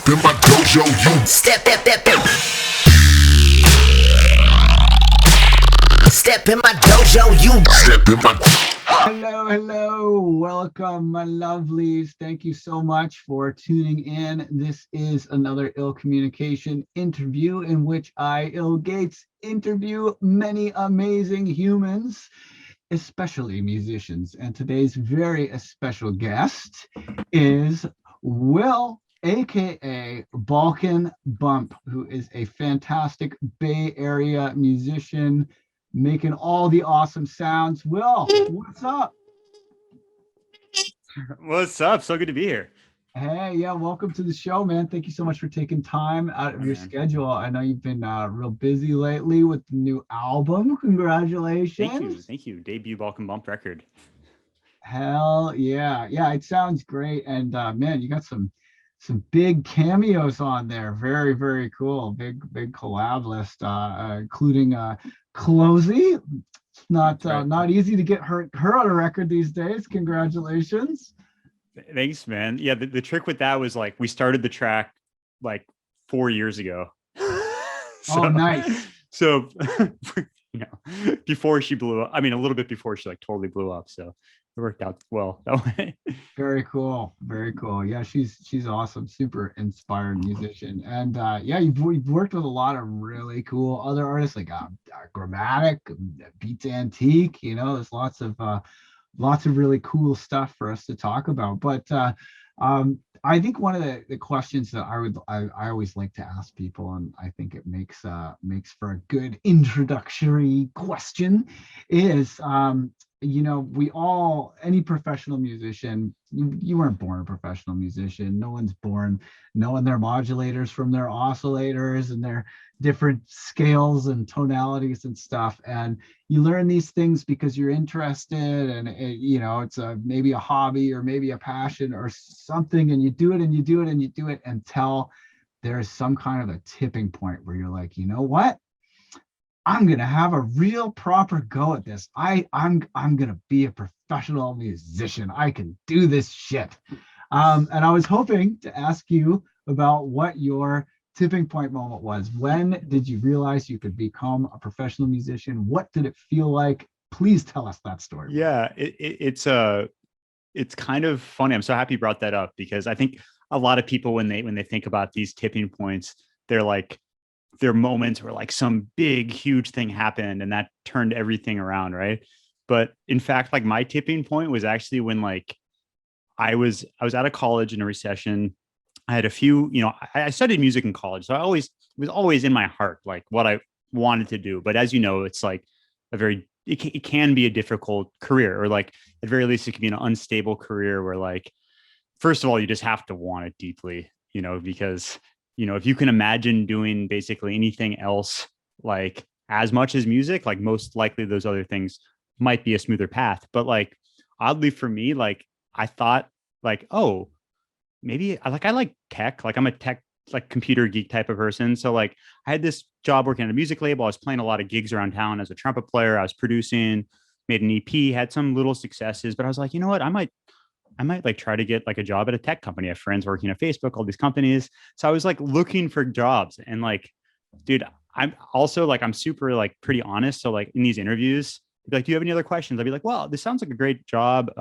in my dojo, you step in my dojo, you step in my. Hello, hello. Welcome, my lovelies. Thank you so much for tuning in. This is another ill.Communication interview in which iLL.Gates interview many amazing humans, especially musicians. And today's very special guest is Will, aka Balkan Bump, who is a fantastic Bay Area musician making all the awesome sounds. Will, what's up? What's up? So good to be here. Hey, yeah, welcome to the show, man. Thank you so much for taking time out of Oh, your man. schedule. I know you've been real busy lately with the new album. Congratulations. Thank you. Debut Balkan Bump record. Hell yeah. Yeah, it sounds great. And man, you got some big cameos on there. Very, very cool. Big collab list, including Closey. It's not Right. not easy to get her on a record these days. Congratulations. Thanks, man. Yeah, the trick with that was like we started the track like 4 years ago. Oh, nice. So before she blew up. I mean, a little bit before she like totally blew up. So it worked out well that way. Very cool. Very cool. Yeah, she's awesome. Super inspired musician. And yeah, you've worked with a lot of really cool other artists like Gramatik, Beats Antique. You know, there's lots of really cool stuff for us to talk about. But I think one of the questions that I always like to ask people, and I think it makes for a good introductory question, is we all, any professional musician, you weren't born a professional musician. No one's born knowing their modulators from their oscillators and their different scales and tonalities and stuff. And you learn these things because you're interested, and it's maybe a hobby or maybe a passion or something, and you do it and you do it and you do it until there's some kind of a tipping point where you're like, you know what? I'm gonna have a real proper go at this. I'm gonna be a professional musician. I can do this shit. And I was hoping to ask you about what your tipping point moment was. When did you realize you could become a professional musician? What did it feel like? Please tell us that story. Yeah, it's kind of funny. I'm so happy you brought that up because I think a lot of people when they think about these tipping points, they're moments where like some big huge thing happened and that turned everything around, right? But in fact, like my tipping point was actually when like I was out of college in a recession. I had a few, I studied music in college, so it was always in my heart like what I wanted to do. But as you know, it's like it can be a difficult career, or like at very least it can be an unstable career where like first of all you just have to want it deeply, because if you can imagine doing basically anything else, like as much as music, like most likely those other things might be a smoother path. But like, oddly for me, like I thought like, oh, maybe I like tech, like I'm a tech, like computer geek type of person. So like I had this job working at a music label. I was playing a lot of gigs around town as a trumpet player. I was producing, made an EP, had some little successes, but I was like, you know what? I might like try to get like a job at a tech company. I have friends working at Facebook, all these companies. So I was like looking for jobs, and like, dude, I'm super like pretty honest. So like in these interviews, like, do you have any other questions? I'd be like, well, this sounds like a great job.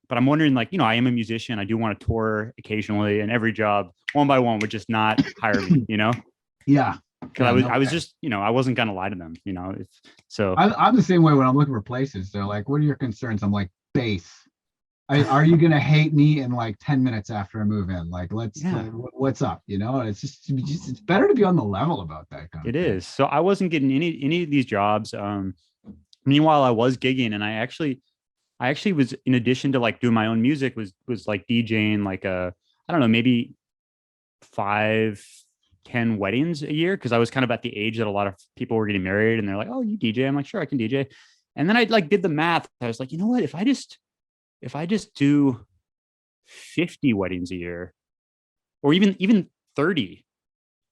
But I'm wondering, like, I am a musician. I do want to tour occasionally, and every job one by one would just not hire me, Yeah. Because I was just, I wasn't gonna lie to them, so I'm the same way when I'm looking for places. They're like, what are your concerns? I'm like, bass. Are you gonna hate me in like 10 minutes after I move in? Like, what's up? It's better to be on the level about that kind of it thing. is. So I wasn't getting any of these jobs. Meanwhile, I was gigging, and I actually was, in addition to like doing my own music, was like DJing like I don't know, maybe 5-10 weddings a year, because I was kind of at the age that a lot of people were getting married, and they're like, oh, you DJ? I'm like, sure, I can DJ. And then I like did the math. I was like, you know what? If I just do 50 weddings a year, or even 30,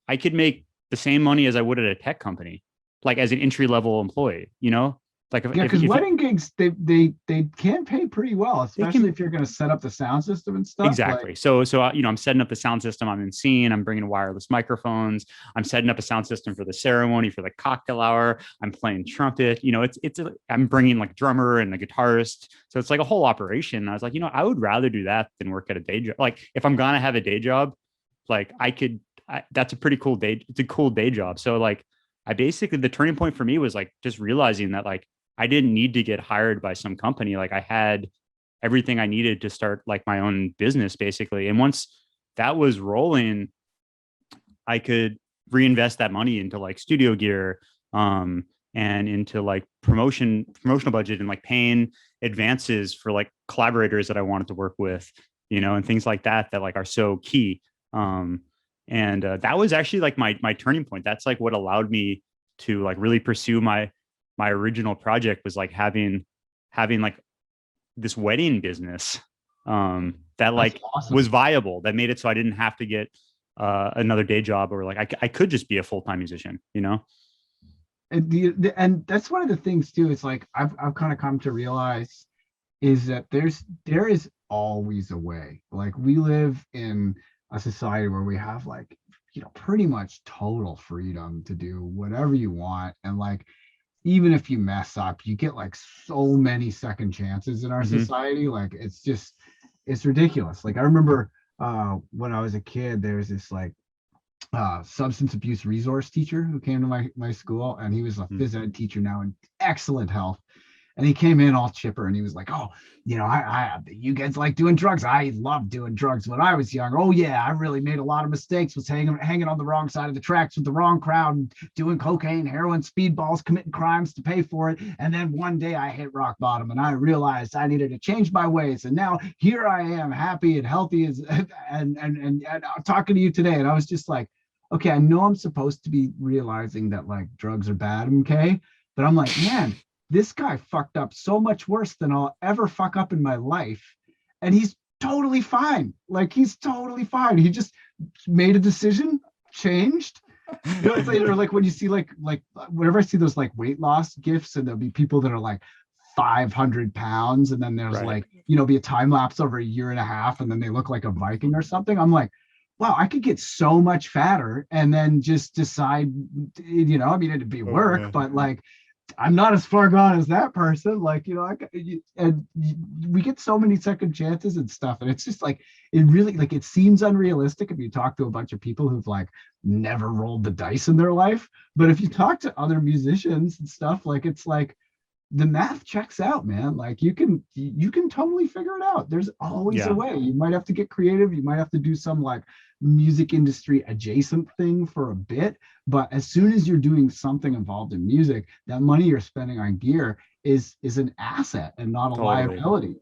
I could make the same money as I would at a tech company, like as an entry level employee, Like Yeah, because wedding gigs, they can pay pretty well, especially if you're going to set up the sound system and stuff. Exactly. Like, So I'm setting up the sound system. I'm in scene. I'm bringing wireless microphones. I'm setting up a sound system for the ceremony, for the cocktail hour. I'm playing trumpet. I'm bringing like drummer and a guitarist. So it's like a whole operation. I was like, I would rather do that than work at a day job. Like if I'm gonna have a day job, like that's a pretty cool day. It's a cool day job. So like the turning point for me was like just realizing that like I didn't need to get hired by some company. Like I had everything I needed to start like my own business basically. And once that was rolling, I could reinvest that money into like studio gear, and into like promotional budget and like paying advances for like collaborators that I wanted to work with, and things like that like are so key. And that was actually like my turning point. That's like what allowed me to like really pursue my original project, was like having like this wedding business that like awesome. was viable, that made it so I didn't have to get another day job, or like I could just be a full-time musician, And that's one of the things too. It's like I've kind of come to realize is that there is always a way. Like we live in a society where we have like, pretty much total freedom to do whatever you want. And like, even if you mess up, you get like so many second chances in our society. Like it's ridiculous. Like I remember when I was a kid, there was this like substance abuse resource teacher who came to my school, and he was a phys ed teacher now in excellent health. And he came in all chipper and he was like, oh, you guys like doing drugs. I loved doing drugs when I was young. Oh yeah, I really made a lot of mistakes, was hanging on the wrong side of the tracks with the wrong crowd and doing cocaine, heroin, speedballs, committing crimes to pay for it. And then one day I hit rock bottom and I realized I needed to change my ways. And now here I am, happy and healthy and talking to you today. And I was just like, okay, I know I'm supposed to be realizing that like drugs are bad, okay? But I'm like, man, this guy fucked up so much worse than I'll ever fuck up in my life. And he's totally fine. Like he's totally fine. He just made a decision, changed. It's like, or like when you see like whenever I see those like weight loss gifts, and there'll be people that are like 500 pounds, and then there's like, be a time lapse over a year and a half, and then they look like a Viking or something. I'm like, wow, I could get so much fatter and then just decide, it'd be work, but like, I'm not as far gone as that person. Like, and we get so many second chances and stuff. And it's just like, it really, like, it seems unrealistic if you talk to a bunch of people who've like never rolled the dice in their life. But if you talk to other musicians and stuff, like, it's like, the math checks out, man. Like you can totally figure it out. There's always a way. You might have to get creative. You might have to do some like music industry adjacent thing for a bit. But as soon as you're doing something involved in music, that money you're spending on gear is an asset and not a liability,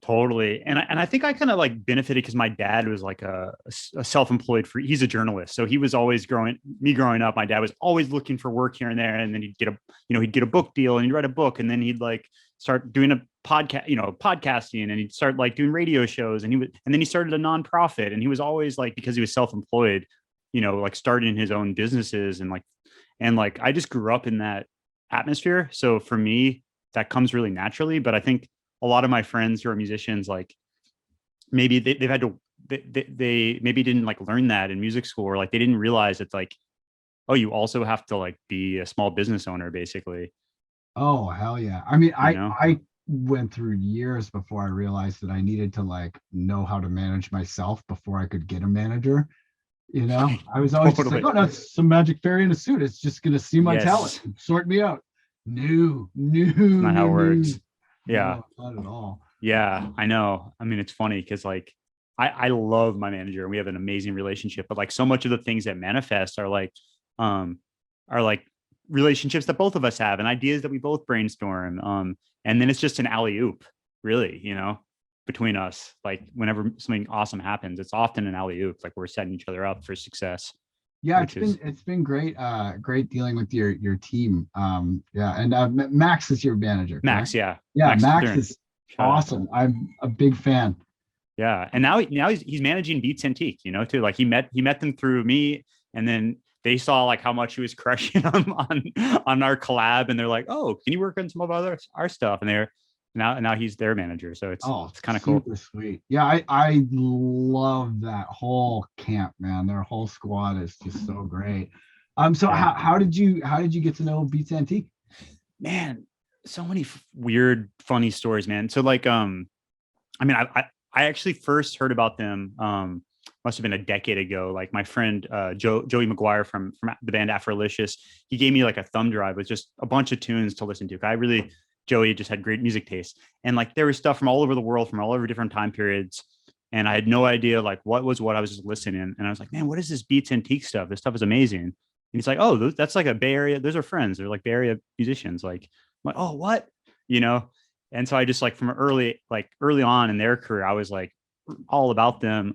Totally. And I think I kind of like benefited because my dad was like a self-employed he's a journalist. So he was always growing up. My dad was always looking for work here and there. And then he'd get a book deal and he'd write a book, and then he'd like start doing a podcast, podcasting, and he'd start like doing radio shows, and then he started a nonprofit, and he was always like, because he was self-employed, like starting his own businesses and like I just grew up in that atmosphere. So for me, that comes really naturally. But I think a lot of my friends who are musicians, like maybe they've had to, they maybe didn't like learn that in music school, or like they didn't realize it's like, oh, you also have to like be a small business owner basically. Oh, hell yeah. I mean, I went through years before I realized that I needed to like know how to manage myself before I could get a manager. I was always just like, oh, no, it's some magic fairy in a suit. It's just going to see my talent and sort me out. No, not how it works. Yeah, no, not at all. Yeah, I know. I mean, it's funny because like I love my manager and we have an amazing relationship, but like so much of the things that manifest are like relationships that both of us have and ideas that we both brainstorm. And then it's just an alley-oop, really, between us. Like whenever something awesome happens, it's often an alley-oop. Like we're setting each other up for success. Yeah, it's been great dealing with your team. And Max is your manager. Max, correct? Yeah, Max is awesome. I'm a big fan. Yeah, and now he's managing Beats Antique, too. Like he met them through me, and then they saw like how much he was crushing on our collab, and they're like, oh, can you work on some of our stuff? And they're now he's their manager, so it's kind of cool. Super sweet. Yeah, I love that whole camp, man. Their whole squad is just so great. So Yeah. how did you get to know Beats Antique? Man, so many weird, funny stories, man. So like, I mean, I actually first heard about them must have been a decade ago. Like my friend Joey McGuire from the band Afrolicious, he gave me like a thumb drive with just a bunch of tunes to listen to. Joey just had great music taste, and like there was stuff from all over the world, from all over different time periods, and I had no idea like what was what. I was just listening, and I was like, man, what is this Beats Antique stuff? This stuff is amazing. And he's like, oh, that's like a Bay Area. Those are friends. They're like Bay Area musicians. Like, I'm like, oh, what? You know? And so I just like from early on in their career, I was like all about them.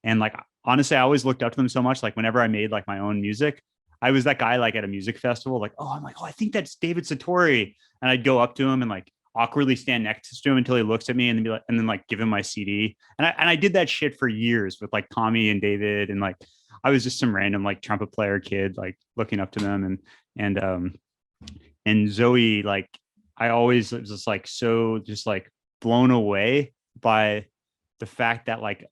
And like, honestly, I always looked up to them so much. Like whenever I made like my own music, I was that guy like at a music festival, like, oh, I'm like, oh, I think that's David Satori. And I'd go up to him and like awkwardly stand next to him until he looks at me and then be like, and then like give him my CD. And I did that shit for years with like Tommy and David. And like, I was just some random like trumpet player kid, like looking up to them. And Zoe, like, I always was just like, so just like blown away by the fact that like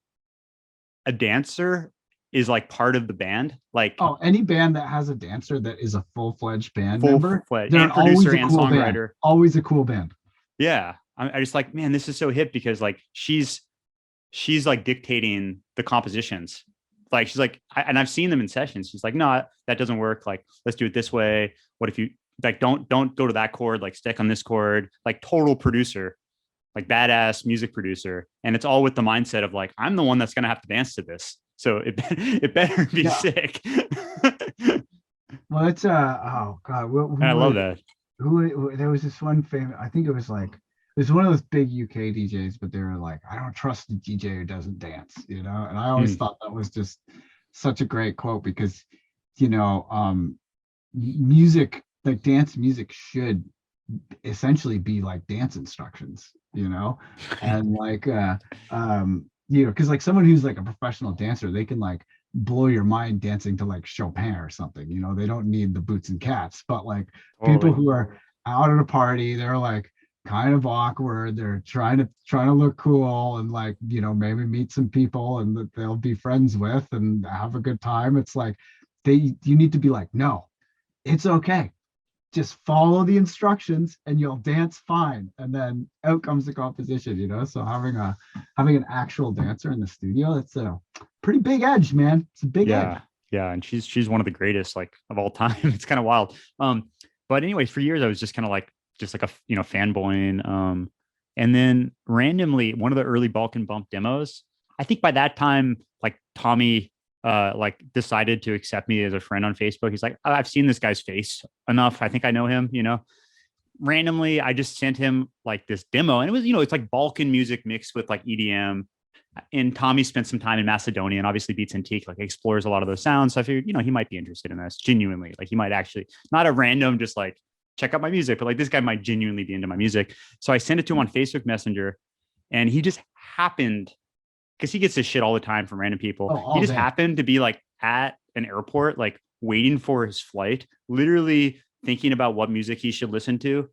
a dancer is like part of the band. Like, Oh, any band that has a dancer that is a full-fledged band member, full-fledged, they're and producer always a and cool songwriter. band. Always a cool band. Yeah. I just like, man, this is so hip because like she's like dictating the compositions. Like she's like, and I've seen them in sessions. She's like, no, that doesn't work. Like, let's do it this way. What if you like don't go to that chord, like stick on this chord, like total producer, like badass music producer. And it's all with the mindset of like, I'm the one that's gonna have to dance to this. So it better be sick. Well, it's oh god, And I love that. Who there was this one famous, I think it was one of those big UK DJs, but they were like, I don't trust the DJ who doesn't dance, you know. And I always thought that was just such a great quote because, you know, music, like dance music should essentially be like dance instructions, you know. And like you know, because like someone who's like a professional dancer, they can like blow your mind dancing to like Chopin or something, you know. They don't need the boots and cats, but like people who are out at a party, they're like kind of awkward, they're trying to look cool and like, you know, maybe meet some people and that they'll be friends with and have a good time. It's like you need to be like, no, it's okay, just follow the instructions and you'll dance fine. And then out comes the composition, you know. So having an actual dancer in the studio, it's a pretty big edge, man. It's a big edge. Yeah. And she's one of the greatest like of all time. It's kind of wild. But anyway, for years I was just kind of like a, you know, fanboying. And then randomly one of the early Balkan Bump demos, I think by that time, like Tommy like decided to accept me as a friend on Facebook. He's like, I've seen this guy's face enough. I think I know him, you know. Randomly, I just sent him like this demo, and it was, you know, it's like Balkan music mixed with like EDM. And Tommy spent some time in Macedonia, and obviously Beats Antique like explores a lot of those sounds. So I figured, you know, he might be interested in this genuinely. Like he might actually, not a random just like check out my music, but like this guy might genuinely be into my music. So I sent it to him on Facebook Messenger, and he just happened, because he gets this shit all the time from random people. He just happened to be like at an airport, like waiting for his flight, literally thinking about what music he should listen to,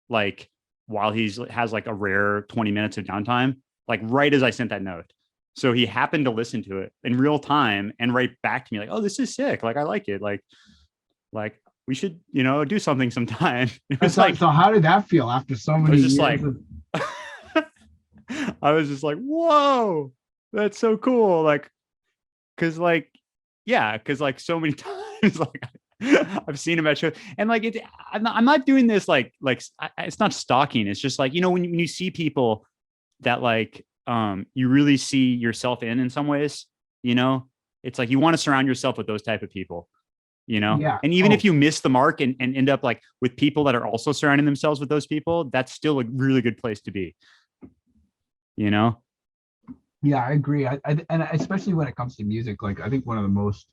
like while has like a rare 20 minutes of downtime, like right as I sent that note. So he happened to listen to it in real time and write back to me like, oh, this is sick. Like, I like it. Like we should, you know, do something sometime. It was like, so how did that feel after so many years? I was just like, whoa, that's so cool. Like, cause like so many times, like I've seen him at shows, and like I'm not doing this like it's not stalking. It's just like, you know, when you see people that like you really see yourself in some ways, you know, it's like you want to surround yourself with those type of people, you know. Yeah. And even if you miss the mark and end up like with people that are also surrounding themselves with those people, that's still a really good place to be, you know. Yeah, I agree. And especially when it comes to music, like I think one of the most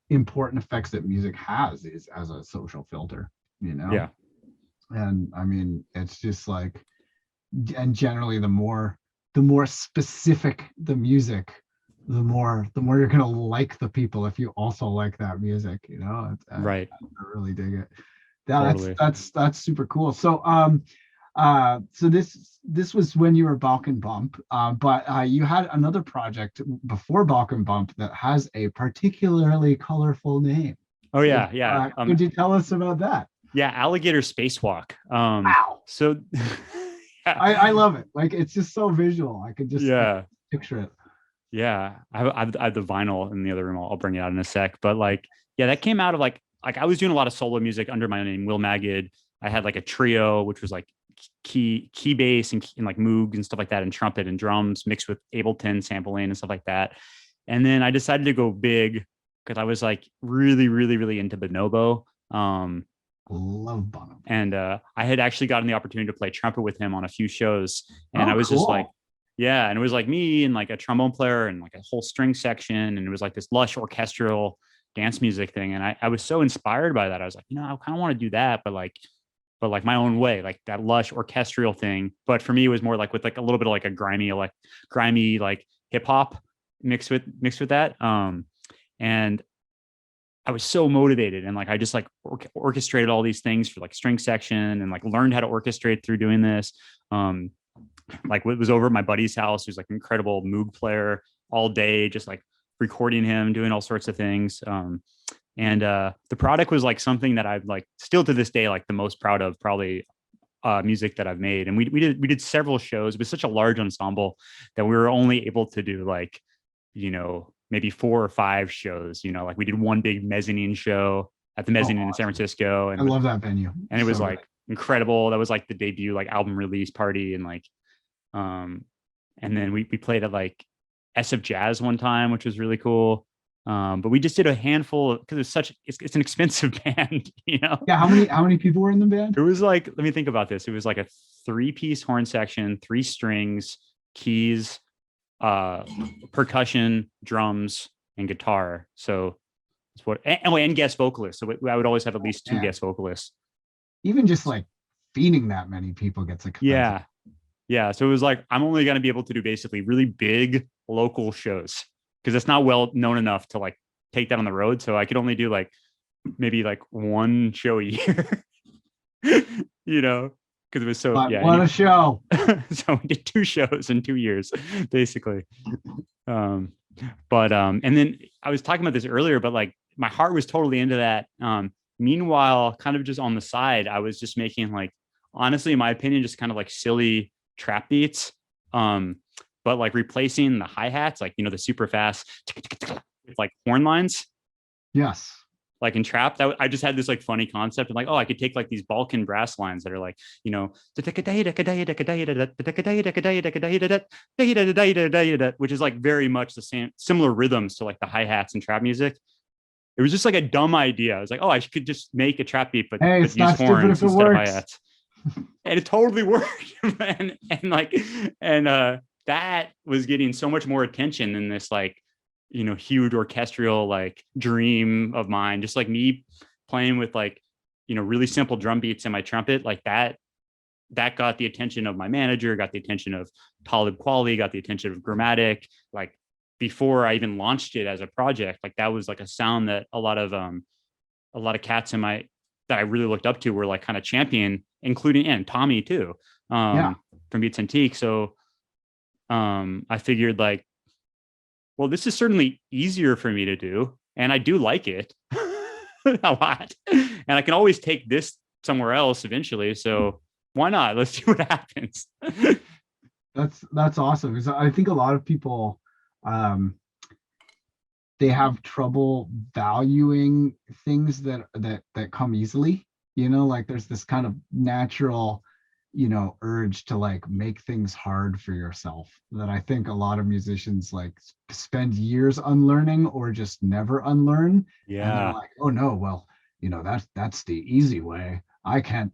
important effects that music has is as a social filter, you know. Yeah. And I mean, it's just like, and generally the more specific the music, the more you're gonna like the people if you also like that music, you know. Right. I really dig it. Yeah, Totally. that's super cool. So so this was when you were Balkan Bump, but you had another project before Balkan Bump that has a particularly colorful name. Oh So yeah, yeah. could you tell us about that? Yeah, alligator spacewalk. Wow, So yeah, I love it. Like it's just so visual. I could just yeah, picture it. yeah. I have the vinyl in the other room. I'll bring it out in a sec. But like, yeah, that came out of like I was doing a lot of solo music under my name, Will Magid. I had like a trio, which was like key bass and like Moog and stuff like that, and trumpet and drums mixed with Ableton sampling and stuff like that. And then I decided to go big because I was like really, really, really into Bonobo. Love Bono. And I had actually gotten the opportunity to play trumpet with him on a few shows, and Oh, I was just like, cool. yeah, and it was like me and like a trombone player and like a whole string section, and it was like this lush orchestral dance music thing, and I was so inspired by that. I was like, you know, I kind of want to do that, but like my own way, like that lush orchestral thing. But for me, it was more like with like a little bit of like a grimy like hip hop mixed with that. And I was so motivated, and like I just like orchestrated all these things for like string section, and like learned how to orchestrate through doing this. Um, like it was over at my buddy's house, who's like an incredible Moog player, all day, just like recording him, doing all sorts of things. And the product was like something that I've like still to this day like the most proud of, probably music that I've made. And we did several shows. It was such a large ensemble that we were only able to do like, you know, maybe 4 or 5 shows. You know, like we did one big mezzanine show at the mezzanine in San Francisco, I love that venue. and it was So like incredible. That was like the debut like album release party, and like um and then we played at like SF Jazz one time, which was really cool. But we just did a handful because it's an expensive band, you know. yeah, how many people were in the band? It was like, let me think about this. It was like a 3-piece horn section, 3 strings, keys, percussion, drums, and guitar. So it's what and guest vocalists. So I would always have at least 2 Man, guest vocalists. even just like feeding that many people gets expensive. Yeah. Yeah. So it was like, I'm only going to be able to do basically really big local shows because it's not well known enough to like take that on the road. So I could only do like maybe like 1 show a year, you know, because it was so, But yeah. what a show. So we did 2 shows in 2 years, basically. And then I was talking about this earlier, but like my heart was totally into that. Meanwhile, kind of just on the side, I was just making like, honestly, in my opinion, just kind of like silly trap beats. But like replacing the hi-hats, like, you know, the super fast with like horn lines, Yes. like in trap. That I just had this like funny concept of like, oh, I could take like these Balkan brass lines that are like, you know, which is like very much the same, similar rhythms to like the hi-hats and trap music. It was just like a dumb idea. I was like, oh, I could just make a trap beat, but, Hey, but it's use not stupid horns if it instead of works. hi-hats. And it totally worked. and that was getting so much more attention than this like, you know, huge orchestral like dream of mine, just like me playing with like, you know, really simple drum beats in my trumpet. Like that got the attention of my manager, got the attention of Talib Kweli, got the attention of Gramatik. Like before I even launched it as a project, like that was like a sound that a lot of cats in my that I really looked up to were like kind of champion, including and Tommy too, Yeah. from Beats Antique. So I figured like, well, this is certainly easier for me to do, and I do like it a lot, and I can always take this somewhere else eventually. So why not? Let's see what happens. That's awesome because I think a lot of people they have trouble valuing things that come easily, you know, like there's this kind of natural, you know, urge to like make things hard for yourself that I think a lot of musicians like spend years unlearning or just never unlearn. And they're Yeah. like, oh no, well, you know, that's the easy way. I can't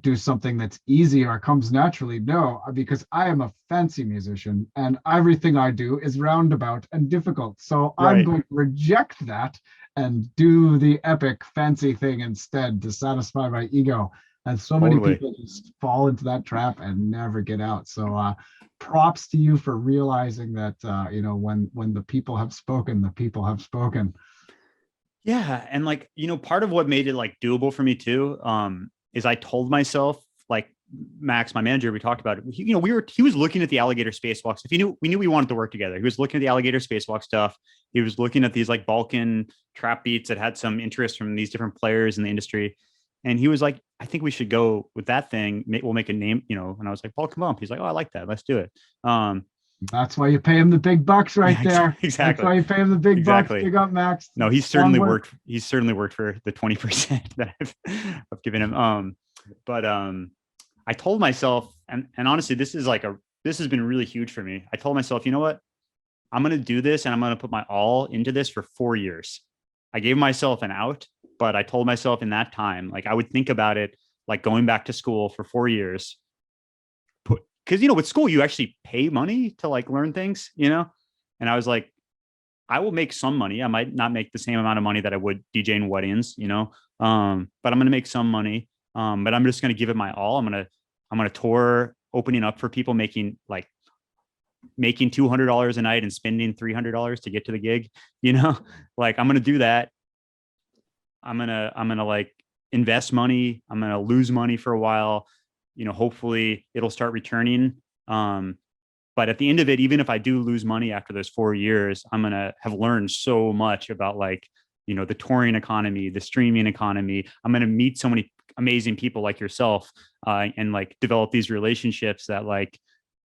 do something that's easy or comes naturally. No, because I am a fancy musician and everything I do is roundabout and difficult. So I'm Right. going to reject that and do the epic fancy thing instead to satisfy my ego. And so many Totally. people just fall into that trap and never get out. So props to you for realizing that when the people have spoken, the people have spoken. Yeah. And like, part of what made it like doable for me too, is I told myself, like, Max, my manager, we talked about it. He was looking at the alligator spacewalks. If we knew we wanted to work together. He was looking at the alligator spacewalk stuff. He was looking at these like Balkan trap beats that had some interest from these different players in the industry. And he was like, I think we should go with that thing. We'll make a name, And I was like, Balkan Bump. He's like, oh, I like that. Let's do it. That's why you pay him the big bucks right Yeah, there. exactly. That's why you pay him the big bucks. Exactly. Big up, Max. No, he's certainly worked. He's certainly worked for the 20% that I've given him. But I told myself, and honestly, this has been really huge for me. I told myself, you know what? I'm going to do this, and I'm going to put my all into this for 4 years. I gave myself an out, but I told myself in that time, like, I would think about it like going back to school for 4 years. Because with school you actually pay money to like learn things, and I was like, I will make some money. I might not make the same amount of money that I would DJing weddings, but I'm going to make some money. But I'm just going to give it my all. I'm going to tour, opening up for people, making $200 a night and spending $300 to get to the gig, like, I'm going to do that. I'm going to like invest money. I'm going to lose money for a while. Hopefully it'll start returning. But at the end of it, even if I do lose money after those 4 years, I'm going to have learned so much about like, the touring economy, the streaming economy. I'm going to meet so many amazing people like yourself, and like develop these relationships that like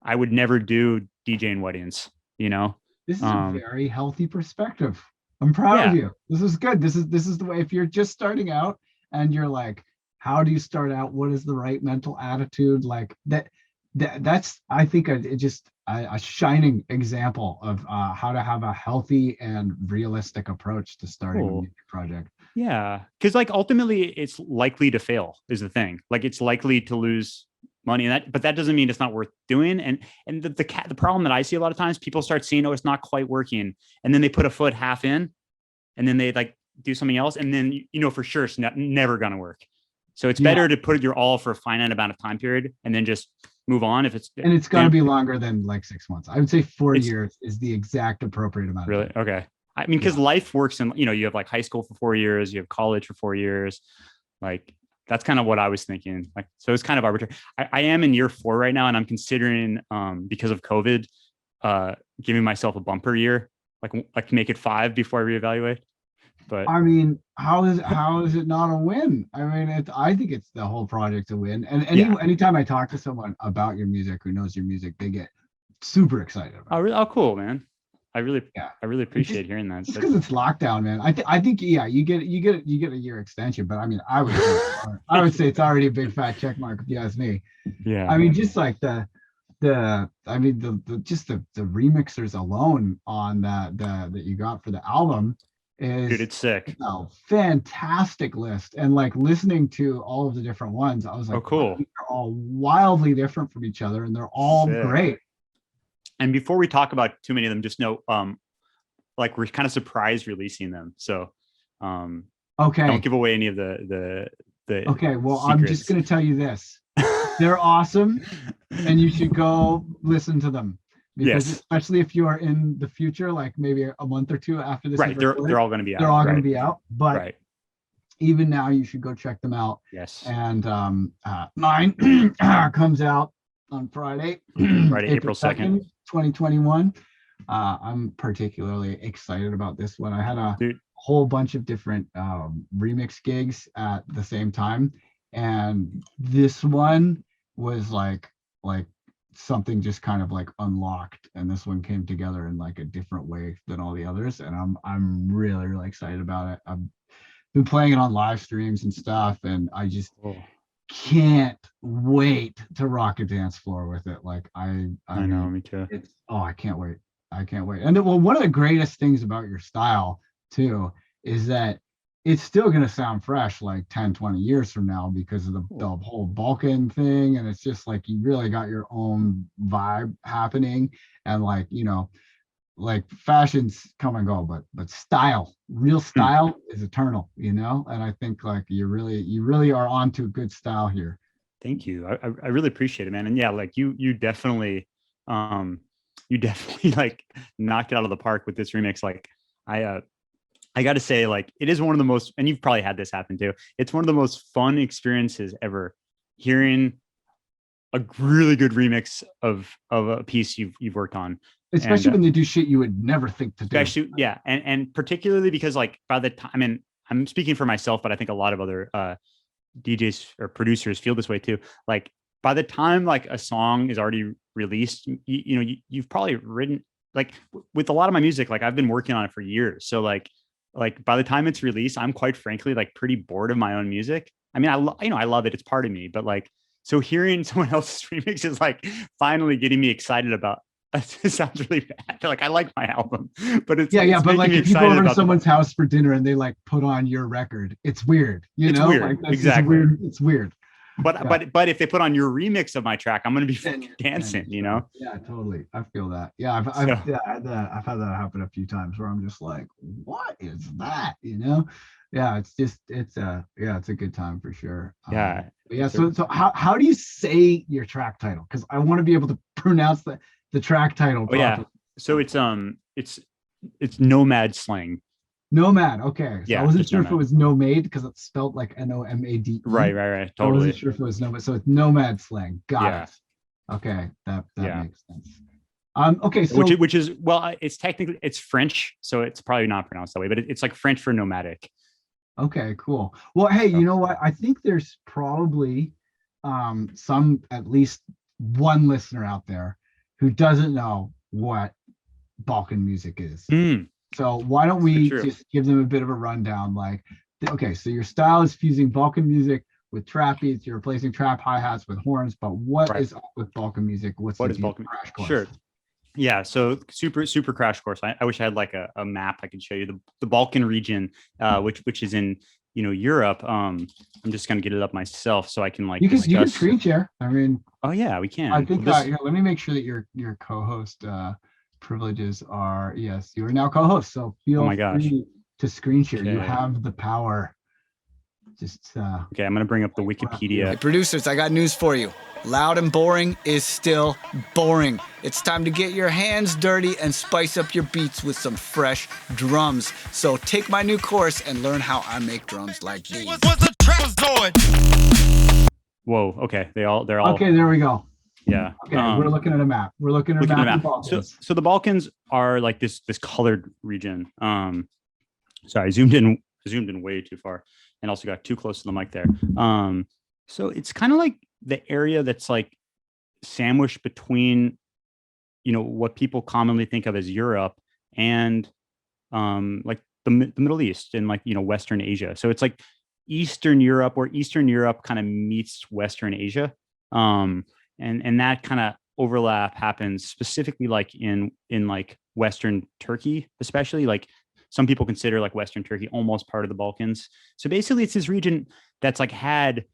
I would never do DJing weddings, This is a very healthy perspective. I'm proud of you. This is good. This is the way. If you're just starting out and you're like, how do you start out? What is the right mental attitude? Like that's, I think, a shining example of how to have a healthy and realistic approach to starting a music project. Yeah, because like ultimately it's likely to fail is the thing. Like, it's likely to lose money, but that doesn't mean it's not worth doing. And the problem that I see a lot of times, people start seeing, oh, it's not quite working, and then they put a foot half in, and then they like do something else, and then for sure it's never gonna work. So it's better to put your all for a finite amount of time period and then just move on. If it's got to be longer than like 6 months. I would say 4 years is the exact appropriate amount. Really? Okay. I mean, because life works in, you have like high school for 4 years, you have college for 4 years. Like, that's kind of what I was thinking. Like, so it's kind of arbitrary. I am in year 4 right now, and I'm considering, because of COVID, giving myself a bumper year, like make it 5 before I reevaluate. But I mean, how is it not a win? I mean, I think it's the whole project a win. And anytime I talk to someone about your music who knows your music, they get super excited about it. Oh, cool, man. I really appreciate hearing that. Just because it's lockdown, man. I think you get a year extension, but I mean, I would say it's already a big fat check mark if you ask me. Yeah. I mean, just like the remixers alone on that you got for the album is, dude, it's sick. Fantastic list. And like listening to all of the different ones, I was like, oh, cool. They're all wildly different from each other, and they're all great. And before we talk about too many of them, just know, like, we're kind of surprise releasing them. So, okay, don't give away any of the okay. Well, secrets. I'm just going to tell you this. They're awesome, and you should go listen to them. Because especially if you are in the future, like maybe a month or 2 after this, right? They're all going to be out. They're all going to be out. But even now, you should go check them out. Yes. And mine comes out on Friday, April 2nd, 2021. I'm particularly excited about this one. I had a whole bunch of different remix gigs at the same time, and this one was like something just kind of like unlocked, and this one came together in like a different way than all the others, and I'm really excited about it. I've been playing it on live streams and stuff, and I just can't wait to rock a dance floor with it. Like I know, me too. I can't wait. And one of the greatest things about your style too is that it's still going to sound fresh like 10-20 years from now because of the whole Balkan thing. And it's just like you really got your own vibe happening. And like, like fashions come and go, but style, real style is eternal, you know. And I think like you really are onto good style here. Thank you. I really appreciate it, man. And yeah, like um you definitely like knocked it out of the park with this remix. Like I got to say, like, it is one of the most, and you've probably had this happen too. It's one of the most fun experiences ever, hearing a really good remix of a piece you've worked on, and Especially when they do shit you would never think to do. especially yeah, and particularly because like by the time, I mean, I'm speaking for myself, but I think a lot of other DJs or producers feel this way too. Like by the time like a song is already released, you know, you've probably written like with a lot of my music, like I've been working on it for years. So like by the time it's released, I'm quite frankly like pretty bored of my own music. I mean, you know, I love it. It's part of me, but like, so hearing someone else's remix is like finally getting me excited about. It sounds really bad. Like I like my album, but Yeah, it's but making like me if you go excited over to about the. someone's house for dinner and they like put on your record, it's weird, you It's know? weird, Like that's just exactly. weird. It's weird. But Yeah. but if they put on your remix of my track, I'm gonna be fucking And dancing, you know. yeah, totally. I feel that. Yeah, I've So I've yeah, I've had that happen a few times where I'm just like, what is that? You know? Yeah, it's just it's a good time for sure. yeah, But yeah, so so how do you say your track title? Because I want to be able to pronounce the track title oh yeah, properly. so it's Nomad Slang. Nomad. Okay. So I Yeah, wasn't just sure if it Nomad. was Nomade because it's spelled like Nomade. Right, I wasn't totally. sure if it was Nomad. So it's Nomad slang. Got Yeah, it. Okay. That yeah. makes sense. Okay, Which so which is well, it's technically it's French, so it's probably not pronounced that way, but it's like French for nomadic. okay, cool. Well, hey, So you know what? I think there's probably some at least one listener out there who doesn't know what Balkan music is. So why don't so we true. just give them a bit of a rundown? Like, okay, so your style is fusing Balkan music with trap beats. You're replacing trap hi-hats with horns. But what Right. is up with Balkan music? What's the What is deal? Balkan? Crash course. Sure. Yeah, so super crash course. I wish I had like a map I could show you the Balkan region, which is in Europe. I'm just gonna get it up myself so I can like You can discuss. screen share. I mean, Oh yeah, we I can. Well, think this. here, let me make sure that your co-host privileges are yes, you are now co-host. So Oh feel my gosh. free to screen share. You Okay. have the power. Just Okay, I'm gonna bring up the Yeah. Hey, Wikipedia. producers, I got news for you. Loud and boring is still boring. It's time to get your hands dirty and spice up your beats with some fresh drums. So take my new course and learn how I make drums like these. Whoa. Okay. They're all. Okay, there we go. Yeah. Okay, we're looking at a map. We're looking at a Looking at map the of the map. So Balkans. so the Balkans are like this colored region. Sorry, I zoomed in way too far, and also got too close to the mic there. So it's kind of like the area that's like sandwiched between, what people commonly think of as Europe and like the Middle East and like Western Asia. So it's like Eastern Europe, where Eastern Europe kind of meets Western Asia, and that kind of overlap happens specifically like in like Western Turkey, especially like some people consider like Western Turkey almost part of the Balkans. So basically, it's this region that's like had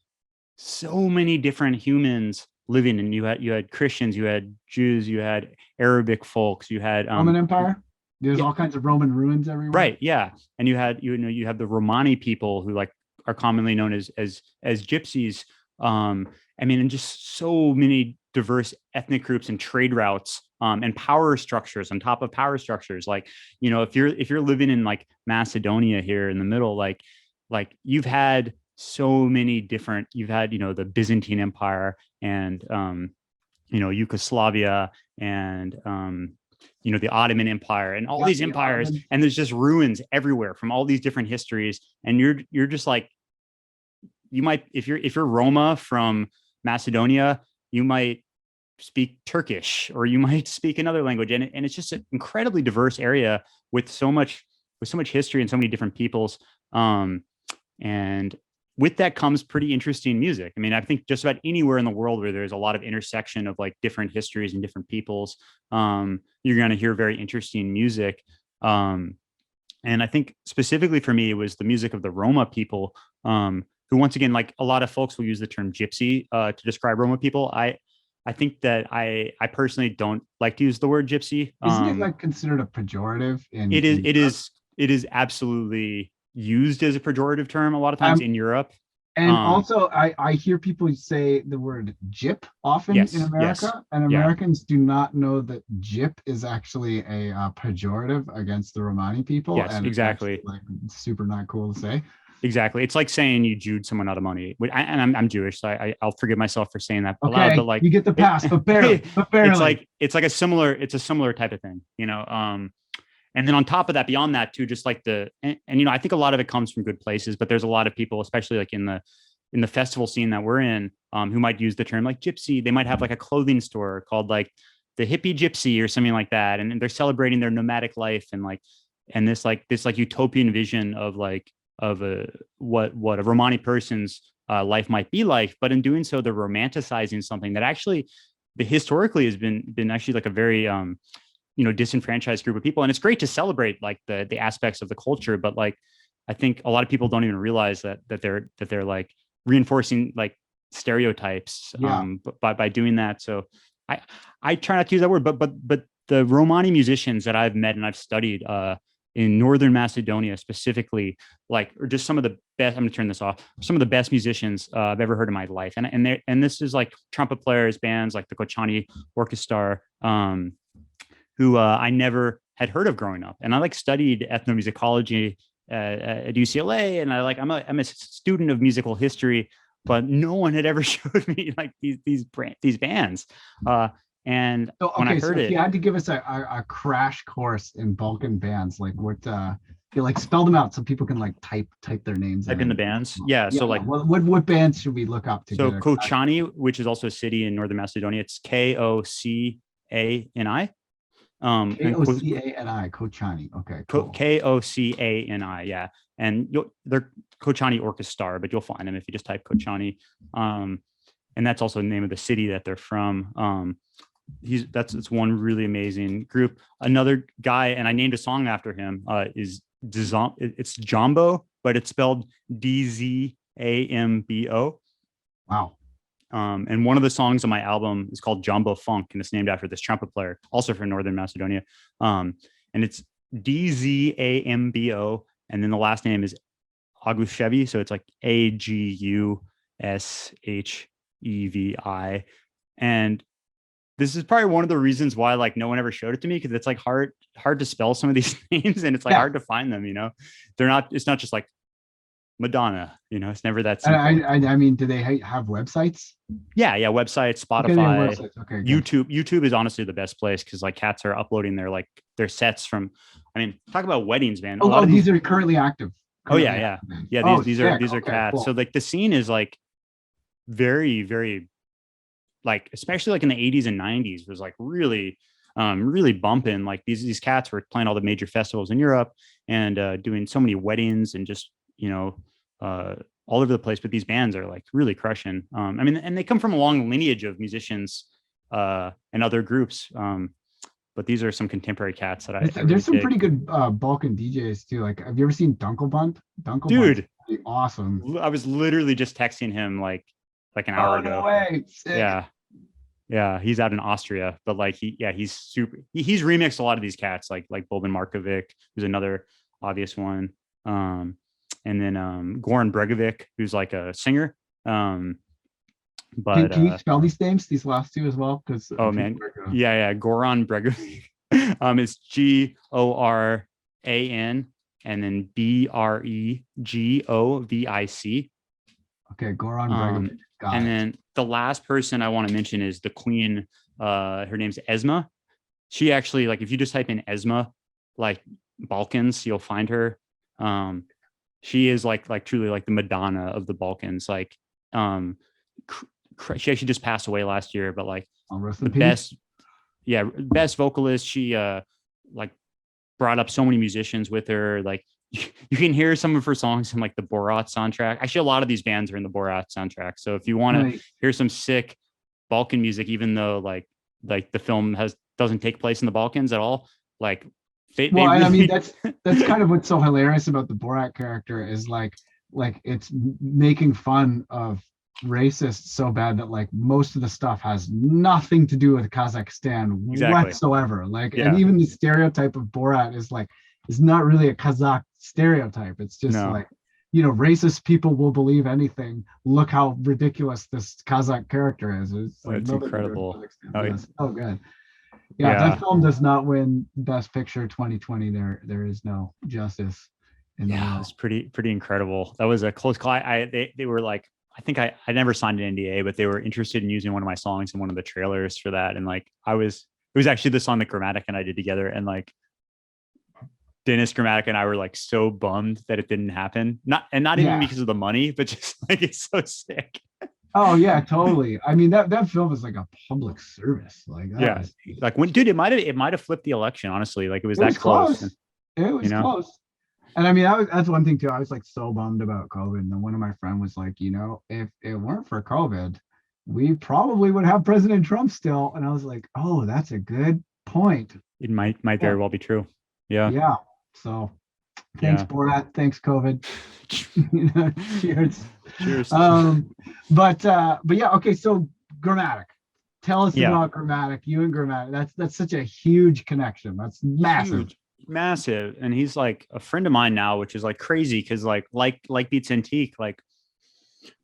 so many different humans living, and you had Christians, you had Jews, you had Arabic folks, you had Roman Empire. There's yeah, all kinds of Roman ruins everywhere. right, yeah, and you have the Romani people who like are commonly known as gypsies. I mean, and just so many diverse ethnic groups and trade routes, and power structures on top of power structures. Like, if you're living in like Macedonia here in the middle, like you've had so many different. You've had the Byzantine Empire and Yugoslavia and the Ottoman Empire and all Yeah, these the empires, Ottoman. and there's just ruins everywhere from all these different histories. And you're just like, you might, if you're Roma from Macedonia, you might speak Turkish or you might speak another language, and it's just an incredibly diverse area with so much history and so many different peoples. And with that comes pretty interesting music. I mean, I think just about anywhere in the world where there's a lot of intersection of like different histories and different peoples, you're going to hear very interesting music. And I think specifically for me, it was the music of the Roma people, who once again, like a lot of folks will use the term gypsy to describe Roma people. I think that I personally don't like to use the word gypsy. Isn't it like considered a pejorative It is in it Europe? is it is absolutely used as a pejorative term a lot of times in Europe. And Um, also, I hear people say the word "gyp" often in yes, America, and yeah, Americans do not know that "gyp" is actually a pejorative against the Romani people, yes, and it's actually exactly. like super not cool to say. Exactly. It's like saying you Jewed someone out of money. And I'm Jewish, so I'll forgive myself for saying that aloud. But Okay, like, you get the pass, but barely, but barely. it's like it's a similar type of thing, you know. And then on top of that, beyond that too, just like and you know, I think a lot of it comes from good places, but there's a lot of people, especially like in the festival scene that we're in, who might use the term like gypsy. They might have like a clothing store called like the hippie gypsy or something like that, and they're celebrating their nomadic life and like and this like utopian vision of like of a what a Romani person's life might be like. But in doing so, they're romanticizing something that actually historically has been actually like a very you know, disenfranchised group of people. And it's great to celebrate like the aspects of the culture, but like I think a lot of people don't even realize that they're like reinforcing like stereotypes Yeah. by doing that. So I try not to use that word, but the Romani musicians that I've met and I've studied in Northern Macedonia specifically, like, or just some of the best, I'm gonna turn this off, some of the best musicians I've ever heard in my life. And this is like trumpet players, bands like the Kochani Orchestra, who I never had heard of growing up. And I like studied ethnomusicology at UCLA, and I'm a student of musical history, but no one had ever showed me like these bands. And So when I okay, so heard if you it, had to give us a crash course in Balkan bands, like what you like spell them out so people can like type their names in type in the and bands, yeah. yeah, So yeah. like What bands should we look up to so get a crash? Kochani, which is also a city in Northern Macedonia, it's Kocani. And Kocani, Kochani. Okay, cool. Kocani, yeah. And they're Kochani Orchestra, but you'll find them if you just type Kochani. And that's also the name of the city that they're from. It's one really amazing group. Another guy, and I named a song after him, is it's Jumbo, but it's spelled Dzambo. Wow. And one of the songs on my album is called Jumbo Funk, and it's named after this trumpet player, also from Northern Macedonia. And it's Dzambo, and then the last name is Agushevi, so it's like Agushevi. And this is probably one of the reasons why like no one ever showed it to me, because it's like hard to spell some of these names, and it's like Yeah. hard to find them. You know, it's not just like Madonna. You know, it's never that And simple. I mean, do they have websites? Yeah, websites, Okay, they have Spotify, websites. Okay, good. YouTube is honestly the best place, because like cats are uploading their sets from. I mean, talk about weddings, man. A lot Oh, of these are currently active. Oh yeah, Currently yeah, active bands. yeah. Oh, These sick. are Okay, cats. cool. So like the scene is like very, very, like, especially like in the 80s and 90s was like really really bumping. Like these cats were playing all the major festivals in Europe and doing so many weddings and just, you know, all over the place. But these bands are like really crushing. I mean, and they come from a long lineage of musicians and other groups. But these are some contemporary cats that I really There's some dig. pretty good Balkan DJs too. Like, have you ever seen Dunkelbund? Dunkelbund's Dude, pretty awesome. I was literally just texting him like an hour Oh, no ago. way. Sick. Yeah. Yeah, he's out in Austria, but like he's super. He's remixed a lot of these cats, like Boban Markovic, who's another obvious one, and then Goran Bregovic, who's like a singer. But Can you spell these names, these last two as well? Because oh man, yeah, Goran Bregovic. It's Goran and then Bregovic. Okay, Goran Bregovic. Got And it. then the last person I want to mention is the queen. Her name's Esma. She actually, like, if you just type in Esma, like Balkans, you'll find her. She is like truly like the Madonna of the Balkans. Like, she actually just passed away last year, but like Rest the in peace. best, yeah, best vocalist. She like brought up so many musicians with her. Like, you can hear some of her songs in like the Borat soundtrack. Actually, a lot of these bands are in the Borat soundtrack. So if you want to hear some sick Balkan music, even though like the film doesn't take place in the Balkans at all, like well, and I mean that's kind of what's so hilarious about the Borat character is like it's making fun of racist so bad that like most of the stuff has nothing to do with Kazakhstan Exactly. whatsoever. Like, and Yeah. even the stereotype of Borat is not really a Kazakh stereotype. It's just No. like, racist people will believe anything. Look how ridiculous this Kazakh character is. It's like It's nothing to do with incredible. Kazakhstan. Oh, Yeah, it's so good. Yeah, if yeah. that film does not win Best Picture 2020, there is no justice in the Yeah, world. it's pretty incredible. That was a close call. They were like, I think I never signed an NDA, but they were interested in using one of my songs in one of the trailers for that. And like it was actually the song that Gramatik and I did together. And like Dennis, Gramatik, and I were like so bummed that it didn't happen. Not even Yeah. because of the money, but just like it's so sick. Oh yeah, totally. I mean that film is like a public service. Like that Yeah. was, Like when dude, it might have flipped the election, honestly. Like it was it was that close. And, It was close. And I mean, that's one thing too. I was like so bummed about COVID. And then one of my friends was like, if it weren't for COVID, we probably would have President Trump still. And I was like, oh, that's a good point. it might very well be true. Yeah. Yeah. So thanks, Yeah. Borat. Thanks, COVID. Cheers. Cheers. But yeah, okay. So Gramatik. Tell us Yeah. about Gramatik. You and Gramatik. That's such a huge connection. That's massive. Huge, massive. And he's like a friend of mine now, which is like crazy because like Beats Antique, like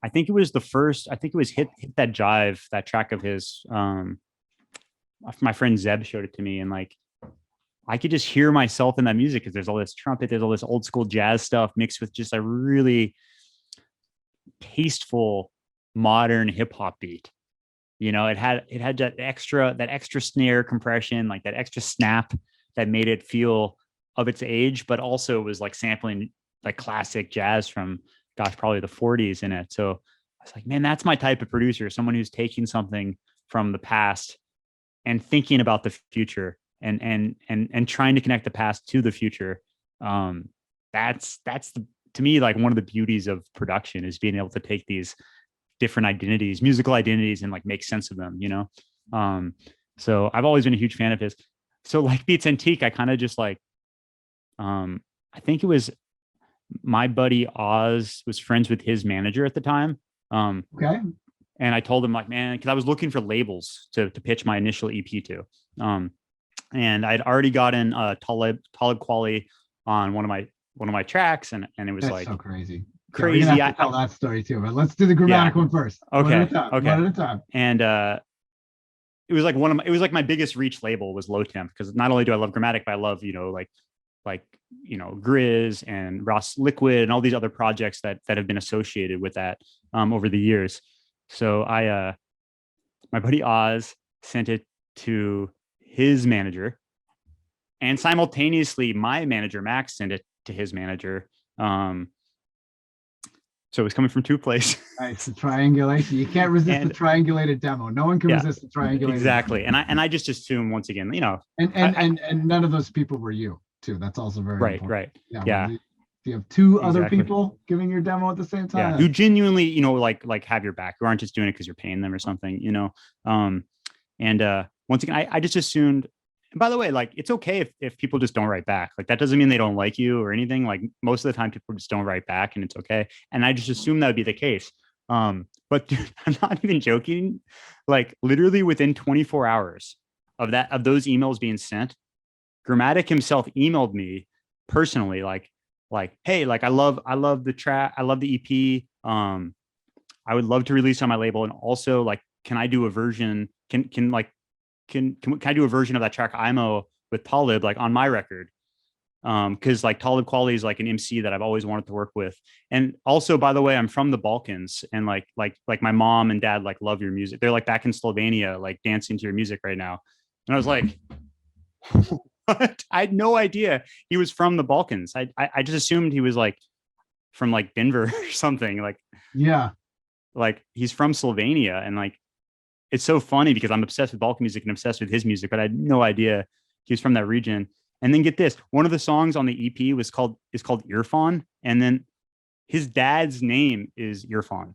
I think it was hit that jive, that track of his. My friend Zeb showed it to me, and like I could just hear myself in that music because there's all this trumpet, there's all this old school jazz stuff mixed with just a really tasteful modern hip hop beat. It had that extra snare compression, like that extra snap that made it feel of its age, but also was like sampling like classic jazz from, gosh, probably the 40s in it. So I was like, man, that's my type of producer, someone who's taking something from the past and thinking about the future and trying to connect the past to the future. That's to me, like one of the beauties of production is being able to take these different identities, musical identities, and like make sense of them, so I've always been a huge fan of his. So like Beats Antique, I kind of just like I think it was my buddy Oz was friends with his manager at the time. Okay. And I told him like, man, because I was looking for labels to pitch my initial EP to. And I'd already gotten Talib Kweli on one of my tracks, and it was That's like so crazy. Crazy. Yeah, we're gonna have to tell that story too, but let's do the Gramatik one first. Okay. One at a time. Okay. One at a time. And it was like my biggest reach label was Low Temp, because not only do I love Gramatik, but I love Grizz and Ross Liquid and all these other projects that have been associated with that over the years. So my buddy Oz sent it to his manager, and simultaneously my manager Max sent it to his manager. So it was coming from two places. Nice, the triangulation. You can't resist the triangulated demo. No one can resist the triangulated. Exactly. Demo. And I just assume, once again, and none of those people were you too. That's also very important. Right. Yeah. You have two other people giving your demo at the same time. Yeah, who genuinely, like have your back, who aren't just doing it because you're paying them or something, And once again, I just assumed. And by the way, like it's okay if people just don't write back. Like that doesn't mean they don't like you or anything. Like most of the time, people just don't write back, and it's okay. And I just assumed that would be the case. But dude, I'm not even joking. Like literally within 24 hours of those emails being sent, Gramatik himself emailed me personally, like, hey, like I love the track, I love the EP. I would love to release on my label, and also like, can I do a version? Can I do a version of that track IMO with Talib, like on my record? Because like Talib Kweli is like an MC that I've always wanted to work with. And also, by the way, I'm from the Balkans, and like my mom and dad like love your music. They're like back in Slovenia, like dancing to your music right now. And I was like, what? I had no idea he was from the Balkans. I just assumed he was like from like Denver or something. Like, yeah, like he's from Slovenia, and like it's so funny because I'm obsessed with Balkan music and obsessed with his music, but I had no idea he was from that region. And then get this, one of the songs on the EP is called Irfan, and then his dad's name is Irfan.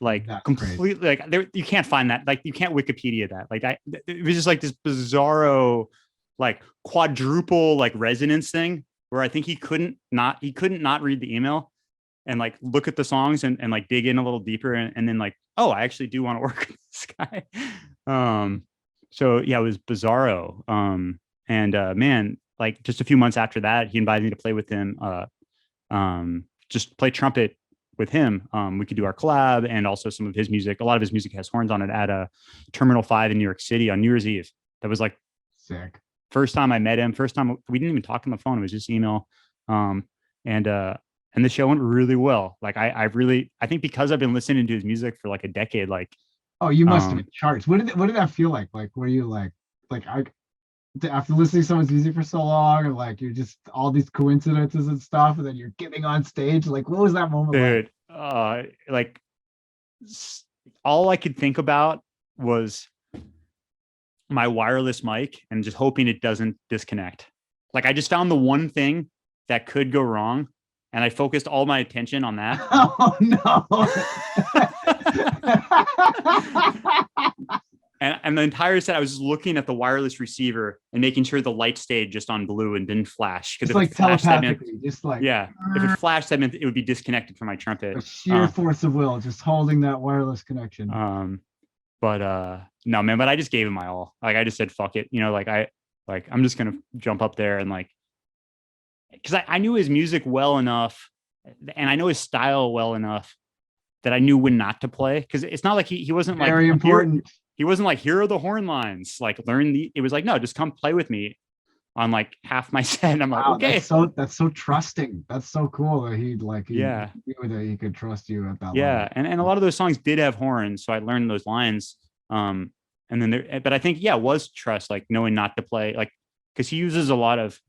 Like that's completely crazy. Like you can't find that. Like you can't Wikipedia that. Like it was just like this bizarro, like quadruple like resonance thing where I think he couldn't not read the email. and like look at the songs and like dig in a little deeper and then like, oh, I actually do want to work with this guy. So yeah, it was Bizarro. And man, like just a few months after that, he invited me to play with him, just play trumpet with him. We could do our collab and also some of his music. A lot of his music has horns on it at a Terminal 5 in New York City on New Year's Eve. That was like Sick. first time I met him. First time we didn't even talk on the phone. It was just email. And the show went really well. Like I think because I've been listening to his music for like a decade, like, Oh, you must have been charged. What did that feel like? Like, were you like after listening to someone's music for so long, and like you're just all these coincidences and stuff, and then you're getting on stage? Like, what was that moment dude, like? All I could think about was my wireless mic and just hoping it doesn't disconnect. Like I just found the one thing that could go wrong, and I focused all my attention on that. Oh no. And the entire set, I was just looking at the wireless receiver and making sure the light stayed just on blue and didn't flash. Because if like it flashed, that meant, just like, yeah, if it flashed, that meant it would be disconnected from my trumpet. A sheer force of will, just holding that wireless connection. But no, man, but I just gave it my all. Like I just said, fuck it. You know, I'm just gonna jump up there and like, because I knew his music well enough, and I know his style well enough that I knew when not to play. Because it's not like he wasn't like very important. He wasn't like, here are the horn lines, like learn the. It was like, no, just come play with me on like half my set. And I'm like, okay. That's so trusting. That's so cool that he that he could trust you at that yeah level. And a lot of those songs did have horns, so I learned those lines. And then but I think it was trust, like knowing not to play, like because he uses a lot of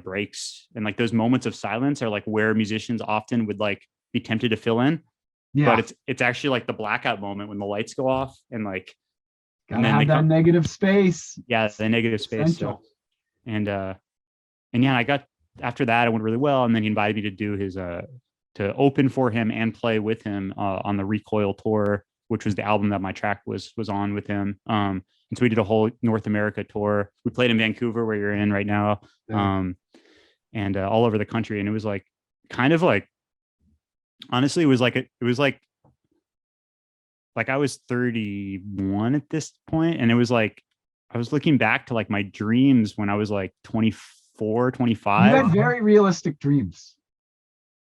breaks, and like those moments of silence are like where musicians often would like be tempted to fill in. Yeah. But it's actually like the blackout moment when the lights go off and like gotta have that negative space. Yeah, the negative space. So, and yeah, I got after that, it went really well. And then he invited me to do his to open for him and play with him on the Recoil tour, which was the album that my track was on with him. And so we did a whole North America tour. We played in Vancouver, where you're in right now, and all over the country. And it was like kind of like, honestly, it was like I was 31 at this point, and it was like I was looking back to like my dreams when I was like 24, 25. You had very realistic dreams.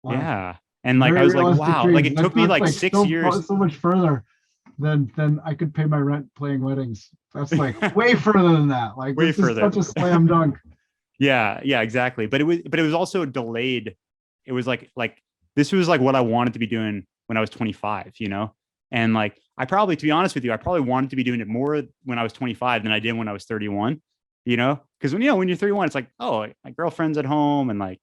Wow. Yeah. And like I was like, wow, dreams. Like it took me like 6 years. So much further than I could pay my rent playing weddings. That's like way further than that. Like way further. Such a slam dunk. Yeah, exactly. But it was also delayed. It was like this was like what I wanted to be doing when I was 25, you know? And like, to be honest with you, I probably wanted to be doing it more when I was 25 than I did when I was 31, you know? Because when you're 31, it's like, oh, my girlfriend's at home, and like,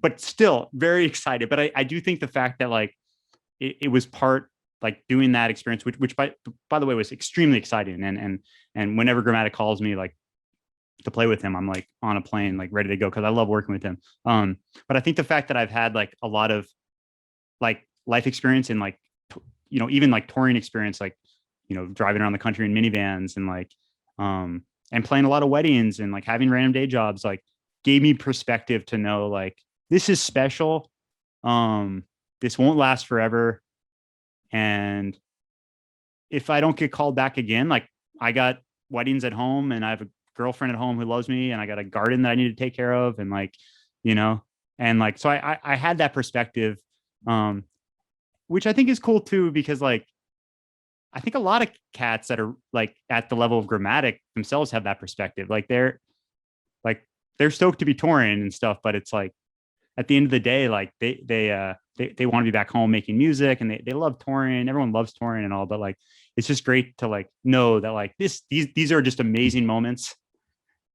but still very excited. But I do think the fact that like, it was part, like doing that experience, which by the way was extremely exciting. And whenever Gramatik calls me, like, to play with him, I'm like on a plane, like ready to go, because I love working with him. But I think the fact that I've had like a lot of like life experience and like, you know, even like touring experience, like, you know, driving around the country in minivans and like, and playing a lot of weddings and like having random day jobs, like gave me perspective to know like, this is special. This won't last forever. And if I don't get called back again, like I got weddings at home, and I have a girlfriend at home who loves me, and I got a garden that I need to take care of, and like, you know, and like, so I had that perspective, which I think is cool too, because like, I think a lot of cats that are like at the level of Gramatik themselves have that perspective. Like they're stoked to be touring and stuff, but it's like, at the end of the day, like they want to be back home making music, and they love touring. Everyone loves touring and all, but like, it's just great to like know that like these are just amazing moments.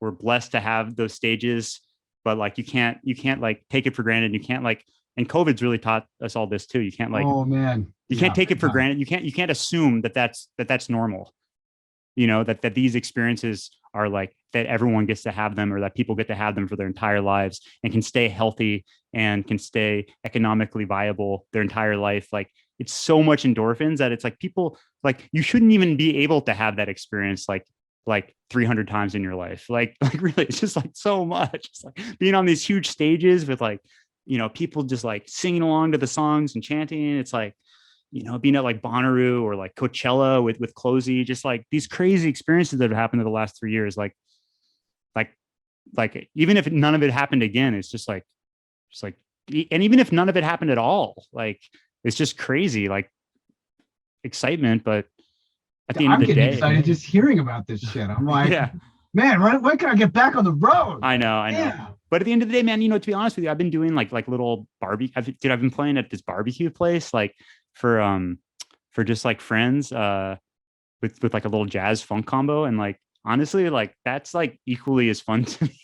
We're blessed to have those stages, but like you can't like take it for granted. You can't like, and COVID's really taught us all this too. You can't like, oh man, you can't take it for granted. You can't assume that that's normal. You know, that these experiences are like, that everyone gets to have them, or that people get to have them for their entire lives, and can stay healthy and can stay economically viable their entire life. Like, it's so much endorphins that it's like, people like, you shouldn't even be able to have that experience like 300 times in your life. Like really, it's just like so much. It's like being on these huge stages with like people just like singing along to the songs and chanting. It's like, being at like Bonnaroo or like Coachella with Closey, just like these crazy experiences that have happened in the last 3 years. Like even if none of it happened again, it's just like, and even if none of it happened at all, like it's just crazy, like excitement. But at the end I'm of the getting day, excited just hearing about this shit. I'm like, yeah, man, when can I get back on the road? I know. Yeah. But at the end of the day, man, to be honest with you, I've been doing like little barbecue. I've been playing at this barbecue place, like for just like friends, with like a little jazz funk combo, and like honestly, like that's like equally as fun to me.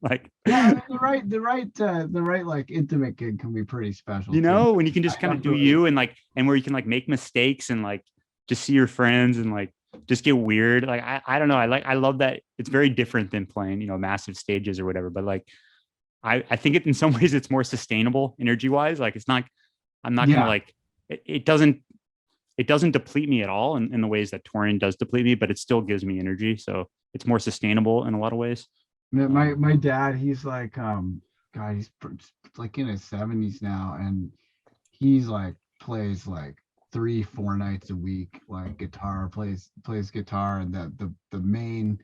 Like, Yeah, I mean, the right like intimate gig can be pretty special. Too. when you can just kind of do you, and like, and where you can like make mistakes and like just see your friends and like just get weird. Like, I don't know. I love that. It's very different than playing, massive stages or whatever. But like, I think in some ways it's more sustainable energy wise. Like I'm not gonna like, it doesn't deplete me at all in the ways that touring does deplete me, but it still gives me energy. So it's more sustainable in a lot of ways. My dad, he's like, God, he's like in his 70s now, and he's like plays like 3-4 nights a week, like guitar, plays guitar, and the main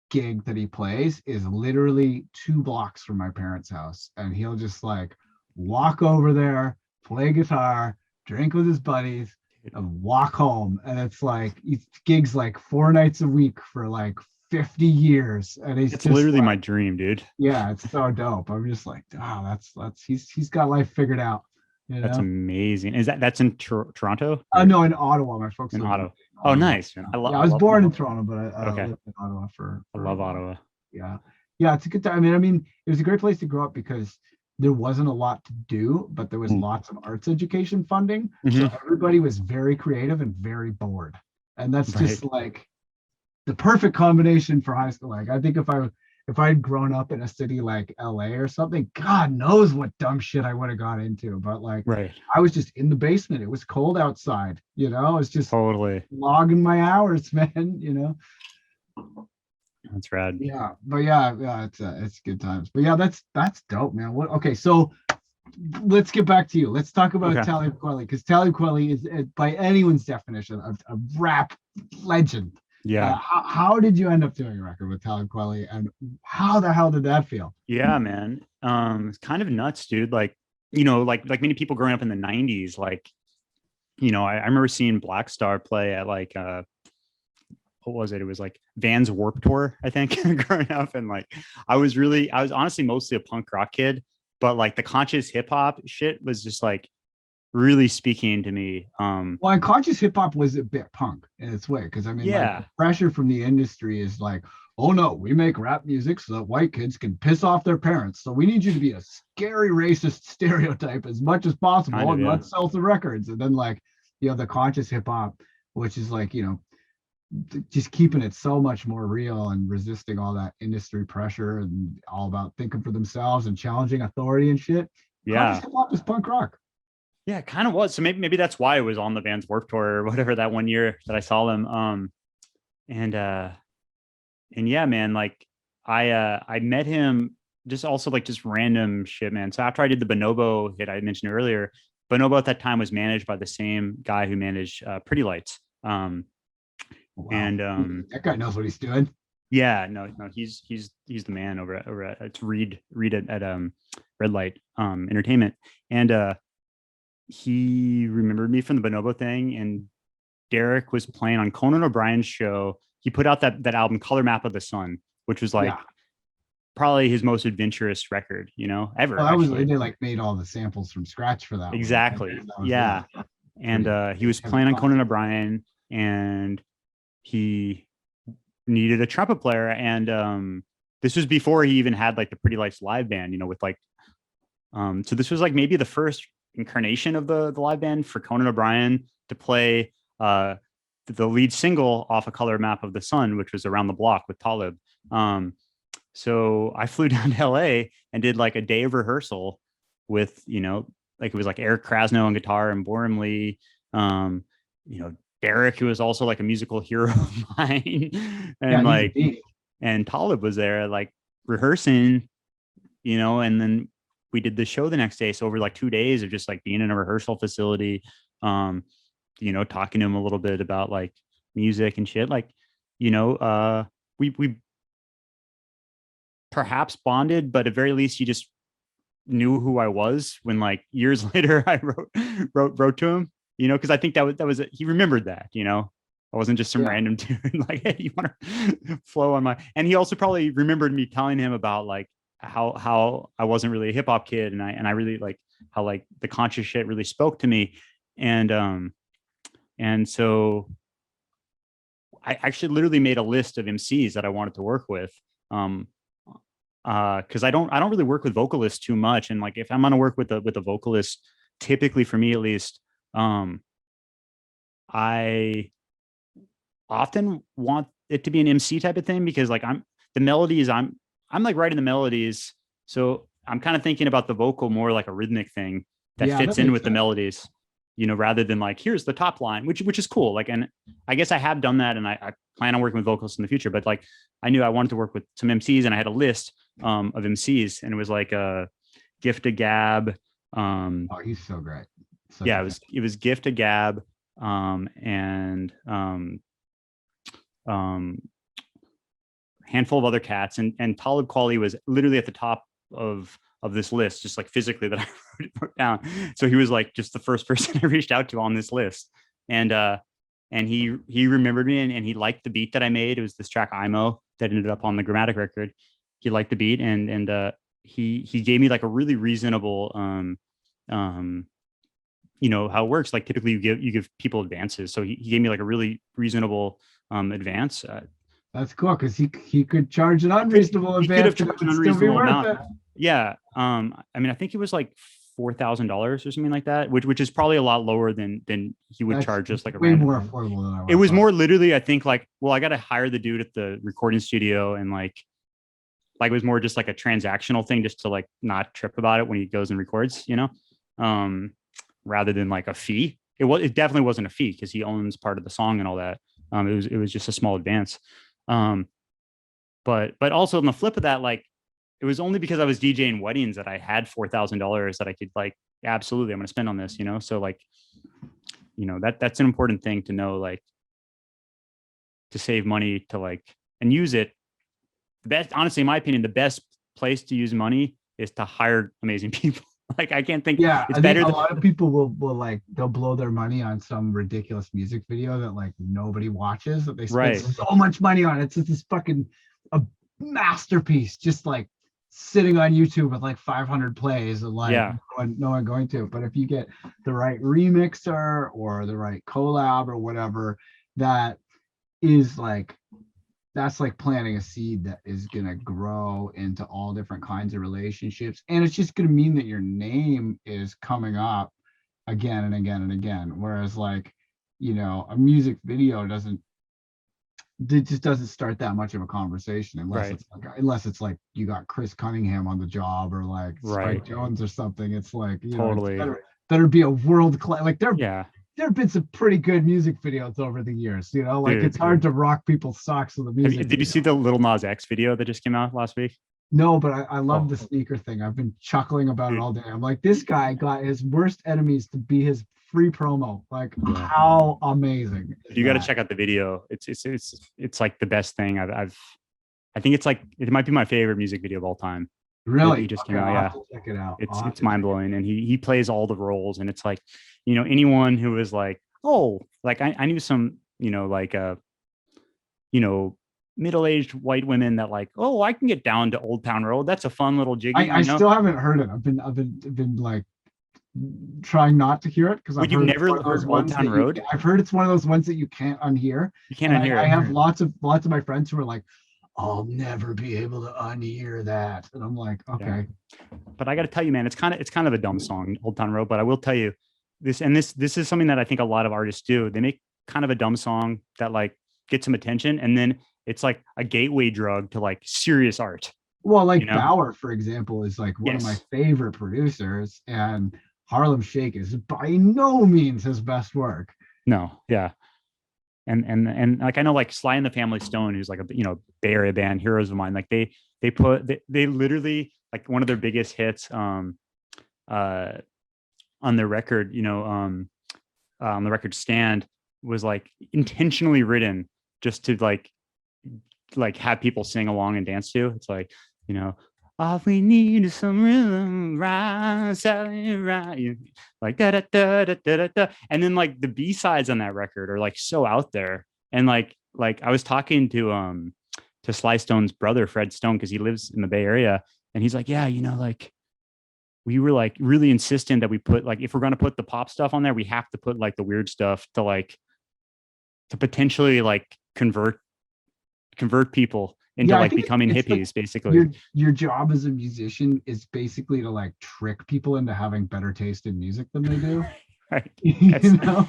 gig that he plays is literally 2 blocks from my parents' house, and he'll just like walk over there, play guitar, drink with his buddies, and walk home. And it's like he gigs like 4 nights a week for like 50 years, and it's literally like, my dream, dude. Yeah, it's so dope. I'm just like, oh, that's he's got life figured out. That's amazing. That's in Toronto? No, in Ottawa. My folks in live Ottawa. Oh, nice. Man. I was born in Toronto, but I lived in Ottawa for I love Ottawa. Yeah, it's a good time. I mean, it was a great place to grow up because there wasn't a lot to do, but there was lots of arts education funding. So everybody was very creative and very bored, and that's just like the perfect combination for high school. Like, I think if I'd grown up in a city like LA or something, God knows what dumb shit I would have got into. But like, I was just in the basement. It was cold outside, I was just totally logging my hours, man. That's rad. Yeah, but yeah, it's good times. But yeah, that's dope, man. Okay, so let's get back to you. Let's talk about Talib Kweli, because Talib Kweli is, by anyone's definition, a rap legend. Yeah. How did you end up doing a record with Talib Kweli, and how the hell did that feel? Yeah, man. It's kind of nuts, dude. Like, like many people growing up in the 90s, like, I remember seeing Black Star play at like what was it? It was like Vans Warped Tour, I think, growing up. And like, I was honestly mostly a punk rock kid, but like the conscious hip hop shit was just like really speaking to me. Well, and conscious hip hop was a bit punk in its way, because I mean, like, the pressure from the industry is like, oh no, we make rap music so that white kids can piss off their parents. So we need you to be a scary racist stereotype as much as possible, and let's sell some records. And then like, the conscious hip hop, which is like, just keeping it so much more real and resisting all that industry pressure and all about thinking for themselves and challenging authority and shit. Conscious hip hop is punk rock. Yeah, it kind of was. So maybe that's why it was on the Vans Warped Tour or whatever that one year that I saw them. And yeah, man, like I met him just also like just random shit, man. So after I did the Bonobo hit I mentioned earlier, Bonobo at that time was managed by the same guy who managed Pretty Lights. Wow. And that guy knows what he's doing. Yeah, no, he's the man over at it's Reed at Red Light Entertainment. And he remembered me from the Bonobo thing, and Derek was playing on Conan O'Brien's show. He put out that album Color Map of the Sun, which was like probably his most adventurous record, ever. Well, that was, they like made all the samples from scratch for that. Exactly. Yeah. And he was playing on Conan O'Brien, and he needed a trumpet player. And this was before he even had like the Pretty Lights live band, with like, so this was like maybe the first incarnation of the live band for Conan O'Brien to play the lead single off a Color Map of the Sun, which was Around the Block with Talib. So I flew down to LA and did like a day of rehearsal with, like it was like Eric Krasno on guitar and Borum Lee, Derek, who was also like a musical hero of mine, and and Talib was there like rehearsing, and then did the show the next day. So over like 2 days of just like being in a rehearsal facility, talking to him a little bit about like music and shit, like, we perhaps bonded, but at very least he just knew who I was when like years later I wrote to him, because I think that was he remembered that, I wasn't just some random dude like, hey, you want to flow on my, and he also probably remembered me telling him about like how I wasn't really a hip hop kid, and I really like how like the conscious shit really spoke to me. And so I actually literally made a list of MCs that I wanted to work with. Because I don't really work with vocalists too much, and like if I'm gonna work with a vocalist, typically for me at least, I often want it to be an MC type of thing, because like I'm like writing the melodies, so I'm kind of thinking about the vocal more like a rhythmic thing that fits in with the melodies, rather than like here's the top line, which is cool. Like, and I guess I have done that, and I plan on working with vocalists in the future, but like I knew I wanted to work with some MCs, and I had a list of MCs, and it was like Gift to Gab. Oh, he's so great. It was Gift to Gab, and handful of other cats, and Talib Kweli was literally at the top of this list, just like physically, that I wrote down. So he was like just the first person I reached out to on this list, and he remembered me, and he liked the beat that I made. It was this track IMO that ended up on the Gramatik record. He liked the beat, and he gave me like a really reasonable how it works. Like typically you give people advances, so he gave me like a really reasonable advance. That's cool, because he could charge an unreasonable advance. He could have charged an unreasonable amount. It. Yeah. I mean, I think it was like $4,000 or something like that, which is probably a lot lower than he would charge us, like a way random. More affordable than I It was more literally, I think, like, well, I got to hire the dude at the recording studio, and like it was more just like a transactional thing, just to like not trip about it when he goes and records, rather than like a fee. It definitely wasn't a fee, because he owns part of the song and all that. It was just a small advance. But also on the flip of that, like, it was only because I was DJing weddings that I had $4,000 that I could like, absolutely, I'm going to spend on this, So like, that's an important thing to know, like, to save money to like, and use it. The best, honestly, in my opinion, the best place to use money is to hire amazing people. Like, I can't think. Yeah, it's I better. Think a lot of people will like, they'll blow their money on some ridiculous music video that like nobody watches, that they spend so much money on. It's just this fucking a masterpiece, just like sitting on YouTube with like 500 plays, and like no one going to. But if you get the right remixer or the right collab or whatever, that is like, that's like planting a seed that is going to grow into all different kinds of relationships. And it's just going to mean that your name is coming up again and again and again. Whereas like, a music video just doesn't start that much of a conversation unless it's like you got Chris Cunningham on the job, or like Spike Jones or something. It's like, totally better be a world class, like there have been some pretty good music videos over the years, like, it's hard to rock people's socks with a music Did you see the Lil Nas X video that just came out last week? No, but I love the sneaker thing. I've been chuckling about it all day. I'm like, this guy got his worst enemies to be his free promo. Like, how amazing! You got to check out the video. It's like the best thing I think it's like, it might be my favorite music video of all time. Really? He just came out. Yeah, check it out. It's mind blowing, and he plays all the roles, and it's like, anyone who is like, oh, like I knew some, middle-aged white women that like, oh, I can get down to Old Town Road. That's a fun little jiggy. I still haven't heard it. I've been like trying not to hear it, because you've never heard Old Town Road. I've heard it's one of those ones that you can't unhear. You can't unhear. I have lots of my friends who are like, I'll never be able to unhear that, and I'm like, okay. Yeah. But I got to tell you, man, it's kind of a dumb song, Old Town Road. But I will tell you this is something that I think a lot of artists do. They make kind of a dumb song that like gets some attention, and then it's like a gateway drug to like serious art. Well, like Bauer, for example, is like one of my favorite producers, and Harlem Shake is by no means his best work. No, yeah. And like, I know like Sly and the Family Stone, who's like a Bay Area band, heroes of mine. Like they literally, like, one of their biggest hits on the record, on the record Stand was like intentionally written just to like have people sing along and dance to. It's like, all we need is some rhythm, right, right, like da da da da da da. And then like the B-sides on that record are like so out there. And like I was talking to Sly Stone's brother, Fred Stone, because he lives in the Bay Area, and he's like, yeah, like we were like really insistent that we put like, if we're gonna put the pop stuff on there, we have to put like the weird stuff to potentially like convert people into like becoming hippies, like, basically. Your job as a musician is basically to like trick people into having better taste in music than they do. Right. You know?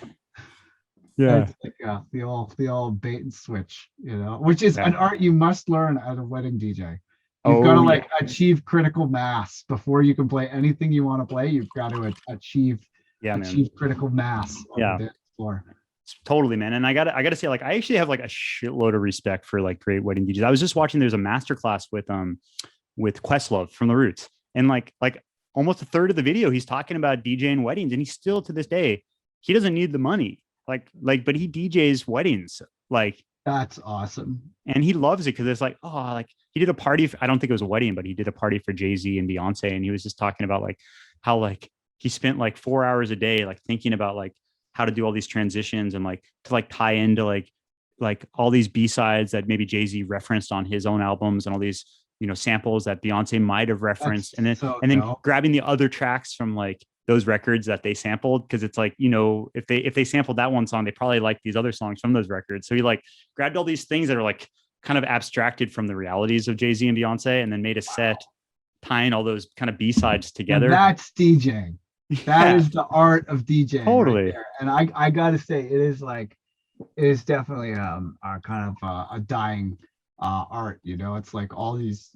Yeah. It's like the old bait and switch, which is an art you must learn as a wedding DJ. You've got to like achieve critical mass before you can play anything you want to play. You've got to achieve critical mass on the dance floor. Totally, man. And I gotta say, like, I actually have like a shitload of respect for like great wedding DJs. I was just watching, there's a masterclass with Questlove from The Roots, and like almost a third of the video he's talking about DJing weddings, and he's still to this day, he doesn't need the money, but he DJs weddings, like. That's awesome. And he loves it because it's like, like he did a party. I don't think it was a wedding, but he did a party for Jay-Z and Beyonce, and he was just talking about like how like he spent like 4 hours a day like thinking about like how to do all these transitions and like to like tie into like all these B-sides that maybe Jay-Z referenced on his own albums, and all these samples that Beyonce might have referenced. That's and then grabbing the other tracks from like those records that they sampled, because it's like, if they sampled that one song, they probably like these other songs from those records. So he like grabbed all these things that are like kind of abstracted from the realities of Jay-Z and Beyonce, and then made a set tying all those kind of B-sides together. And that's DJing. That is the art of DJing. Totally. Right, and I gotta say, it is definitely a kind of a dying art. It's like all these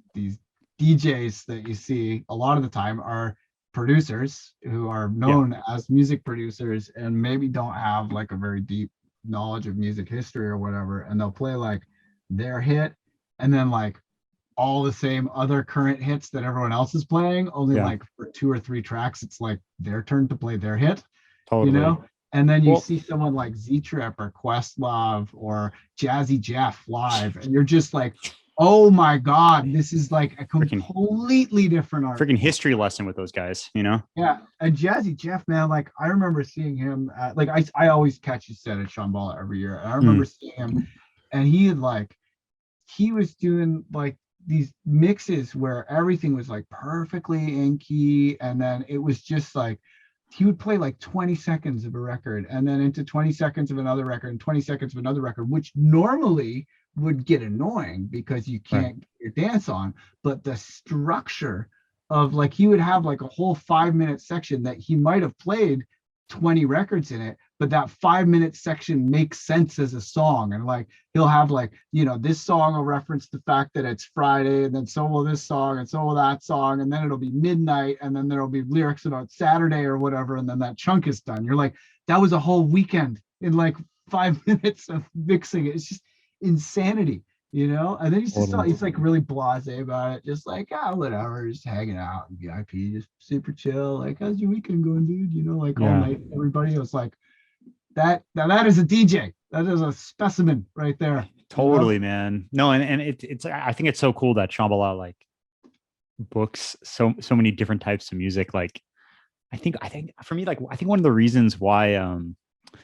DJs that you see a lot of the time are producers who are known as music producers, and maybe don't have like a very deep knowledge of music history or whatever, and they'll play like their hit and then like all the same other current hits that everyone else is playing, only like for 2 or 3 tracks it's like their turn to play their hit. Totally. And then you see someone like Z-Trip or Questlove or Jazzy Jeff live, and you're just like, oh my God, this is like a completely different art. Freaking history lesson with those guys, Yeah. And Jazzy Jeff, man, like I remember seeing him at, like I always catch his set at Shambhala every year. And I remember seeing him, and he was doing like these mixes where everything was like perfectly in key, and then it was just like he would play like 20 seconds of a record, and then into 20 seconds of another record, and 20 seconds of another record, which normally would get annoying because you can't get your dance on. But the structure of like, he would have like a whole 5-minute section that he might have played 20 records in it, but that 5-minute section makes sense as a song. And like he'll have like, this song will reference the fact that it's Friday, and then so will this song, and so will that song, and then it'll be midnight, and then there'll be lyrics about Saturday or whatever, and then that chunk is done. You're like, that was a whole weekend in like 5 minutes of mixing it. It's just insanity, and then he's like really blasé about it, just like, whatever, just hanging out in VIP, just super chill, like, how's your weekend going, dude? All night, everybody. It was like that is a DJ. That is a specimen right there. Totally, man. No, and it's I think it's so cool that Shambhala like books so many different types of music. Like I think for me, like I think one of the reasons why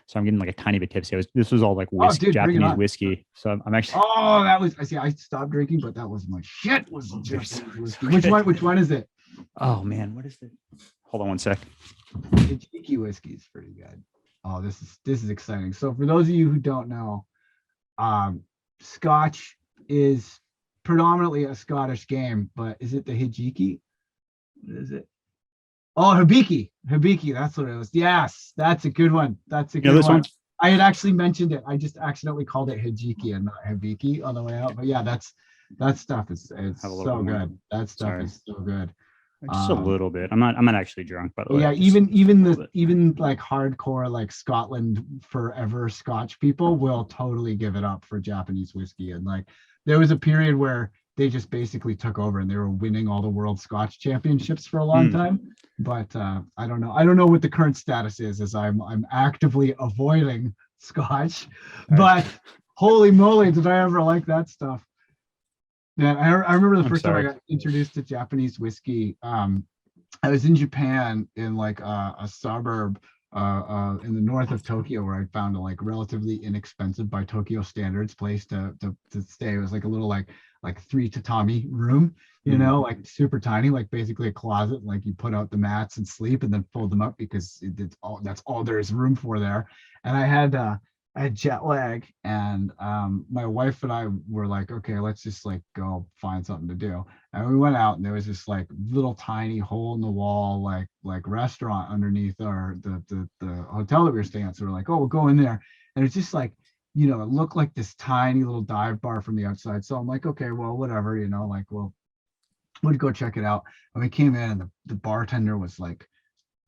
so I'm getting like a tiny bit tipsy. This was all like whiskey, Japanese whiskey. So I'm actually. Oh, that was. I stopped drinking, but that was my shit. Was Japanese whiskey. Which one is it? Oh man, what is it? Hold on one sec. The Hijiki whiskey is pretty good. Oh, this is exciting. So for those of you who don't know, Scotch is predominantly a Scottish game, but is it the Hijiki? What is it? Oh, Hibiki, that's what it was. Yes, that's a good one. That's a good one. I had actually mentioned it. I just accidentally called it Hijiki and not Hibiki on the way out. But yeah, that stuff is so good. That stuff is so good. Just a little bit. I'm not actually drunk, by the way. Yeah, even like hardcore like Scotland forever Scotch people will totally give it up for Japanese whiskey. And like there was a period where they just basically took over and they were winning all the world Scotch championships for a long time. but I don't know. I don't know what the current status is, as I'm actively avoiding Scotch. But holy moly, did I ever like that stuff? Yeah, I remember the I'm first time I sorry. got introduced to Japanese whiskey. I was in Japan in like a suburb in the north of Tokyo, where I found a like relatively inexpensive by Tokyo standards place to stay. It was like a little like three tatami room, you Mhm. know, like super tiny, like basically a closet. Like you put out the mats and sleep, and then fold them up because it's all that's all there is room for there. And I had jet lag, and my wife and I were like, okay, let's just like go find something to do. And we went out, and there was this like little tiny hole in the wall, like restaurant underneath the hotel that we were staying at. So we're like, oh, we'll go in there. And it's just like, you know, it looked like this tiny little dive bar from the outside. So I'm like, okay, well, whatever, you know, like, well, we'd go check it out. And we came in, and the bartender was like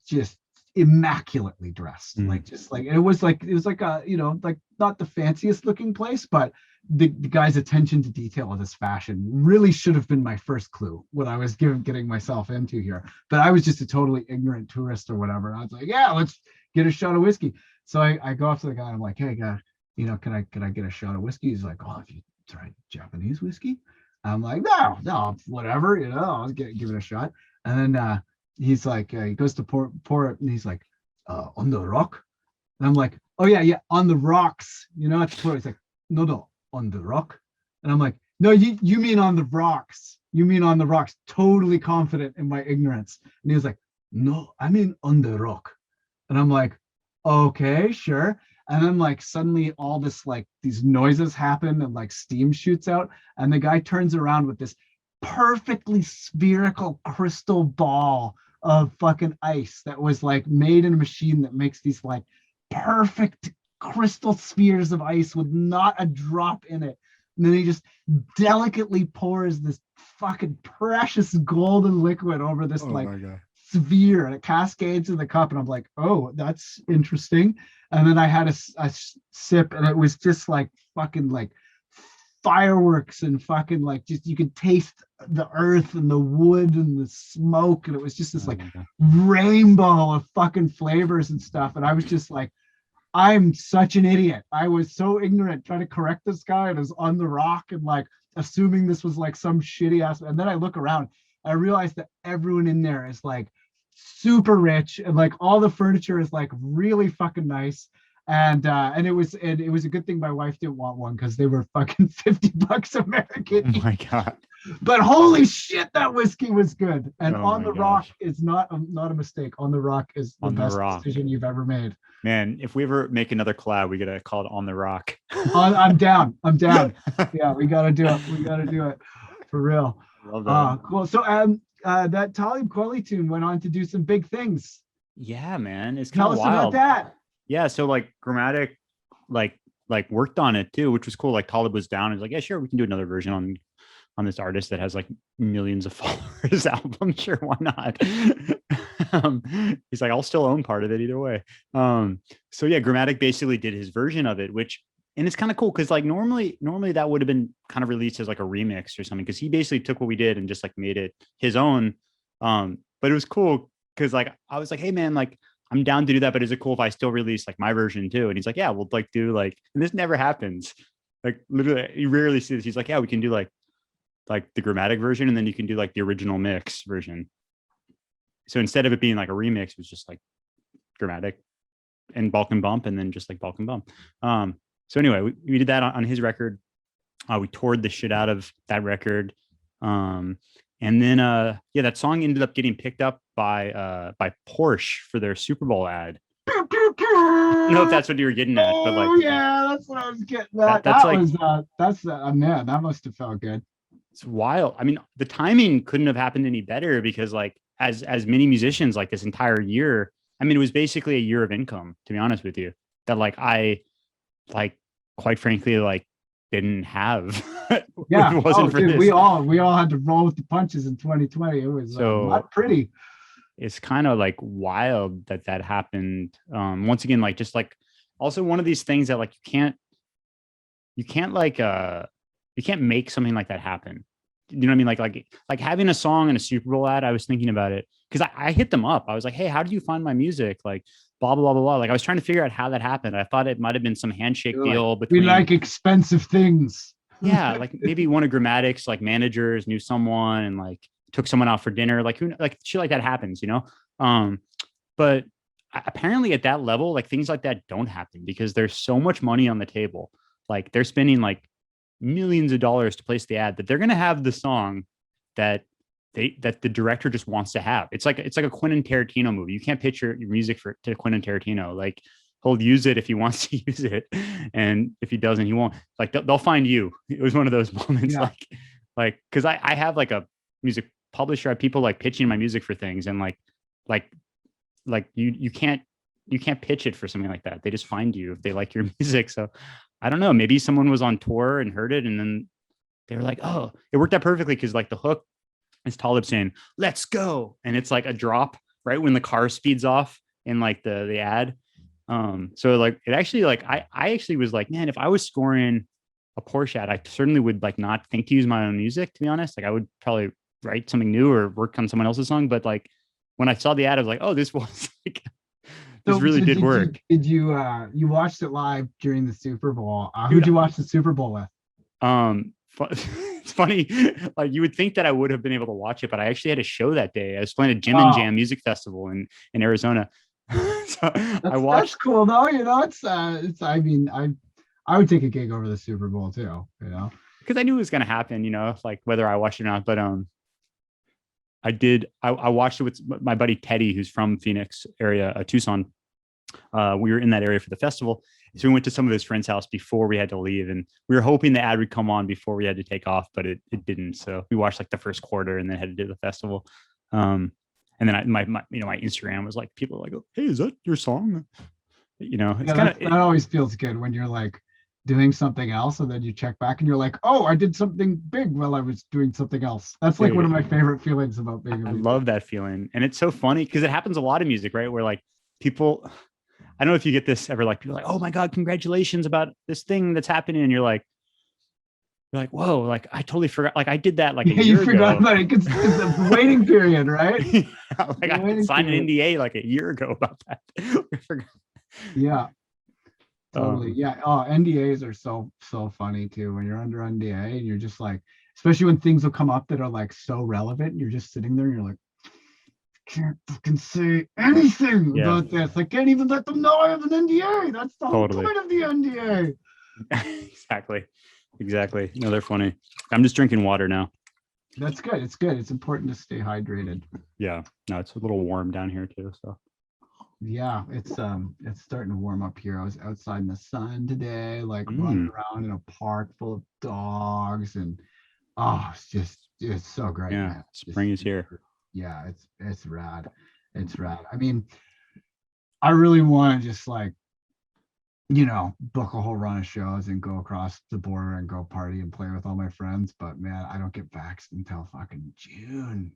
just immaculately dressed, Mhm. like just like it was like a, you know, like not the fanciest looking place, but the guy's attention to detail of his fashion really should have been my first clue what I was getting myself into here. But I was just a totally ignorant tourist or whatever. I was like, yeah, let's get a shot of whiskey. So I go up to the guy, and I'm like, hey guy, you know, can I get a shot of whiskey? He's like, oh, have you tried Japanese whiskey? I'm like, no, whatever, you know, I'll give it a shot. And then he's like, he goes to pour it, and he's like, on the rock. And I'm like, oh yeah, on the rocks. You know, it's pour. He's like, no, on the rock. And I'm like, no, you mean on the rocks. You mean on the rocks. Totally confident in my ignorance. And he was like, no, I mean on the rock. And I'm like, okay, sure. And then like suddenly all this like these noises happen, and like steam shoots out, and the guy turns around with this perfectly spherical crystal ball of fucking ice that was like made in a machine that makes these like perfect crystal spheres of ice with not a drop in it. And then he just delicately pours this fucking precious golden liquid over this Oh like my God. sphere, and it cascades in the cup. And I'm like, oh, that's interesting. And then I had a sip, and it was just like fucking like fireworks, and fucking like just you could taste the earth and the wood and the smoke, and it was just this Oh like my God. rainbow of fucking flavors and stuff. And I was just like, I'm such an idiot. I was so ignorant trying to correct this guy, and it was on the rock, and like assuming this was like some shitty ass. And then I look around, I realize that everyone in there is like super rich, and like all the furniture is like really fucking nice. And it was a good thing my wife didn't want one, because they were fucking $50 American Oh my each. God. But holy shit, that whiskey was good. And Oh On my the Rock gosh. is not a mistake. On the Rock is the On the best rock. decision you've ever made. Man, if we ever make another collab, we gotta call it On the Rock. I'm down. I'm down. Yeah, we gotta do it. We gotta do it for real. Love that. Cool. So that Talib Kweli tune went on to do some big things. Yeah, man. It's kind Tell of us about wild. that. Yeah, so like Gramatik like worked on it too, which was cool. Like Talib was down and was like, yeah, sure, we can do another version on this artist that has like millions of followers album. Sure, why not? He's like, I'll still own part of it either way. So yeah, Gramatik basically did his version of it, which and it's kind of cool because like normally that would have been kind of released as like a remix or something, because he basically took what we did and just like made it his own. But it was cool because like I was like, hey man, like I'm down to do that, but is it cool if I still release like my version too? And he's like, yeah, we'll like do like, and this never happens. Like literally, you rarely see this. He's like, yeah, we can do like the Gramatik version, and then you can do like the original mix version. So instead of it being like a remix, it was just like Gramatik and Balkan Bump, and then just like Balkan Bump. So anyway, we did that on his record. We toured the shit out of that record. And then yeah, that song ended up getting picked up by Porsche for their Super Bowl ad. I don't know if that's what you were getting at, but like, oh yeah, that's what I was getting at. That's That like, was man, that must have felt good. it's wild. I mean, the timing couldn't have happened any better, because like as many musicians like this entire year, I mean, it was basically a year of income, to be honest with you, that like I like quite frankly like didn't have. Yeah. It wasn't for Dude, this. we all had to roll with the punches in 2020. It was So not pretty. it's kind of like wild that happened. Once again, like just like also one of these things that like you can't like you can't make something like that happen. you know what I mean? Like having a song in a Super Bowl ad. I was thinking about it because I hit them up. I was like, hey, how did you find my music? Like blah blah blah blah blah. Like I was trying to figure out how that happened. I thought it might have been some handshake You're deal like, between we like expensive things. yeah, like maybe one of Gramatik's like managers knew someone and like took someone out for dinner. Like who like shit like that happens, you know? But apparently at that level, like things like that don't happen because there's so much money on the table. Like they're spending like millions of dollars to place the ad that they're gonna have the song that that the director just wants to have. It's like a Quentin Tarantino movie. You can't pitch your music to Quentin Tarantino. Like he'll use it if he wants to use it, and if he doesn't, he won't. Like they'll find you. It was one of those moments, Yeah. like because I have like a music publisher. I have people like pitching my music for things, and like you can't pitch it for something like that. They just find you if they like your music. So I don't know. Maybe someone was on tour and heard it, and then they were like, oh, it worked out perfectly because like the hook is Talib saying, let's go. And it's like a drop right when the car speeds off in like the ad. So like it actually like I actually was like, man, if I was scoring a Porsche ad, I certainly would like not think to use my own music, to be honest. Like I would probably write something new or work on someone else's song. But like when I saw the ad, I was like, oh, this was like this really did work. Did you you watched it live during the Super Bowl? Who'd you watch the Super Bowl with? It's funny. Like you would think that I would have been able to watch it, but I actually had a show that day. I was playing a Jim and Jam music festival in Arizona. So I watched. That's cool though. You know, it's I mean, I would take a gig over the Super Bowl too. You know, because I knew it was going to happen. You know, like whether I watched it or not. But I did. I watched it with my buddy Teddy, who's from Phoenix area, Tucson. We were in that area for the festival. So we went to some of his friends' house before we had to leave, and we were hoping the ad would come on before we had to take off, but it didn't. So we watched like the first quarter and then headed to the festival. And then my Instagram was like, people were like, hey, is that your song? You know, it's kind of that always feels good when you're like doing something else and then you check back and you're like, oh, I did something big while I was doing something else. That's like one of my favorite feelings about being I love that feeling. And it's so funny because it happens a lot in music, right? Where like people, I don't know if you get this ever, like people are like, oh my God, congratulations about this thing that's happening. And you're like, whoa, like I totally forgot. Like I did that like a year ago. You forgot about it because the waiting period, right? Like I signed an NDA like a year ago about that. Yeah. Totally. Yeah. Oh, NDAs are so funny too. When you're under NDA and you're just like, especially when things will come up that are like so relevant, and you're just sitting there and you're like, can't fucking say anything about this. I can't even let them know I have an NDA. That's the whole point of the NDA. Exactly. No, they're funny. I'm just drinking water now. That's good. It's good. It's important to stay hydrated. Yeah. No, it's a little warm down here too. So yeah, it's starting to warm up here. I was outside in the sun today, like running around in a park full of dogs, and it's so great. Yeah, man. Spring is here. Yeah, it's rad. It's rad. I mean, I really want to just like, you know, book a whole run of shows and go across the border and go party and play with all my friends. But man, I don't get vaxxed until fucking June.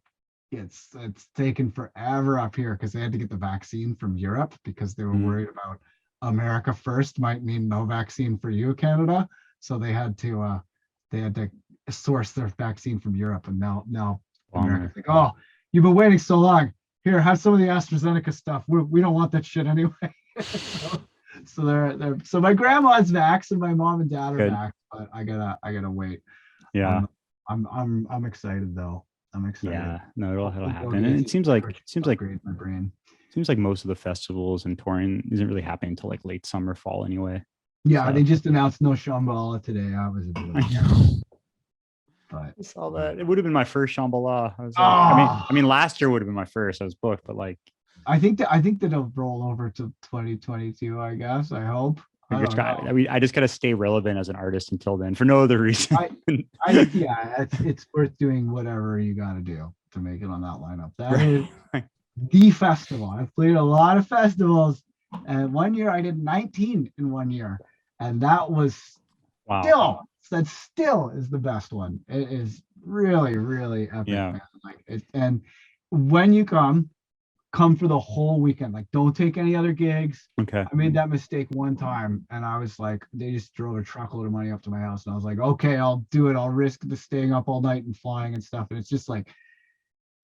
It's taken forever up here because they had to get the vaccine from Europe because they were worried about America first might mean no vaccine for you, Canada. So they had to source their vaccine from Europe, and now America's like, oh, you've been waiting so long. Here, have some of the AstraZeneca stuff. We don't want that shit anyway. So they're so my grandma's vaxxed and my mom and dad are vaxxed, but I gotta wait. Yeah. I'm excited though. I'm excited. Yeah, no, it'll happen. And it seems like my brain. Seems like most of the festivals and touring isn't really happening until like late summer, fall anyway. Yeah, so. They just announced no Shambhala today. I was a bit but I saw that. It would have been my first Shambhala. I was like, I mean, last year would have been my first. I was booked, but like I think that it'll roll over to 2022, I guess. I hope. I just gotta stay relevant as an artist until then, for no other reason. It's worth doing whatever you got to do to make it on that lineup. That is the festival. I've played a lot of festivals, and one year I did 19 in 1 year, and that was still is the best one. It is really, really epic. Yeah. Man. Like it, and when you come, come for the whole weekend. Like, don't take any other gigs. Okay. I made that mistake one time, and I was like, they just drove a truckload of money up to my house, and I was like, okay, I'll do it. I'll risk the staying up all night and flying and stuff. And it's just like,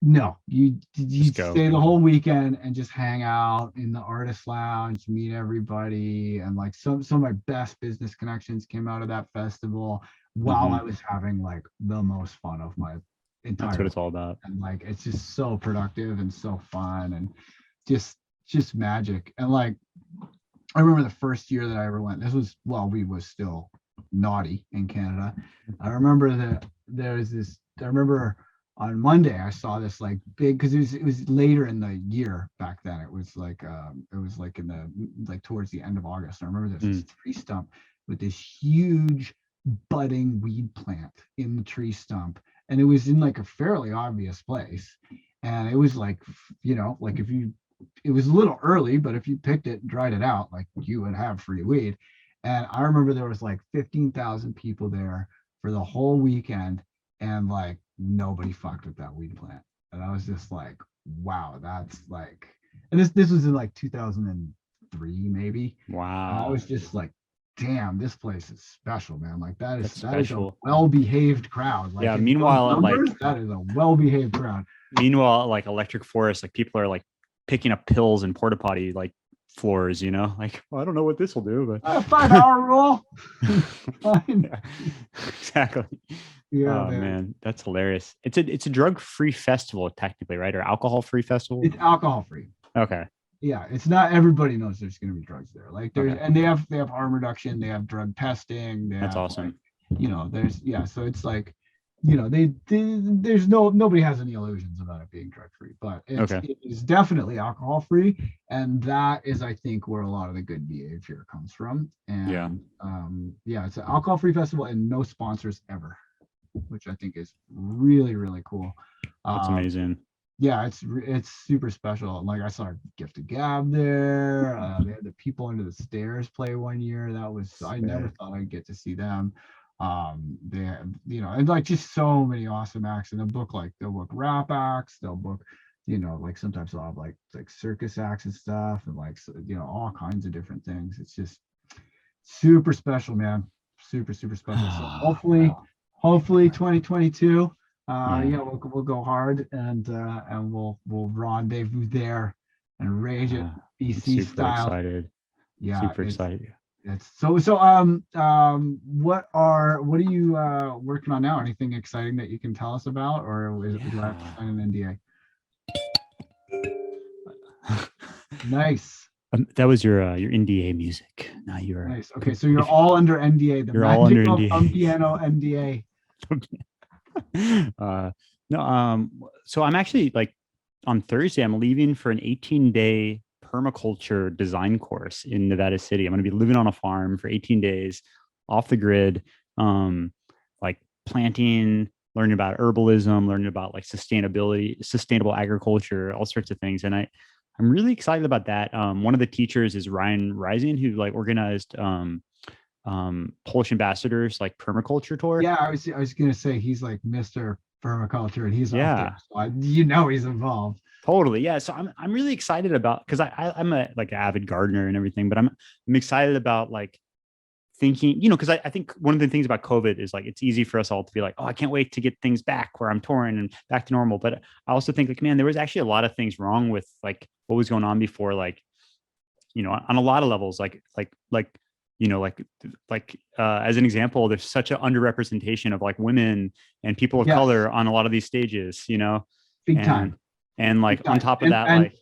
no, you Just go. stay the whole weekend and just hang out in the artist lounge, meet everybody, and like some of my best business connections came out of that festival while I was having like the most fun of my entire That's what it's all about. and like it's just so productive and so fun and just magic. And like I remember the first year that I ever went, this was while we was still naughty in Canada. I remember that there was this, I remember on Monday I saw this like big, because it was later in the year back then. It was like in the like towards the end of August. I remember this tree stump with this huge budding weed plant in the tree stump, and it was in like a fairly obvious place. And it was like, you know, like it was a little early, but if you picked it and dried it out, like you would have free weed. And I remember there was like 15,000 people there for the whole weekend, and like nobody fucked with that weed plant. And I was just like, wow, that's like, and this was in like 2003 maybe. Wow. I was just like, damn, this place is special, man. Like that is special. a well-behaved crowd. Like, yeah. Meanwhile, numbers, that is a well-behaved crowd. Meanwhile, like Electric Forest, like people are like picking up pills in porta potty like floors, you know, like, well, I don't know what this will do, but 5-hour rule. yeah, exactly. Yeah, oh man, that's hilarious. It's a drug-free festival technically, right? Or alcohol-free festival? It's alcohol-free. Okay. Yeah, it's not, everybody knows there's going to be drugs there. Like there's, Okay. and they have harm reduction, they have drug testing. That's awesome. Like, you know, there's, yeah, so it's like, you know, there's nobody has any illusions about it being drug free, but it is definitely alcohol free, and that is, I think, where a lot of the good behavior comes from. And yeah, it's an alcohol free festival and no sponsors ever, which I think is really, really cool. That's amazing. Yeah, it's super special. Like I saw Gift of Gab there. They had the People Under the Stairs play one year. That was, I never thought I'd get to see them. They have, you know, and like just so many awesome acts. And they'll book rap acts, they'll book, you know, like sometimes they'll have like circus acts and stuff, and like, you know, all kinds of different things. It's just super special, man. Super special. So hopefully 2022. Yeah, we'll go hard, and we'll rendezvous there and rage it BC super style. Excited. Yeah, super excited. It's so what are you working on now? Anything exciting that you can tell us about, or do I have to sign an NDA? Nice. That was your NDA music. Now you're nice. Okay, so you're all under NDA. The you're all under NDA. Piano NDA. So I'm actually, like, on Thursday I'm leaving for an 18-day permaculture design course in Nevada City. I'm going to be living on a farm for 18 days off the grid, like planting, learning about herbalism, learning about like sustainability, sustainable agriculture, all sorts of things. And I'm really excited about that. One of the teachers is Ryan Rising, who like organized Polish ambassadors like permaculture tour. Yeah, I was gonna say he's like Mr. Permaculture, and he's there, so you know he's involved. Totally, yeah. So I'm really excited about, because I'm a like avid gardener and everything, but I'm excited about like thinking, you know, because I think one of the things about COVID is like it's easy for us all to be like, oh, I can't wait to get things back where I'm touring and back to normal. But I also think like, man, there was actually a lot of things wrong with like what was going on before, like, you know, on a lot of levels, like you know, as an example, there's such an underrepresentation of like women and people of color on a lot of these stages, you know, big time. And like on top of that, like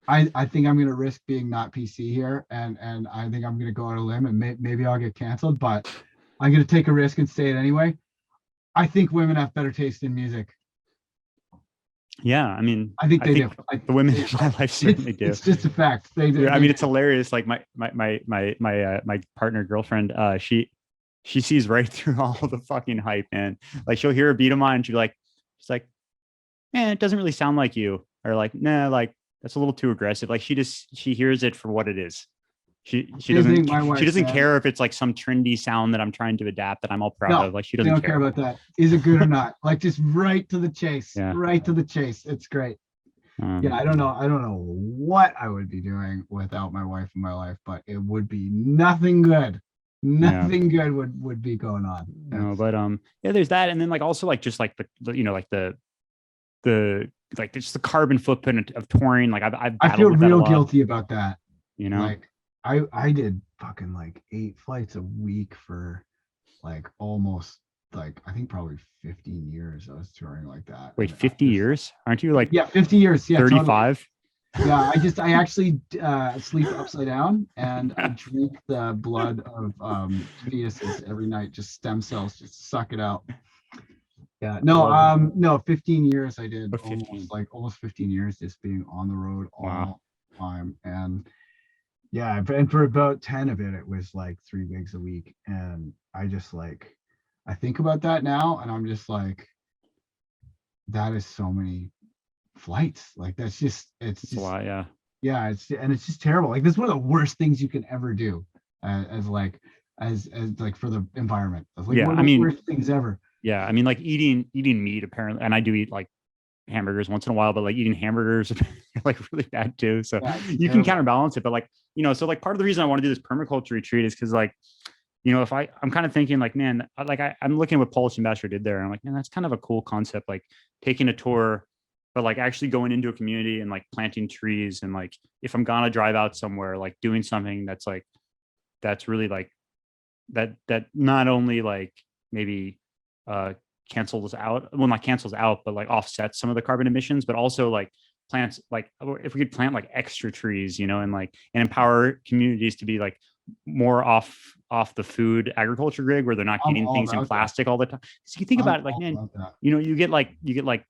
I think I'm gonna risk being not PC here, and I think I'm gonna go on a limb, and maybe I'll get canceled, but I'm gonna take a risk and say it anyway. I think women have better taste in music. Yeah, I mean, I think they do. Like, the women in my life certainly do. It's just a fact. They do. Yeah, I mean, it's hilarious. Like my partner girlfriend, she sees right through all the fucking hype, man. Like she'll hear a beat of mine, and she's like, it doesn't really sound like you, or like, nah, like that's a little too aggressive. Like she hears it for what it is. She doesn't care if it's like some trendy sound that I'm trying to adapt that I'm all proud of. Like she doesn't care about that. Is it good or not? Like just right to the chase. Yeah. Right to the chase. It's great. Yeah, I don't know what I would be doing without my wife in my life, but it would be nothing good. Nothing good would be going on. No, but yeah, there's that, and then like also like just like the you know like the like just the carbon footprint of touring. Like I've I battled feel with that a real lot, guilty about that. you know. Like I did fucking like 8 flights a week for like almost like I think probably 15 years I was touring like that. Wait, And I 50 just, years? Aren't you like yeah, 50 years. Yeah, totally. 35? Yeah, I actually sleep upside down and I drink the blood of fetuses every night, just stem cells, just suck it out. Yeah, no, 15 years I did, Oh, 15. almost 15 years just being on the road Wow. all the time. And yeah, and for about 10 of it, it was like 3 gigs a week. And I just like, I think about that now and I'm just like, that is so many flights. Like it's It's a lot, yeah. yeah, it's just terrible. Like this is one of the worst things you can ever do as like for the environment. It's like Yeah, one I of the mean, worst things ever. yeah, I mean, like eating meat apparently, and I do eat like hamburgers once in a while, but like eating hamburgers are like really bad too. So Yeah, it's you can terrible. counterbalance it, but like so like part of the reason I want to do this permaculture retreat is because like if I'm kind of thinking like, man, like I'm looking at what Polish Ambassador did there, and I'm like, man, that's kind of a cool concept, like taking a tour, but like actually going into a community and like planting trees, and like if I'm gonna drive out somewhere, like doing something that's really like that not only like maybe cancels out, well, not cancels out, but like offsets some of the carbon emissions, but also like plants, like if we could plant like extra trees, and like and empower communities to be like more off the food agriculture grid, where they're not I'm getting all things in about that. plastic all the time. So you think I'm about it, like, all man, about that. you get like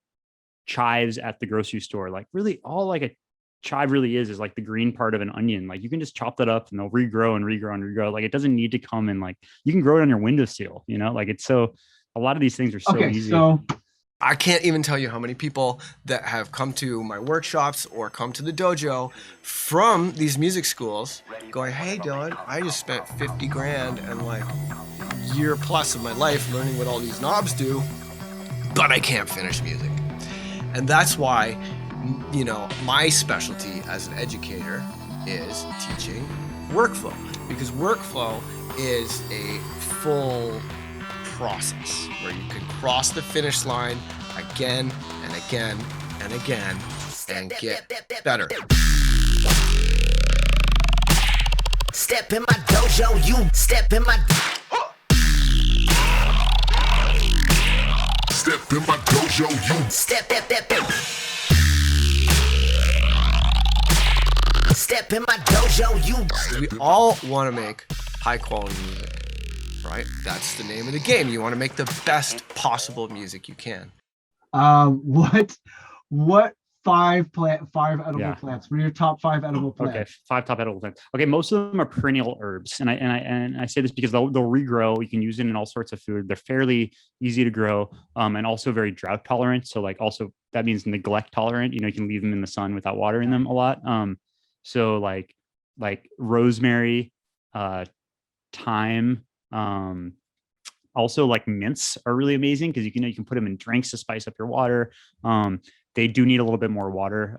chives at the grocery store. Like really all like a chive really is like the green part of an onion. Like you can just chop that up and they'll regrow and regrow and regrow. Like it doesn't need to come in, like you can grow it on your windowsill, like it's so, a lot of these things are so Okay, easy. so I can't even tell you how many people that have come to my workshops or come to the dojo from these music schools going, hey Dylan, I just spent 50 grand and like a year plus of my life learning what all these knobs do, but I can't finish music. And that's why, my specialty as an educator is teaching workflow, because workflow is a full process where you can cross the finish line again and again and again and get better. Step in my dojo, you step in my Step in my dojo, you step. Step in my dojo, you. We all want to make high quality music, right? That's the name of the game. You want to make the best possible music you can. What five edible plants? What are your top 5 edible plants? Okay, 5 top edible plants. Okay, most of them are perennial herbs, and I say this because they'll regrow. You can use it in all sorts of food. They're fairly easy to grow, and also very drought tolerant. So like also that means neglect tolerant. You can leave them in the sun without watering them a lot. So like rosemary, thyme, also like mints are really amazing because you can put them in drinks to spice up your water. They do need a little bit more water,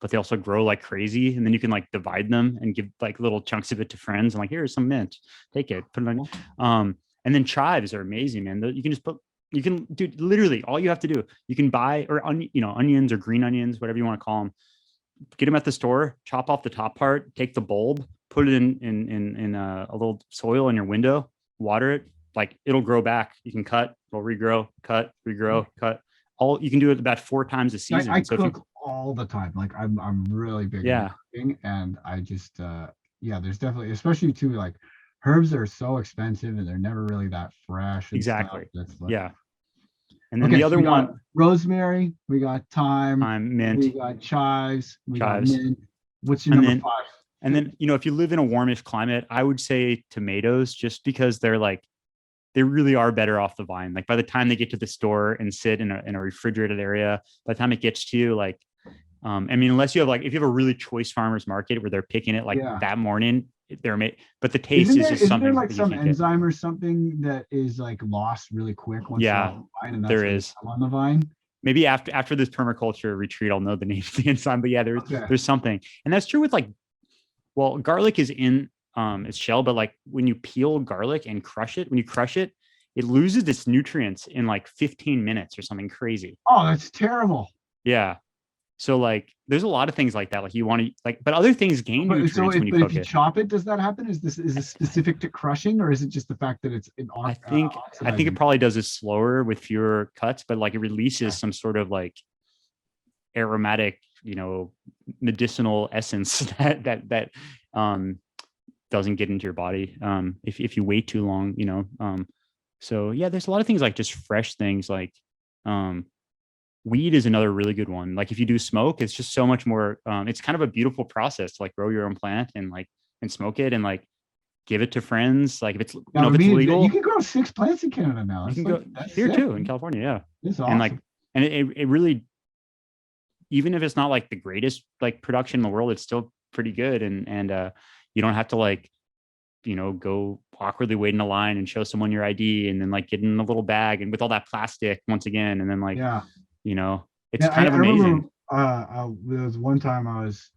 but they also grow like crazy. And then you can like divide them and give like little chunks of it to friends and like, here's some mint, take it, put it on. And then chives are amazing, man. You can do literally all you have to do. You can buy onions or green onions, whatever you want to call them. Get them at the store, chop off the top part, take the bulb, put it in a little soil in your window, water it, like it'll grow back. You can cut, it'll regrow, cut, regrow, cut. You can do it about 4 times a season. I cook all the time. Like I'm really big on cooking, and I just there's definitely, especially too, like herbs are so expensive and they're never really that fresh. Exactly. Like, and then the other one, rosemary, we got thyme, mint, we got chives, got mint. What's your number 5? And then, if you live in a warmish climate, I would say tomatoes, just because they really are better off the vine. Like by the time they get to the store and sit in a refrigerated area, by the time it gets to you, like, unless you have if you have a really choice farmer's market where they're picking it that morning, but the taste is just something. Is there like some enzyme or something that is like lost really quick once there is on the vine? maybe after this permaculture retreat, I'll know the name of the enzyme. But yeah, there's something, and that's true with like, well, garlic is in its shell, but like when you peel garlic and crush it, it loses its nutrients in like 15 minutes or something crazy. Oh, that's terrible. Yeah. So like, there's a lot of things like that. Like you want to like, but other things gain nutrients when you cook if you it. chop it, does that happen? Is this specific to crushing, or is it just the fact that it's I think it probably does it slower with fewer cuts, but like it releases some sort of like aromatic, medicinal essence that doesn't get into your body if you wait too long. So yeah, there's a lot of things like just fresh things like weed is another really good one. Like if you do smoke, it's just so much more. It's kind of a beautiful process to like grow your own plant and smoke it and like give it to friends. Like if it's if it's legal, you can grow 6 plants in Canada now. You can go here sick, too in California. Yeah, it's awesome. And like it really, even if it's not like the greatest like production in the world, it's still pretty good. And you don't have to like go awkwardly wait in a line and show someone your ID and then like get in a little bag and with all that plastic once again and then like it's kind of amazing. There was one time I was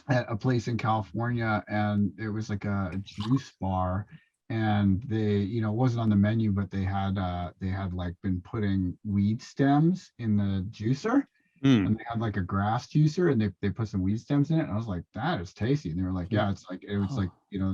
at a place in California and it was like a juice bar and they it wasn't on the menu, but they had like been putting weed stems in the juicer. And they had like a grass juicer and they put some weed stems in it. And I was like, that is tasty. And they were like, yeah, it's like, it was like,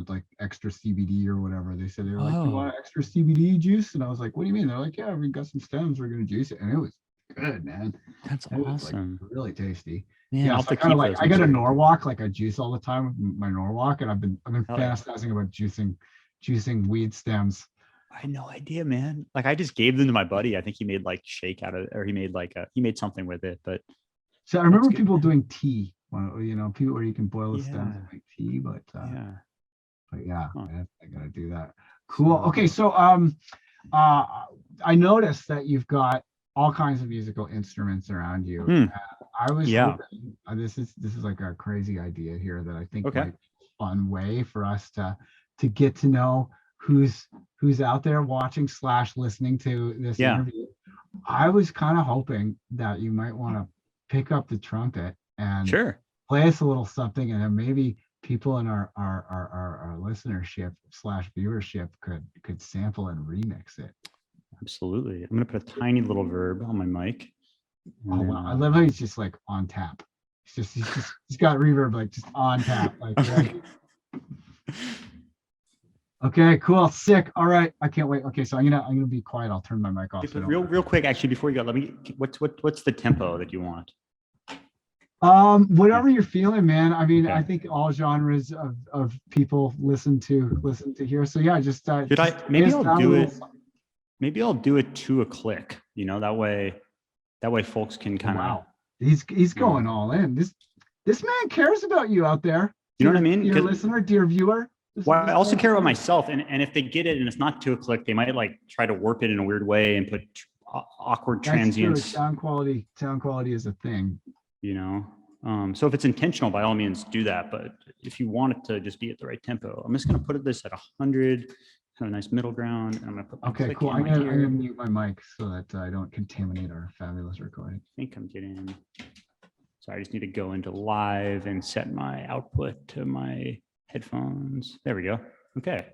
like extra CBD or whatever. They said, they were like, you want extra CBD juice? And I was like, what do you mean? They're like, yeah, we got some stems. We're going to juice it. And it was good, man. That's it awesome. Was, like, really tasty. Yeah. So I got a Norwalk, like I juice all the time with my Norwalk. And I've been fantasizing about juicing weed stems. I had no idea, man. Like I just gave them to my buddy. I think he made like shake out of it, or he made something with it. But so I remember people doing tea. People where you can boil the stems and make tea. But I gotta do that. Cool. Okay, so I noticed that you've got all kinds of musical instruments around you. I was hoping, this is like a crazy idea here that I think might be a fun way for us to get to know who's out there watching / listening to this interview. I was kind of hoping that you might want to pick up the trumpet and play us a little something, and then maybe people in our listenership / viewership could sample and remix it. Absolutely. I'm gonna put a tiny little verb on my mic. Wow. I love how he's just like on tap. He's got reverb like just on tap. Like okay, cool, sick. All right, I can't wait. Okay, so I'm gonna be quiet. I'll turn my mic off. Real quick, actually, before you go, let me. What's the tempo that you want? Whatever you're feeling, man. I mean, I think all genres of people listen to here. So yeah, just maybe I'll do it to a click. That way folks can kind of. Wow, he's going all in. This man cares about you out there. You know what I mean? Dear listener, dear viewer. Well, I also care about myself, and if they get it and it's not to a click, they might like try to warp it in a weird way and put awkward transients. Sound quality is a thing. So if it's intentional, by all means, do that. But if you want it to just be at the right tempo, I'm just going to put this at 100, have a nice middle ground, and I'm going to put. Okay, cool. I'm going to mute my mic so that I don't contaminate our fabulous recording. I think I'm getting. So I just need to go into live and set my output to my headphones. There we go. Okay.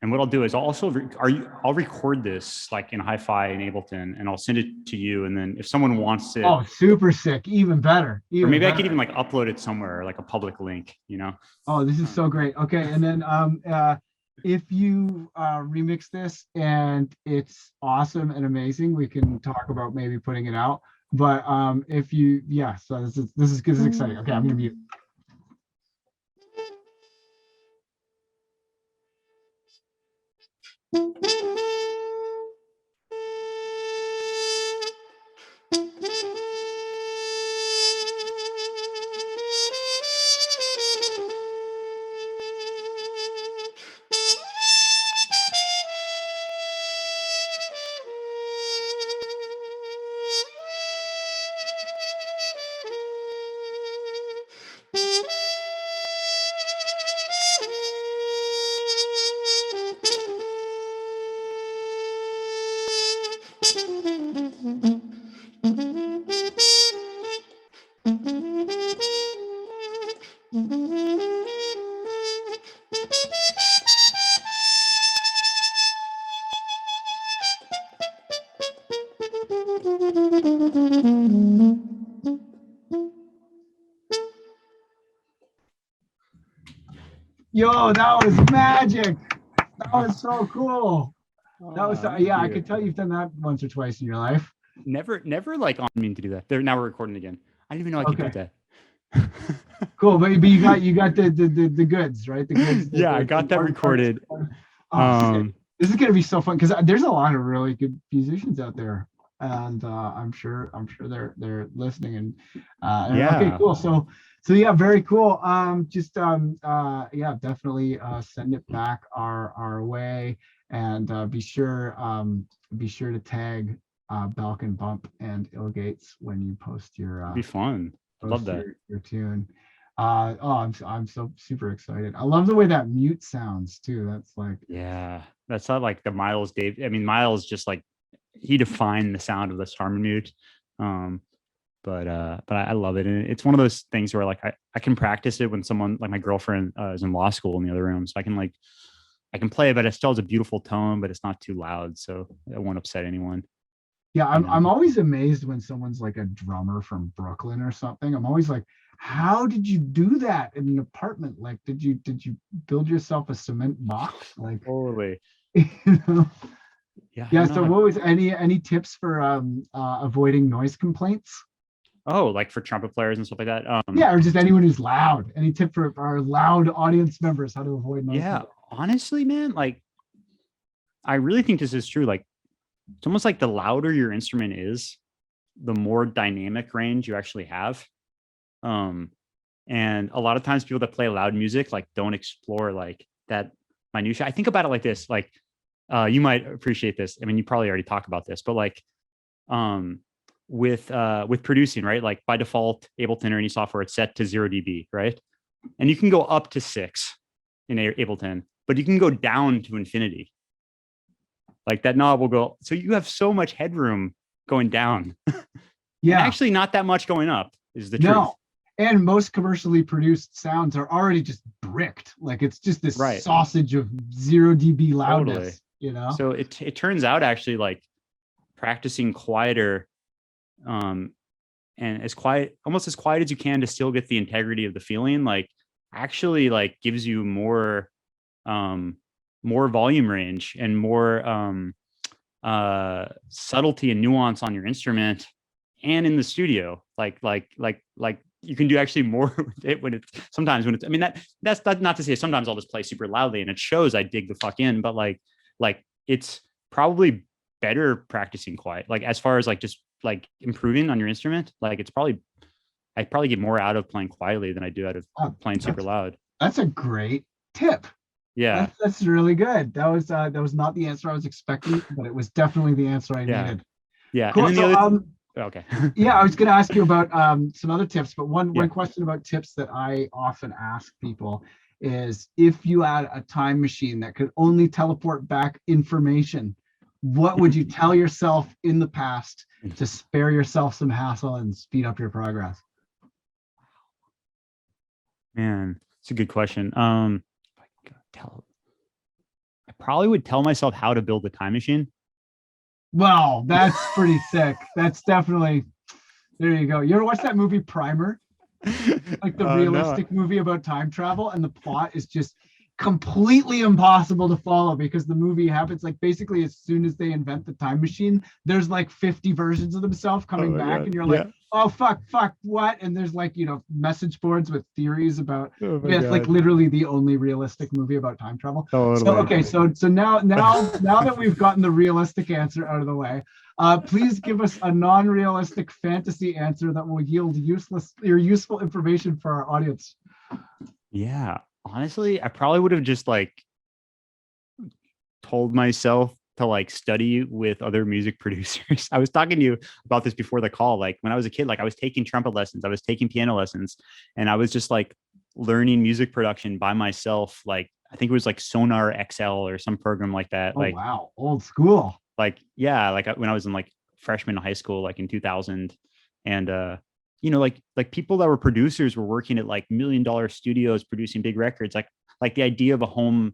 And what I'll do is I'll record this like in hi-fi in Ableton and I'll send it to you. And then if someone wants it. Oh, super sick. Even better. Or maybe I could even like upload it somewhere, like a public link, Oh, this is so great. Okay. And then if you remix this and it's awesome and amazing, we can talk about maybe putting it out. But if you, so this is exciting. Okay, I'm gonna mute. Yo, that was magic. That was so cool. That was Thank yeah. I you. could tell you've done that once or twice in your life. Never like on me to do that. There, now we're recording again. I didn't even know I could do Okay. that. Cool, but you got the goods, right? The goods. Yeah, I got that recorded. Oh, sick. This is gonna be so fun because there's a lot of really good musicians out there, and I'm sure they're listening. And Yeah. okay, cool. So yeah, very cool. Just yeah, definitely send it back our way, and be sure to tag Balkan Bump and ill.Gates when you post your It'd be fun. I love that. your tune. I'm so super excited. I love the way that mute sounds too. That's like, Yeah, that's not like the Miles Dave. I mean, Miles just like he defined the sound of this harmony mute. But I love it, and it's one of those things where like I can practice it when someone like my girlfriend is in law school in the other room, so I can play it, but it still has a beautiful tone, but it's not too loud, so it won't upset anyone. yeah, You know? I'm always amazed when someone's like a drummer from Brooklyn or something. I'm always like, how did you do that in an apartment? Like, did you build yourself a cement box? Like, Totally. you know? Yeah. I Yeah. don't So know. what was any tips for avoiding noise complaints? Oh, like for trumpet players and stuff like that. Yeah, or just anyone who's loud. Any tip for our loud audience members how to avoid noise Yeah. complaints? Honestly, man, like I really think this is true. Like it's almost like the louder your instrument is, the more dynamic range you actually have. And a lot of times people that play loud music like don't explore like that minutia. I think about it like this, like you might appreciate this. I mean, you probably already talked about this, but like with producing, right? Like by default, Ableton or any software, it's set to 0 dB, right? And you can go up to 6 in Ableton, but you can go down to infinity. Like that knob will go, so you have so much headroom going down. Yeah. And actually not that much going up is the truth. No. And most commercially produced sounds are already just bricked. Like it's just this Right. sausage of 0 dB loudness, Totally. you know? So it turns out actually like practicing quieter and almost as quiet as you can to still get the integrity of the feeling, like actually like gives you more volume range and more subtlety and nuance on your instrument and in the studio. Like you can do actually more with it when it's I mean, that's not to say sometimes I'll just play super loudly and it shows I dig the fuck in, but like it's probably better practicing quiet. Like as far as like just like improving on your instrument, like I probably get more out of playing quietly than I do out of playing super loud. That's a great tip. Yeah. That's really good. That was not the answer I was expecting, but it was definitely the answer I needed. Yeah. Cool. And then So, okay. yeah, I was going to ask you about some other tips, but one Yeah. question about tips that I often ask people is if you had a time machine that could only teleport back information, what would you tell yourself in the past to spare yourself some hassle and speed up your progress? Man, it's a good question. I probably would tell myself how to build a time machine. Well, that's pretty sick. That's definitely, there you go. You ever watch that movie Primer? Like the realistic movie about time travel, and the plot is just completely impossible to follow because the movie happens like basically as soon as they invent the time machine, there's like 50 versions of themselves coming back, and you're like, oh fuck, what? And there's like, you know, message boards with theories about it's like literally the only realistic movie about time travel. Totally. So okay, so now that we've gotten the realistic answer out of the way, please give us a non-realistic fantasy answer that will yield useful information for our audience. Yeah. Honestly, I probably would have just like told myself to like study with other music producers. I was talking to you about this before the call. Like when I was a kid, like I was taking trumpet lessons, I was taking piano lessons, and I was just like learning music production by myself. Like I think it was like Sonar XL or some program like that. Oh, like wow, old school. Like yeah, like when I was in like freshman in high school, like in 2000, and you know, like people that were producers were working at like $1 million studios producing big records. Like the idea of a home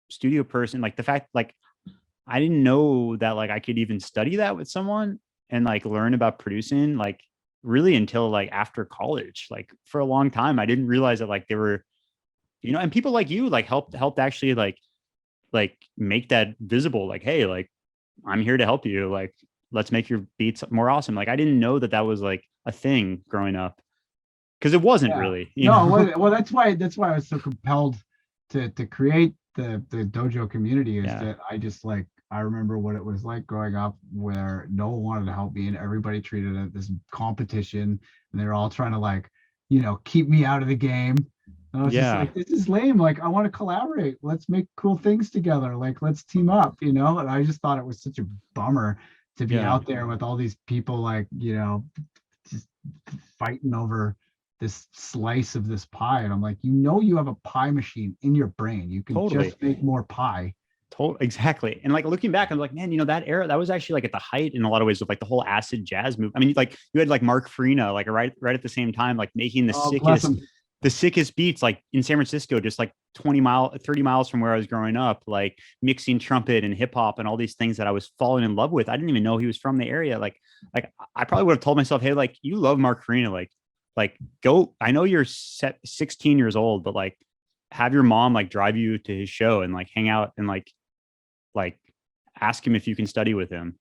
studio person, like the fact, like I didn't know that like I could even study that with someone. and like learn about producing like really until like after college. Like for a long time, I didn't realize that like there were, and people like you like helped actually like make that visible. Like, hey, like I'm here to help you. Like, let's make your beats more awesome. Like I didn't know that was like a thing growing up because it wasn't Yeah. really, No, well, that's why I was so compelled to create the dojo community, is Yeah. that I remember what it was like growing up, where no one wanted to help me and everybody treated it this competition, and they were all trying to like, keep me out of the game. And I was just Yeah. like, this is lame. Like, I want to collaborate. Let's make cool things together. Like, let's team up, And I just thought it was such a bummer to be Yeah. out there with all these people, like, just fighting over this slice of this pie. And I'm like, you have a pie machine in your brain. You can Totally. just make more pie. Exactly. And like looking back, I'm like, man, that era, that was actually like at the height in a lot of ways of like the whole acid jazz move. I mean, like you had like Mark Farina, like right at the same time, like making Oh, bless him. the sickest beats, like in San Francisco, just like 30 miles from where I was growing up, like mixing trumpet and hip hop and all these things that I was falling in love with. I didn't even know he was from the area. Like I probably would have told myself, hey, like you love Mark Farina, like go, I know you're 16 years old, but like have your mom like drive you to his show and like hang out and like ask him if you can study with him.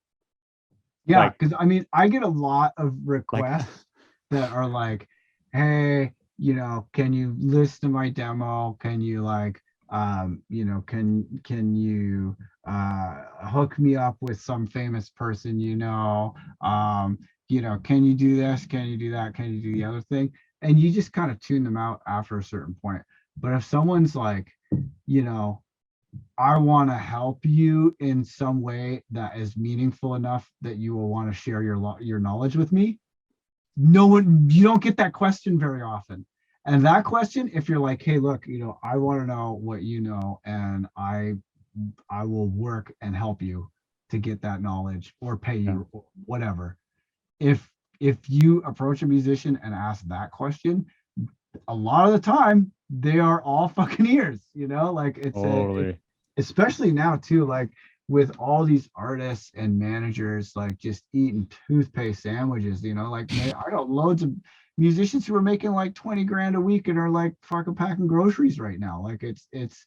Yeah, Like, because I get a lot of requests that are like, hey, can you listen to my demo? Can you can you hook me up with some famous person, can you do this? Can you do that? Can you do the other thing? And you just kind of tune them out after a certain point. But if someone's like, I want to help you in some way that is meaningful enough that you will want to share your knowledge with me, you don't get that question very often. And that question, if you're like, hey, look, I want to know what you know, and I will work and help you to get that knowledge or pay you, whatever. If you approach a musician and ask that question, a lot of the time they are all fucking ears, like totally. especially now too, like with all these artists and managers like just eating toothpaste sandwiches, like I got loads of musicians who are making like 20 grand a week and are like fucking packing groceries right now. Like it's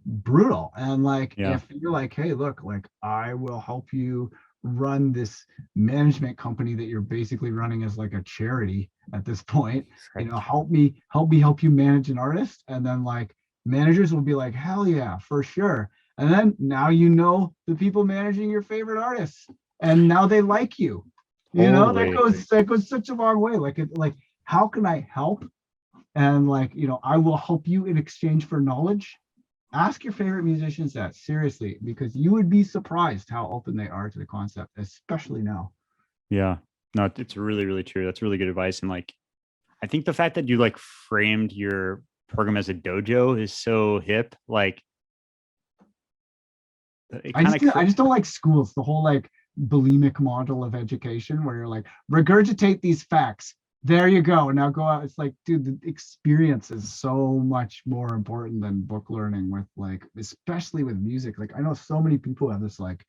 brutal. And like if you're like, hey, look, like I will help you run this management company that you're basically running as like a charity at this point, help me help you manage an artist. And then like managers will be like, hell yeah, for sure. And then now the people managing your favorite artists, and now they like you. Totally. That goes such a long way. Like how can I help? And like, I will help you in exchange for knowledge. Ask your favorite musicians that, seriously, because you would be surprised how open they are to the concept, especially now. Yeah. No, it's really, really true. That's really good advice. And like, I think the fact that you like framed your program as a dojo is so hip. Like, I just don't like schools, the whole like bulimic model of education where you're like, regurgitate these facts. There you go. Now go out. It's like, dude, the experience is so much more important than book learning with like, especially with music. Like I know so many people have this like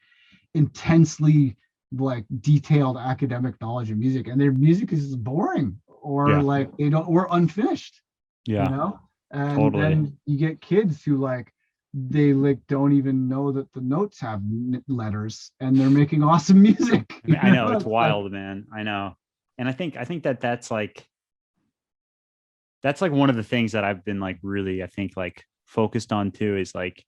intensely like detailed academic knowledge of music, and their music is boring or like they don't, or unfinished. And totally. then you get kids who like they like don't even know that the notes have letters and they're making awesome music. I know it's wild, man. I know. And I think that's like one of the things that I've been like really, I think like focused on too, is like,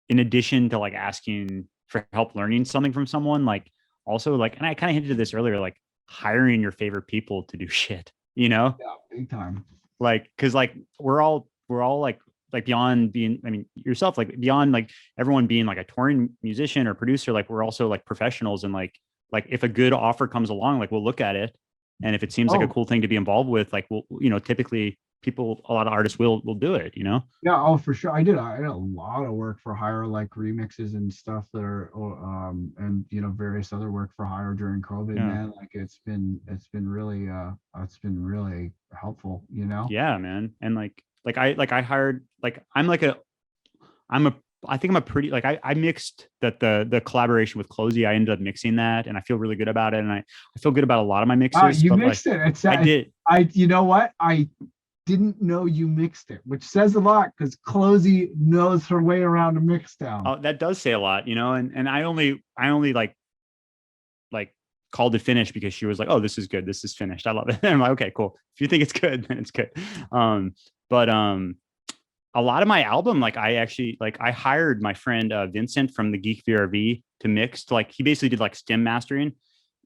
in addition to like asking for help learning something from someone, like also like, and I kind of hinted to this earlier, like hiring your favorite people to do shit, Yeah, big time. like, cause like we're all like beyond being, I mean, yourself, like beyond like everyone being like a touring musician or producer, like we're also like professionals. And like if a good offer comes along, like we'll look at it. And if it seems like a cool thing to be involved with, like we'll, typically a lot of artists will do it, Yeah, oh, for sure. I did a lot of work for hire, like remixes and stuff that are and various other work for hire during COVID, man. Like it's been really helpful, Yeah, man. And like I hired, like I'm I think I'm a pretty like I mixed that the collaboration with Closey. I ended up mixing that, and I feel really good about it. And I feel good about a lot of my mixes. You but mixed it. It's I did. you know what? I didn't know you mixed it, which says a lot because Closey knows her way around a mix down. Oh, that does say a lot, and I only like called it finished because she was like, "Oh, this is good. This is finished. I love it." And I'm like, "Okay, cool. If you think it's good, then it's good." But a lot of my album, like I actually I hired my friend Vincent from the Geek VRV to mix. He basically did like stem mastering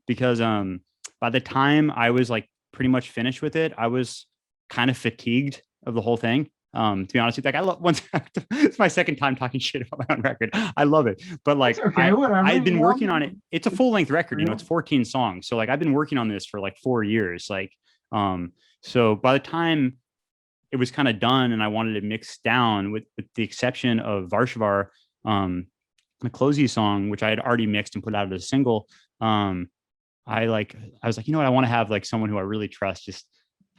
because by the time I was like pretty much finished with it, I was kind of fatigued of the whole thing. To be honest with you, I love once it's my second time talking shit about my own record. I love it. But okay, I've been working on it. It's a full length record, it's 14 songs. So I've been working on this for 4 years. So by the time it was kind of done and I wanted to mix down with the exception of Varshavar, the Closey song, which I had already mixed and put out as a single. I was like, I want to have someone who I really trust,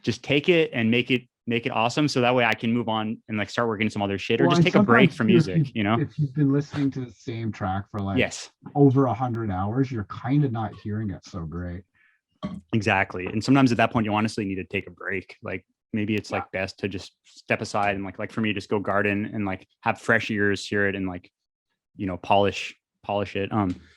just take it and make it awesome. So that way I can move on and start working some other shit or just take a break from music, If you've been listening to the same track for yes, over 100 hours, you're kind of not hearing it so great. Exactly. And sometimes at that point you honestly need to take a break. Maybe it's best to just step aside and like for me, just go garden and have fresh ears, hear it and polish it.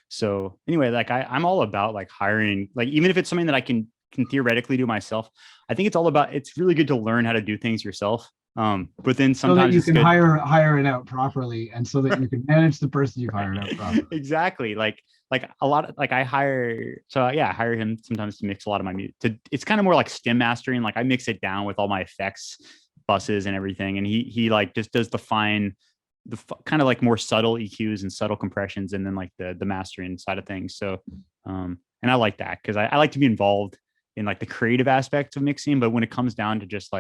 So anyway, I'm all about hiring, even if it's something that I can theoretically do myself. I think it's really good to learn how to do things yourself. But then sometimes so that you can hire it out properly, and so that you can manage the person you've hired out properly. Exactly. A lot of I hire him sometimes to mix a lot of my music. It's kind of more like stem mastering. I mix it down with all my effects, buses and everything, and he just does the fine, kind of more subtle EQs and subtle compressions, and then the mastering side of things. So and I like that because I like to be involved in the creative aspect of mixing, but when it comes down to just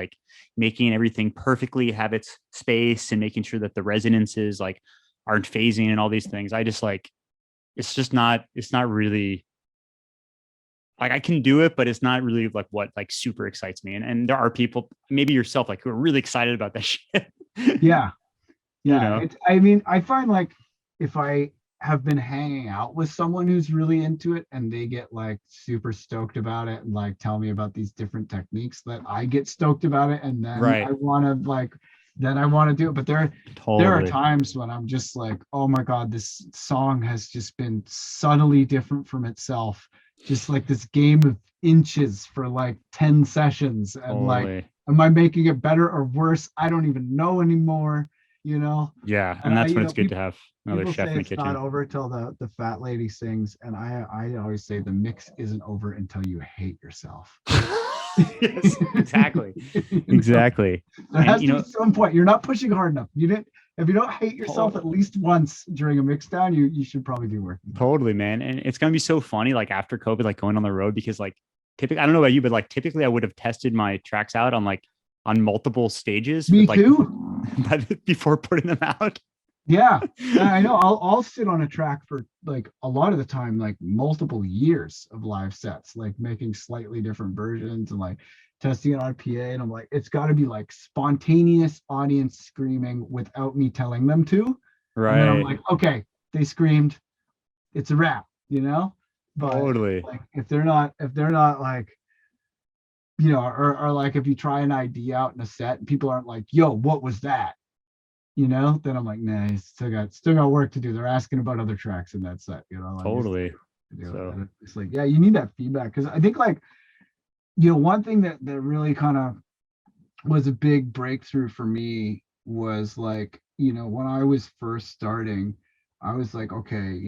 making everything perfectly have its space and making sure that the resonances aren't phasing and all these things, I just it's not really I can do it, but it's not really what super excites me. And there are people, maybe yourself, who are really excited about that shit. Yeah. I find if I have been hanging out with someone who's really into it and they get super stoked about it and tell me about these different techniques, that I get stoked about it, and then I want to do it. But there are times when I'm just oh my god, this song has just been subtly different from itself, just this game of inches for 10 sessions, and am I making it better or worse? I don't even know anymore. Yeah, and that's when it's good to have another chef in the kitchen. It's not over till the fat lady sings, and I always say the mix isn't over until you hate yourself. Yes, exactly. Exactly. There has to be some point. You're not pushing hard enough. If you don't hate yourself at least once during a mix down, you should probably do work. Totally, man. And it's gonna be so funny after COVID, going on the road, because typically, I don't know about you, but typically I would have tested my tracks out on multiple stages. Me too. Before putting them out. Yeah, I know. I'll sit on a track for a lot of the time, multiple years of live sets, making slightly different versions and testing it on PA. And I'm it's got to be spontaneous audience screaming without me telling them to. Right. And then I'm okay, they screamed, it's a wrap, But totally. If they're not or if you try an idea out in a set and people aren't yo, what was that? Then I'm nah, he's still got work to do. They're asking about other tracks in that set, Totally. So it's you need that feedback, because I think one thing that really kind of was a big breakthrough for me was when I was first starting, I was okay,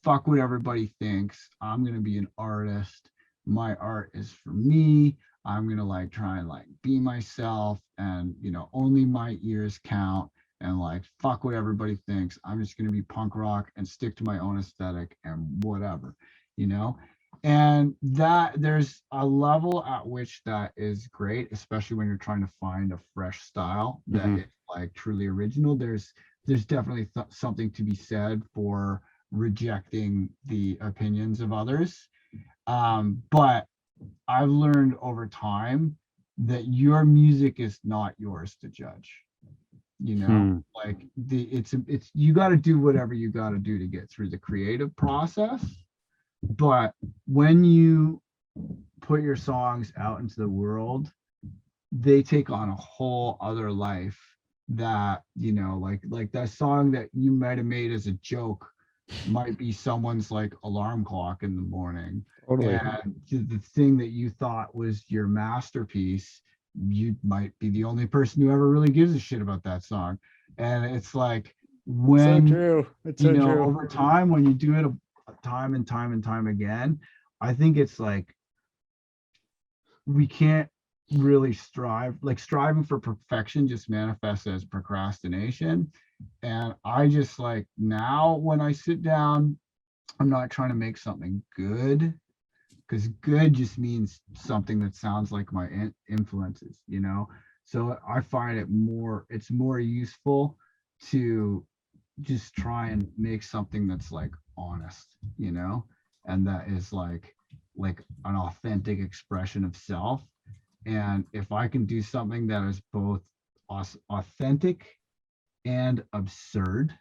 fuck what everybody thinks. I'm gonna be an artist. My art is for me. I'm gonna try and be myself, and only my ears count, and fuck what everybody thinks. I'm just gonna be punk rock and stick to my own aesthetic and whatever, and that there's a level at which that is great, especially when you're trying to find a fresh style that is truly original. There's definitely something to be said for rejecting the opinions of others, but I've learned over time that your music is not yours to judge. you know, like it's you got to do whatever you got to do to get through the creative process. But when you put your songs out into the world, they take on a whole other life that, you know, like that song that you might have made as a joke might be someone's like alarm clock in the morning. Totally. And the thing that you thought was your masterpiece, you might be the only person who ever really gives a shit about that song. And it's like when True. It's you so know, true. over time, when you do it time and time and time again, I think it's like we can't really striving for perfection just manifests as procrastination. And I just like now when I sit down, I'm not trying to make something good, because good just means something that sounds like my influences, you know. So I find it's more useful to just try and make something that's like honest, you know, and that is like an authentic expression of self. And if I can do something that is both authentic and absurd,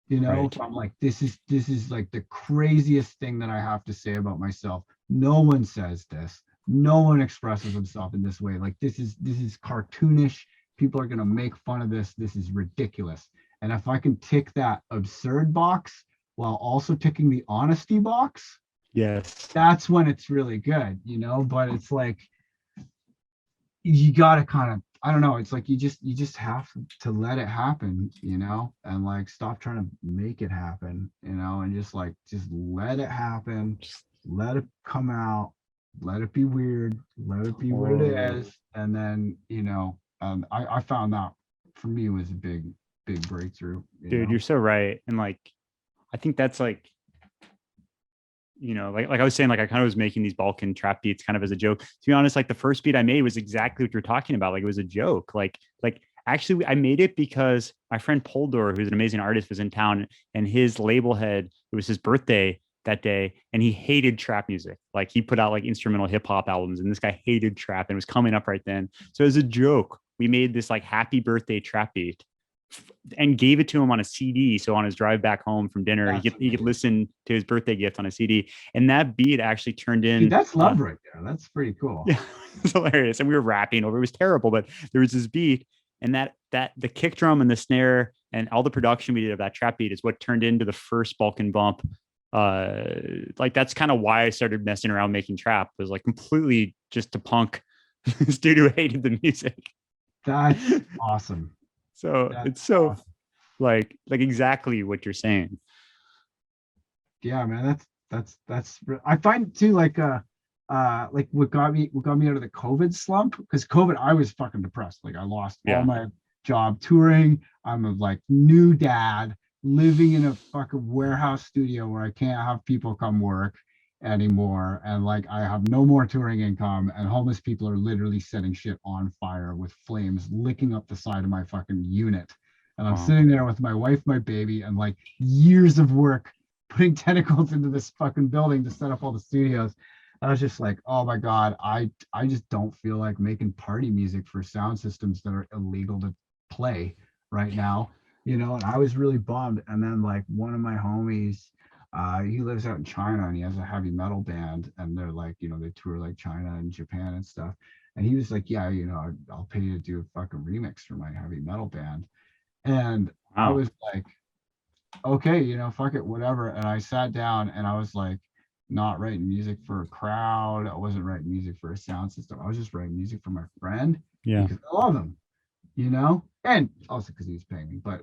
you know, Right. if I'm like, this is like the craziest thing that I have to say about myself. No one says this. No one expresses himself in this way. Like this is cartoonish. People are gonna make fun of this. This is ridiculous. And if I can tick that absurd box while also ticking the honesty box, Yes. that's when it's really good, you know. But it's like you gotta kind of, I don't know, it's like you just have to let it happen, you know, and like stop trying to make it happen, you know, and just let it happen, let it come out, let it be weird, let it be what it is. And then, you know, I found that for me was a big breakthrough, you Dude, know. you're so right. And like, I think that's like, you know, like I was saying, like I kind of was making these Balkan trap beats kind of as a joke. To be honest, like the first beat I made was exactly what you're talking about. Like it was a joke. Like actually I made it because my friend Poldor, who's an amazing artist, was in town, and his label head, it was his birthday that day, and he hated trap music. Like he put out like instrumental hip hop albums, and this guy hated trap and was coming up right then. So as a joke, we made this like happy birthday trap beat and gave it to him on a CD. So on his drive back home from dinner, he could listen to his birthday gift on a CD. And that beat actually turned in. Dude, that's love right there. That's pretty cool. Yeah, it's hilarious. And we were rapping over. It was terrible, but there was this beat, and that the kick drum and the snare and all the production we did of that trap beat is what turned into the first Balkan Bump. Like that's kind of why I started messing around making trap, was like completely just to punk this dude who hated the music. That's awesome. So That's it's so awesome. like exactly what you're saying. Yeah, man, that's I find too, like what got me out of the COVID slump, because COVID, I was fucking depressed. Like I lost all my job touring. I'm a like new dad living in a fucking warehouse studio where I can't have people come work anymore, and like I have no more touring income, and homeless people are literally setting shit on fire with flames licking up the side of my fucking unit. And I'm sitting there with my wife, my baby, and like years of work putting tentacles into this fucking building to set up all the studios. I was just like, oh my God, I just don't feel like making party music for sound systems that are illegal to play right now, you know. And I was really bummed. And then like one of my homies, he lives out in China, and he has a heavy metal band, and they're like, you know, they tour like China and Japan and stuff. And he was like, yeah, you know, I'll pay you to do a fucking remix for my heavy metal band. And I was like, okay, you know, fuck it, whatever. And I sat down and I was like, not writing music for a crowd. I wasn't writing music for a sound system. I was just writing music for my friend because I love him, you know, and also because he was paying me. But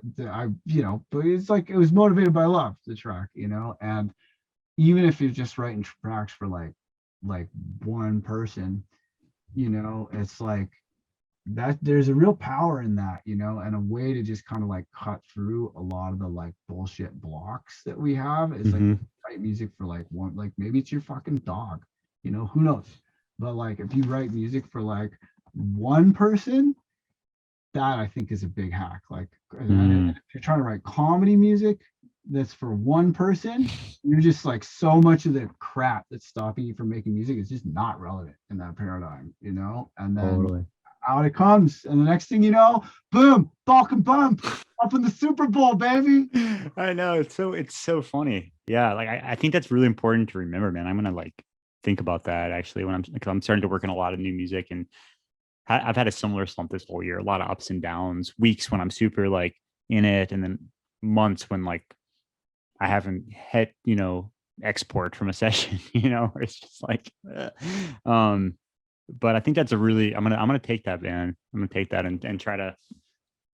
you know, but it's like it was motivated by love, the track, you know. And even if you're just writing tracks for like one person, you know, it's like that there's a real power in that, you know, and a way to just kind of like cut through a lot of the like bullshit blocks that we have is like write music for like one, like maybe it's your fucking dog, you know, who knows. But like if you write music for like one person, that I think is a big hack. Like and if you're trying to write comedy music that's for one person, you're just like, so much of the crap that's stopping you from making music is just not relevant in that paradigm, you know. And then out it comes. And the next thing you know, boom, Balkan Bump up in the Super Bowl, baby. I know, it's so funny. Yeah, like I think that's really important to remember, man. I'm gonna like think about that actually when because I'm starting to work on a lot of new music, and I've had a similar slump this whole year. A lot of ups and downs, weeks when I'm super like in it, and then months when like I haven't hit, export from a session, where it's just like, but I think that's a really, I'm gonna take that, man. I'm gonna take that and try to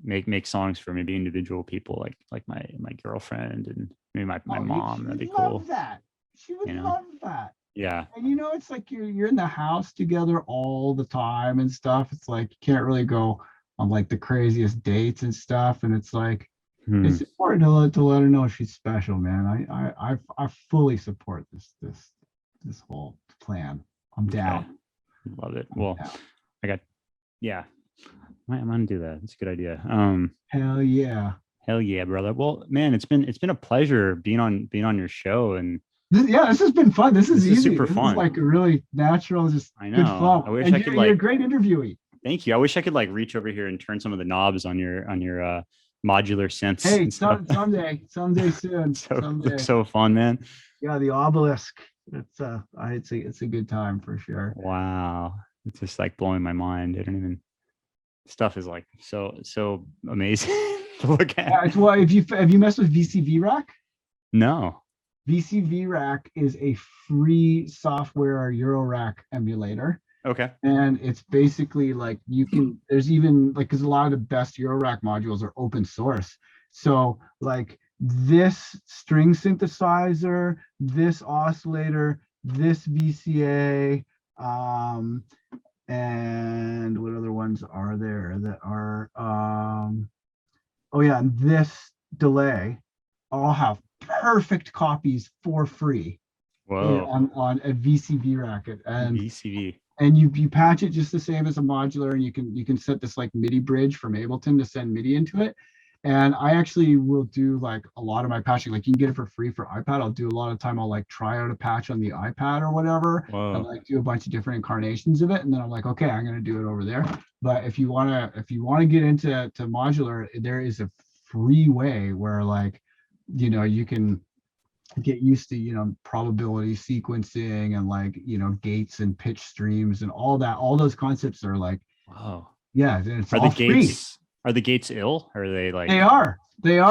make songs for maybe individual people, like my girlfriend and maybe my mom. That'd be cool. Love that. She would love that. Yeah. And it's like you're in the house together all the time and stuff. It's like you can't really go on like the craziest dates and stuff. And it's like it's important to let her know she's special, man. I fully support this whole plan. I'm down. Love it. Well, I'm gonna do that. It's a good idea. Hell yeah, brother. Well, man, it's been a pleasure being on your show, and this has been fun. This is easy. Super fun. Is like a really natural, just good flow. I wish and I could you're a great interviewee. Thank you. I wish I could like reach over here and turn some of the knobs on your modular synths. Hey, someday soon. Looks so fun, man. Yeah, the obelisk. It's a good time for sure. Wow, it's just like blowing my mind. I don't even. Stuff is like so amazing to look at. Yeah, well, have you messed with VCV Rack? No. VCV Rack is a free software Eurorack emulator. Okay. And it's basically like there's even like, because a lot of the best Eurorack modules are open source. So like this string synthesizer, this oscillator, this VCA, and what other ones are there that are and this delay all have perfect copies for free. Whoa. on a VCV Rack. And VCV. And you patch it just the same as a modular, and you can set this like MIDI bridge from Ableton to send MIDI into it. And I actually will do like a lot of my patching. Like you can get it for free for iPad. I'll do a lot of time. I'll like try out a patch on the iPad or whatever. Whoa. And like do a bunch of different incarnations of it. And then I'm like, okay, I'm going to do it over there. But if you want to get into modular, there is a free way where like, you can get used to, probability sequencing and like, gates and pitch streams and all that. All those concepts are like, wow. Yeah. It's all free. Are the gates ill? Or are they like? They are,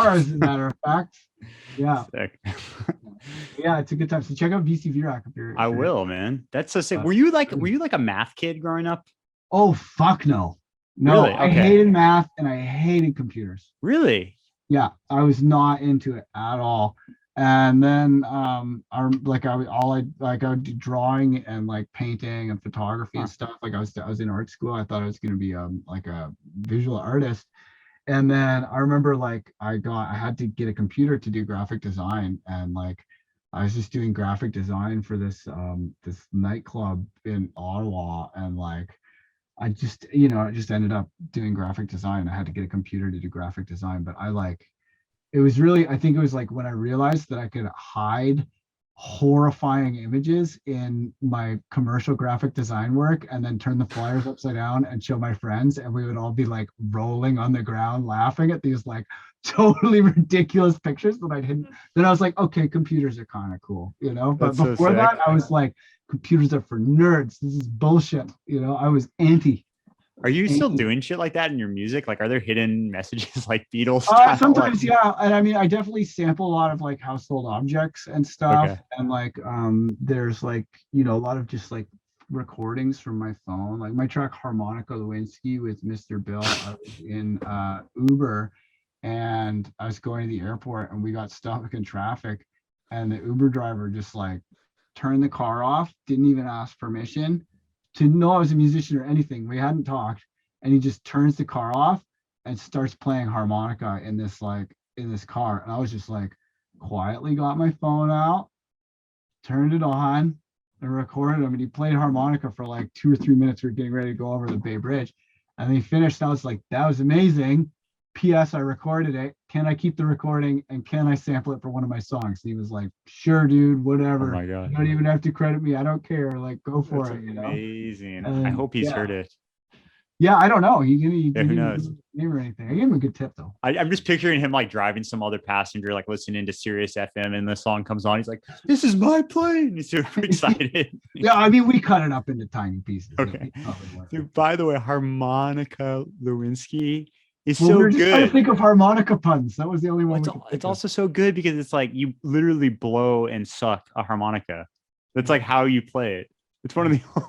as a matter of fact. Yeah. Sick. Yeah, it's a good time. So check out VCV Rack if you're. I will, man. That's so sick. Were you like a math kid growing up? Oh fuck no. No, really? Okay. I hated math and I hated computers. Really? Yeah, I was not into it at all. And then I would do drawing and like painting and photography and stuff. Like I was in art school. I thought I was going to be like a visual artist. And then I remember like I had to get a computer to do graphic design, and like I was just doing graphic design for this nightclub in Ottawa, and like I just ended up doing graphic design. I had to get a computer to do graphic design, but I think it was like when I realized that I could hide horrifying images in my commercial graphic design work and then turn the flyers upside down and show my friends, and we would all be like rolling on the ground laughing at these like totally ridiculous pictures that I didn't. Then I was like, okay, computers are kind of cool, But That's before so that, sick. I was like, computers are for nerds. This is bullshit. I was anti. Are you still doing shit like that in your music? Like, are there hidden messages like Beatles style? Sometimes, yeah. And I mean, I definitely sample a lot of like household objects and stuff. Okay. And like, there's like, a lot of just like recordings from my phone. Like my track Harmonica Lewinsky with Mr. Bill, I was in Uber, and I was going to the airport, and we got stuck in traffic, and the Uber driver just like turned the car off, didn't even ask permission to know I was a musician or anything. We hadn't talked, and he just turns the car off and starts playing harmonica in this car. And I was just like quietly got my phone out, turned it on, and recorded him. And he played harmonica for like 2 or 3 minutes. We were getting ready to go over the Bay Bridge, and then he finished. And I was like, that was amazing. P.S. I recorded it. Can I keep the recording, and can I sample it for one of my songs? And he was like, sure, dude, whatever. Oh my God. You don't even have to credit me. I don't care. Like, go for That's it. amazing. And, I hope he's heard it. Yeah, I don't know. He Yeah, didn't who even knows? give a name or anything. I gave him a good tip though. I'm just picturing him like driving some other passenger, like listening to Sirius FM, and the song comes on. He's like, "This is my plane." He's super excited. Yeah, I mean, we cut it up into tiny pieces. Okay. It probably worked. Dude, by the way, harmonica Lewinsky is Well, we so were just trying to good. think of harmonica puns. That was the only Well, one It's, we could think it's of. also so good because it's like you literally blow and suck a harmonica. That's like how you play it. It's one of the only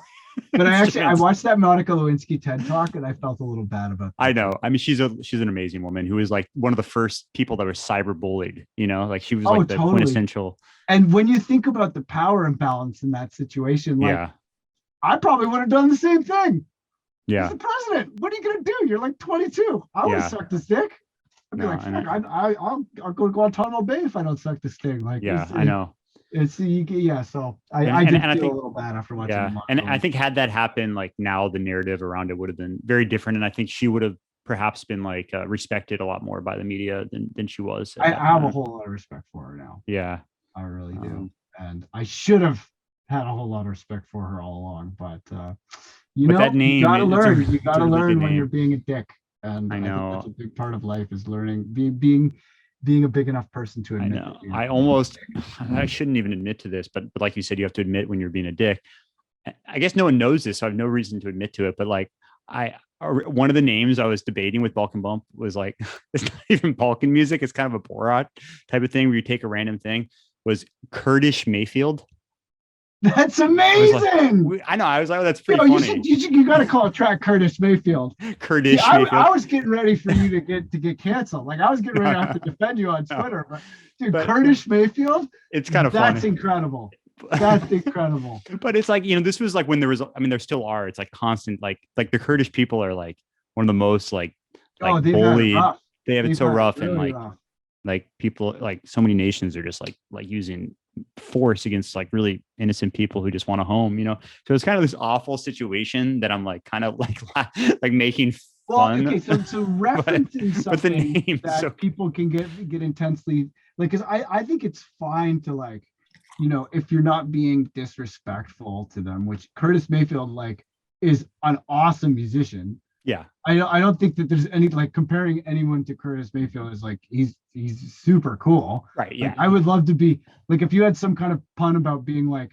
But I instruments. watched that Monica Lewinsky TED talk and I felt a little bad about that. I know. I mean, she's an amazing woman who was like one of the first people that was cyberbullied. You know, like she was Oh, like the totally. quintessential. And when you think about the power imbalance in that situation, like Yeah, I probably would have done the same thing. He's yeah, the president. What are you gonna do? You're like 22. I would have Yeah. sucked his dick. I'd be No, like, and fuck, I'll go to Guantanamo Bay if I don't suck this thing. Like, yeah. I know. It's yeah. So And I did I feel think a little bad after watching. yeah, and I think had that happened, like now the narrative around it would have been very different, and I think she would have perhaps been like respected a lot more by the media than she was. At I that have a time. whole lot of respect for her now. Yeah. I really do. Um, And I should have had a whole lot of respect for her all along. But you But know, that you name, gotta it's a- learn. You it's a gotta really good learn when name. you're being a dick. And I I think that's know. a big part of life is learning, being a big enough person to I admit know. that you're I being a almost, dick. I shouldn't even admit to this, but like you said, you have to admit when you're being a dick. I guess no one knows this, so I have no reason to admit to it. But like, one of the names I was debating with Balkan Bump was like, it's not even Balkan music. It's kind of a Borat type of thing where you take a random thing. Was Kurdish Mayfield? That's I was like, amazing. I know. I was like, oh, that's You pretty know, funny. you got to call a track Curtis Mayfield. Kurdish Yeah, Mayfield. I was getting ready for you to get canceled. Like I was getting ready to have to defend you on No. Twitter. But dude, But- Curtis Mayfield, It's kind of that's funny. incredible. That's incredible. But it's like, this was like when there was, I mean, there still are. It's like constant, like the Kurdish people are like one of the most like Oh, they've bullied. had it rough. They have it They've so had rough, and really like rough. like people, like so many nations are just like using force against like really innocent people who just want a home. So it's kind of this awful situation that I'm like kind of like making Well, fun. okay, so referencing but the something name, that so people can get intensely like, because I think it's fine to like, if you're not being disrespectful to them, which Curtis Mayfield like is an awesome musician. yeah, I don't think that there's any like comparing anyone to Curtis Mayfield is like he's super cool. right, Like, yeah, I would love to be like if you had some kind of pun about being like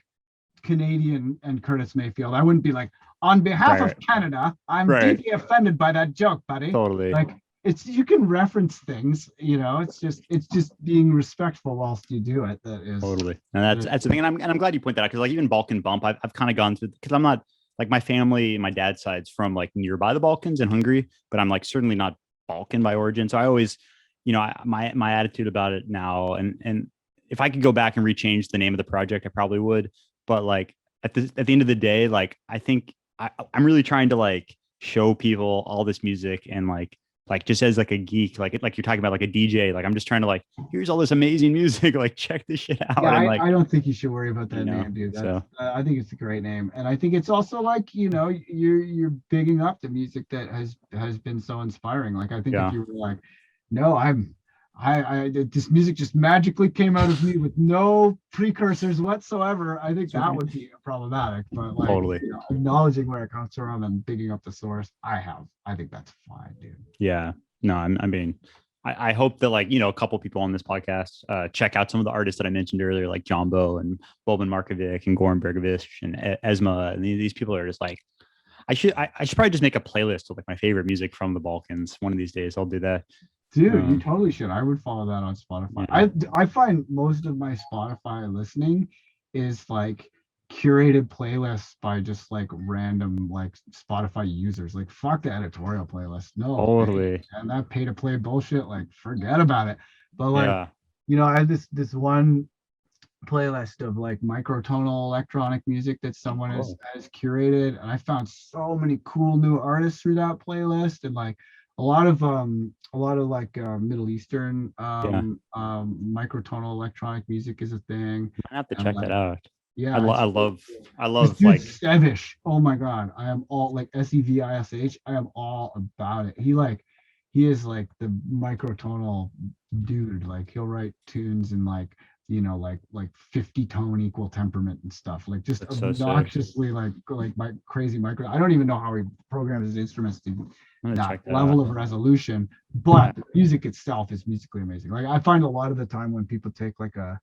Canadian and Curtis Mayfield, I wouldn't be like on behalf Right. of Canada, I'm Right. deeply offended by that joke, buddy. totally. Like it's you can reference things, it's just being respectful whilst you do it. That is Totally, and that's the thing, and I'm glad you point that out because like even Balkan Bump, I've kind of gone through because I'm not like my family, my dad's side's from like nearby the Balkans in Hungary, but I'm like certainly not Balkan by origin. So I always, my attitude about it now, and if I could go back and rechange the name of the project, I probably would. But like at the end of the day, like I think I'm really trying to like show people all this music and like just as like a geek, like you're talking about like a DJ, like I'm just trying to like, here's all this amazing music, like check this shit out. Yeah, and like, I don't think you should worry about that you know, name, dude. so. I think it's a great name, and I think it's also like you're bigging up the music that has been so inspiring. Like I think Yeah. if you were like, no, this music just magically came out of me with no precursors whatsoever, I think that would be problematic. But like Totally. Acknowledging where it comes from and bigging up the source, I think that's fine, dude. Yeah, no, I mean, I hope that like, a couple people on this podcast check out some of the artists that I mentioned earlier, like Jumbo and Boban Markovic and Goran Bregovic and Esma. And these people are just like, I should probably just make a playlist of like my favorite music from the Balkans. One of these days I'll do that. Dude, you totally should. I would follow that on Spotify. Yeah. I find most of my Spotify listening is like curated playlists by just like random like Spotify users. Like fuck the editorial playlist. No. Totally. And that pay to play bullshit, like forget about it. But like, Yeah. I had this one playlist of like microtonal electronic music that someone has curated, and I found so many cool new artists through that playlist, and like a lot of like Middle Eastern microtonal electronic music is a thing. I have to And, check like, that out. Yeah, I love this like dude's Sevish. Oh my god, I am all like Sevish. I am all about it. He is like the microtonal dude. Like he'll write tunes in like like 50 tone equal temperament and stuff, like just That's so sick. obnoxiously like my crazy micro. I don't even know how he programs his instruments to I'm gonna that check that level out. of resolution, but the music itself is musically amazing. Like I find a lot of the time when people take like a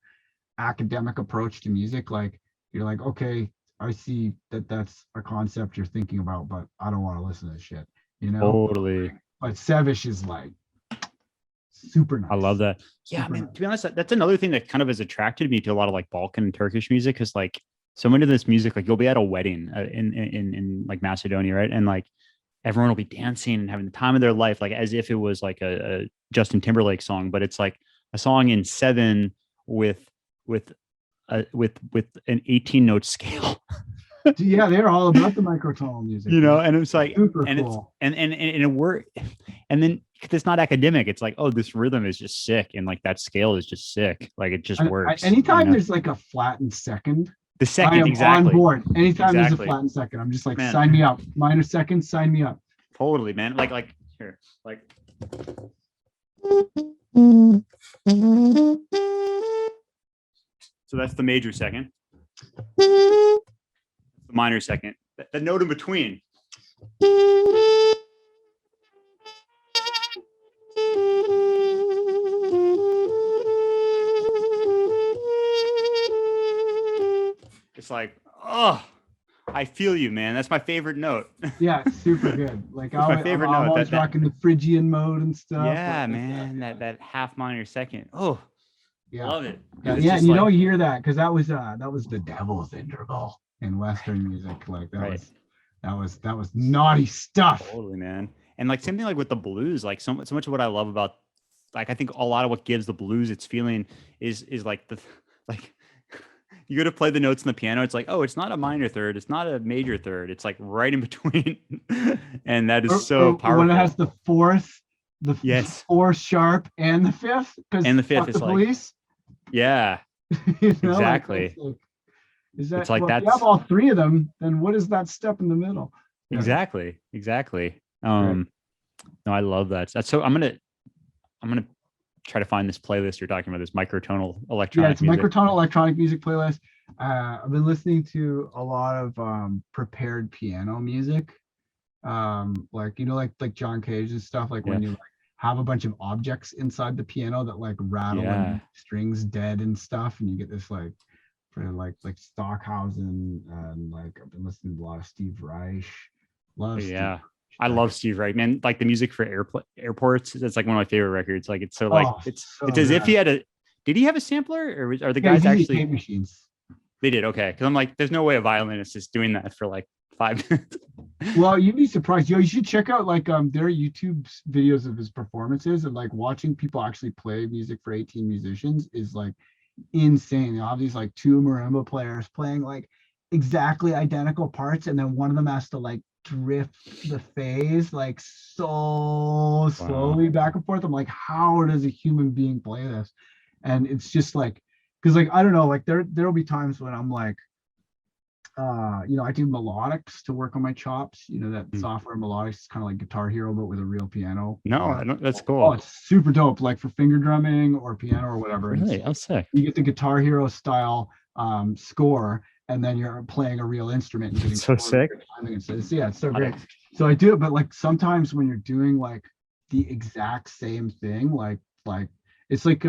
academic approach to music, like you're like, okay, I see that that's a concept you're thinking about, but I don't want to listen to this shit, Totally. But Sevish is like super nice. I love that. Yeah, Super man. nice. To be honest, that's another thing that kind of has attracted me to a lot of like Balkan and Turkish music, because like so many of this music, like you'll be at a wedding in like Macedonia, right? And like everyone will be dancing and having the time of their life, like as if it was like a Justin Timberlake song, but it's like a song in 7 with with with an 18 note scale. Yeah, they're all about the microtonal music, And it's like, super and cool. it's and it work, and then it's not academic. It's like, oh, this rhythm is just sick, and like that scale is just sick. Like it just works. Anytime there's like a flattened second, the I second, am exactly. on board. Anytime there's a Exactly. flattened second, I'm just like, Man. sign me up. Minor second, sign me up. Totally, man. Like here, like. So that's the major second. The minor second. The note in between. It's like, oh, I feel you, man. That's my favorite note. Yeah, super good. Like It's my favorite I'm note. always rocking the Phrygian mode and stuff. Yeah, like, man. That half minor second. Oh, yeah. love it. Yeah, It's yeah, just and you like- don't hear that because that was the devil's interval in Western music. Like that Right. was naughty stuff. Totally, man. And like same thing like with the blues, like so much of what I love about, like I think a lot of what gives the blues its feeling is like the like you go to play the notes in the piano, it's like, oh, it's not a minor third, it's not a major third, it's like right in between. And that is so powerful. When it has the fourth, Yes. fourth sharp and the fifth, And the fifth is the like- police. Yeah, exactly. Is that It's like well, if you that's- have all three of them, then what is that step in the middle? Yeah. Exactly. No, I love that. That's so I'm gonna try to find this playlist you're talking about, this microtonal electronic Yeah, it's music. microtonal electronic music playlist. I've been listening to a lot of prepared piano music. Like like John Cage and stuff, like when you like have a bunch of objects inside the piano that like rattle and strings dead and stuff, and you get this like for like Stockhausen, and like I've been listening to a lot of Steve Reich. I love Steve Reich, man. Like the music for airports, that's like one of my favorite records. Like it's so like it's as if he had a. Did he have a sampler, or are the guys actually tape machines? They did, okay. Because I'm like, there's no way a violinist is doing that for like 5 minutes. Well, you'd be surprised. You should check out like their YouTube videos of his performances, and like watching people actually play music for 18 musicians is like insane. You have these like 2 marimba players playing like exactly identical parts, and then one of them has to like drift the phase like so slowly back and forth. I'm like, how does a human being play this? And it's just like, because like I don't know, like there'll be times when I'm like, I do melodics to work on my chops. That software melodics is kind of like Guitar Hero, but with a real piano. No, that's cool. Oh, it's super dope, like for finger drumming or piano or whatever. Really? Oh, sick. You get the Guitar Hero style score, and then you're playing a real instrument. And getting so sick. It's so great. So I do it, but like sometimes when you're doing like the exact same thing, like it's like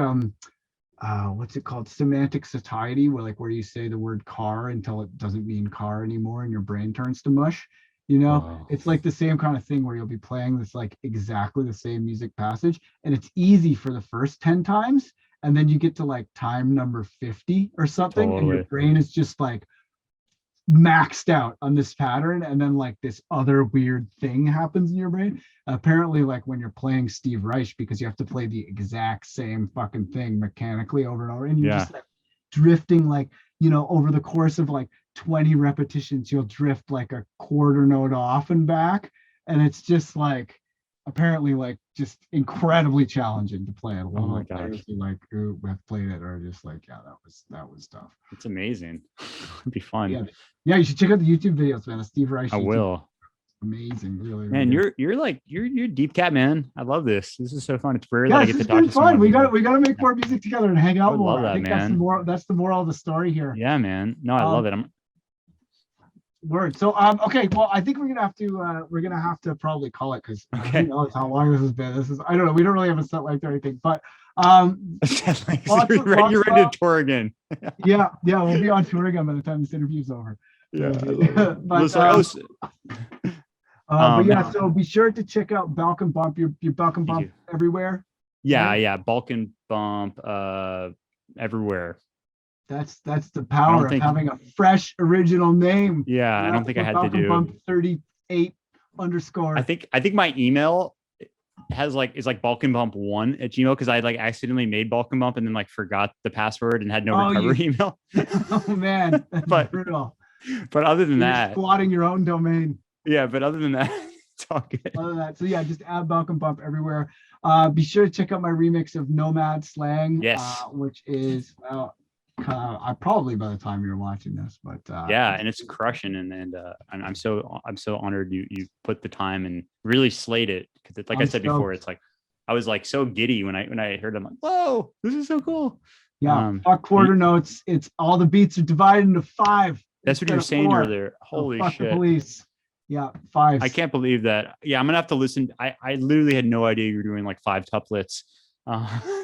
what's it called, semantic satiety, where you say the word car until it doesn't mean car anymore and your brain turns to mush. It's like the same kind of thing where you'll be playing this like exactly the same music passage, and it's easy for the first 10 times, and then you get to like time number 50 or something, and your brain is just like maxed out on this pattern, and then like this other weird thing happens in your brain. Apparently, like when you're playing Steve Reich, because you have to play the exact same fucking thing mechanically over and over, and you're just like drifting, like over the course of like 20 repetitions, you'll drift like a quarter note off and back, and it's just like apparently like just incredibly challenging to play it. A lot of players who have played it are just like, yeah, that was tough. It's amazing. It'd be fun. Yeah, you should check out the YouTube videos, man. The Steve Reich. I will. amazing. Really, Man, really you're deep cat, man. I love this. This is so fun. It's rare good. that I Yeah, get this to has talk been to someone. fun. We got to make more music together and hang I out would more. love that, I think man. that's the moral of the story here. Yeah, man. No, I love it. Word. So okay, well, I think we're gonna have to probably call it because Okay. who knows how long this has been. I don't know. We don't really have a set length or anything, but You're ready to tour again. yeah, we'll be on tour again by the time this interview's over. Yeah, I love it. But, But yeah, so be sure to check out Balkan Bump. Your Balkan Thank Bump you. everywhere. yeah, Balkan Bump, everywhere. That's the power of having a fresh original name. Yeah, I don't think I had to Balkan do. Bump 38 _ I think my email is like balkanbump1@gmail because I like accidentally made Balkan Bump and then like forgot the password and had no recovery email. Oh man, that's brutal. But other than You're that, squatting your own domain. yeah. But other than that, it's all good. Other than that, so yeah, just add Balkan Bump everywhere. Be sure to check out my remix of Nomad Slang. Yes. Which is I probably by the time you're watching this, but Yeah, and it's crushing, and I'm so honored you put the time and really slayed it because like I said before, it's like I was like so giddy when I heard them like, whoa, this is so cool. Yeah, fuck quarter notes. It's all the beats are divided into 5. That's what you're saying earlier. Holy fuck shit. the police. Yeah, 5. I can't believe that. Yeah, I'm gonna have to listen. I literally had no idea you were doing like 5 tuplets.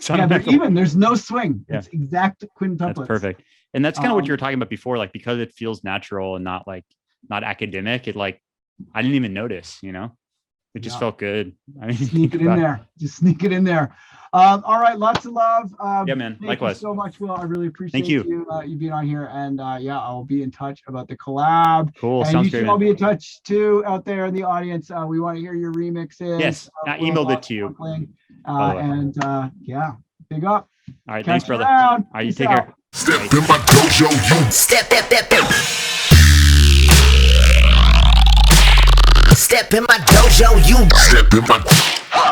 So yeah, but even there's no swing. Yeah. It's exact quintuplets. That's perfect. And that's kind of what you were talking about before, like because it feels natural and not academic. It like I didn't even notice, it just felt good. I mean, sneak it in there. Just sneak it in there. All right, lots of love. Yeah, man. Thank Likewise. you so much, Will. I really appreciate you. you being on here. And yeah, I'll be in touch about the collab. Cool. And Sounds you great. should all be in touch too out there in the audience. We want to hear your remixes. Yes, I emailed it to you. And yeah, big up. All right, Catch thanks, brother. around. All right, you Peace take out. care. Step in my dojo, you Step in my dojo, you step in my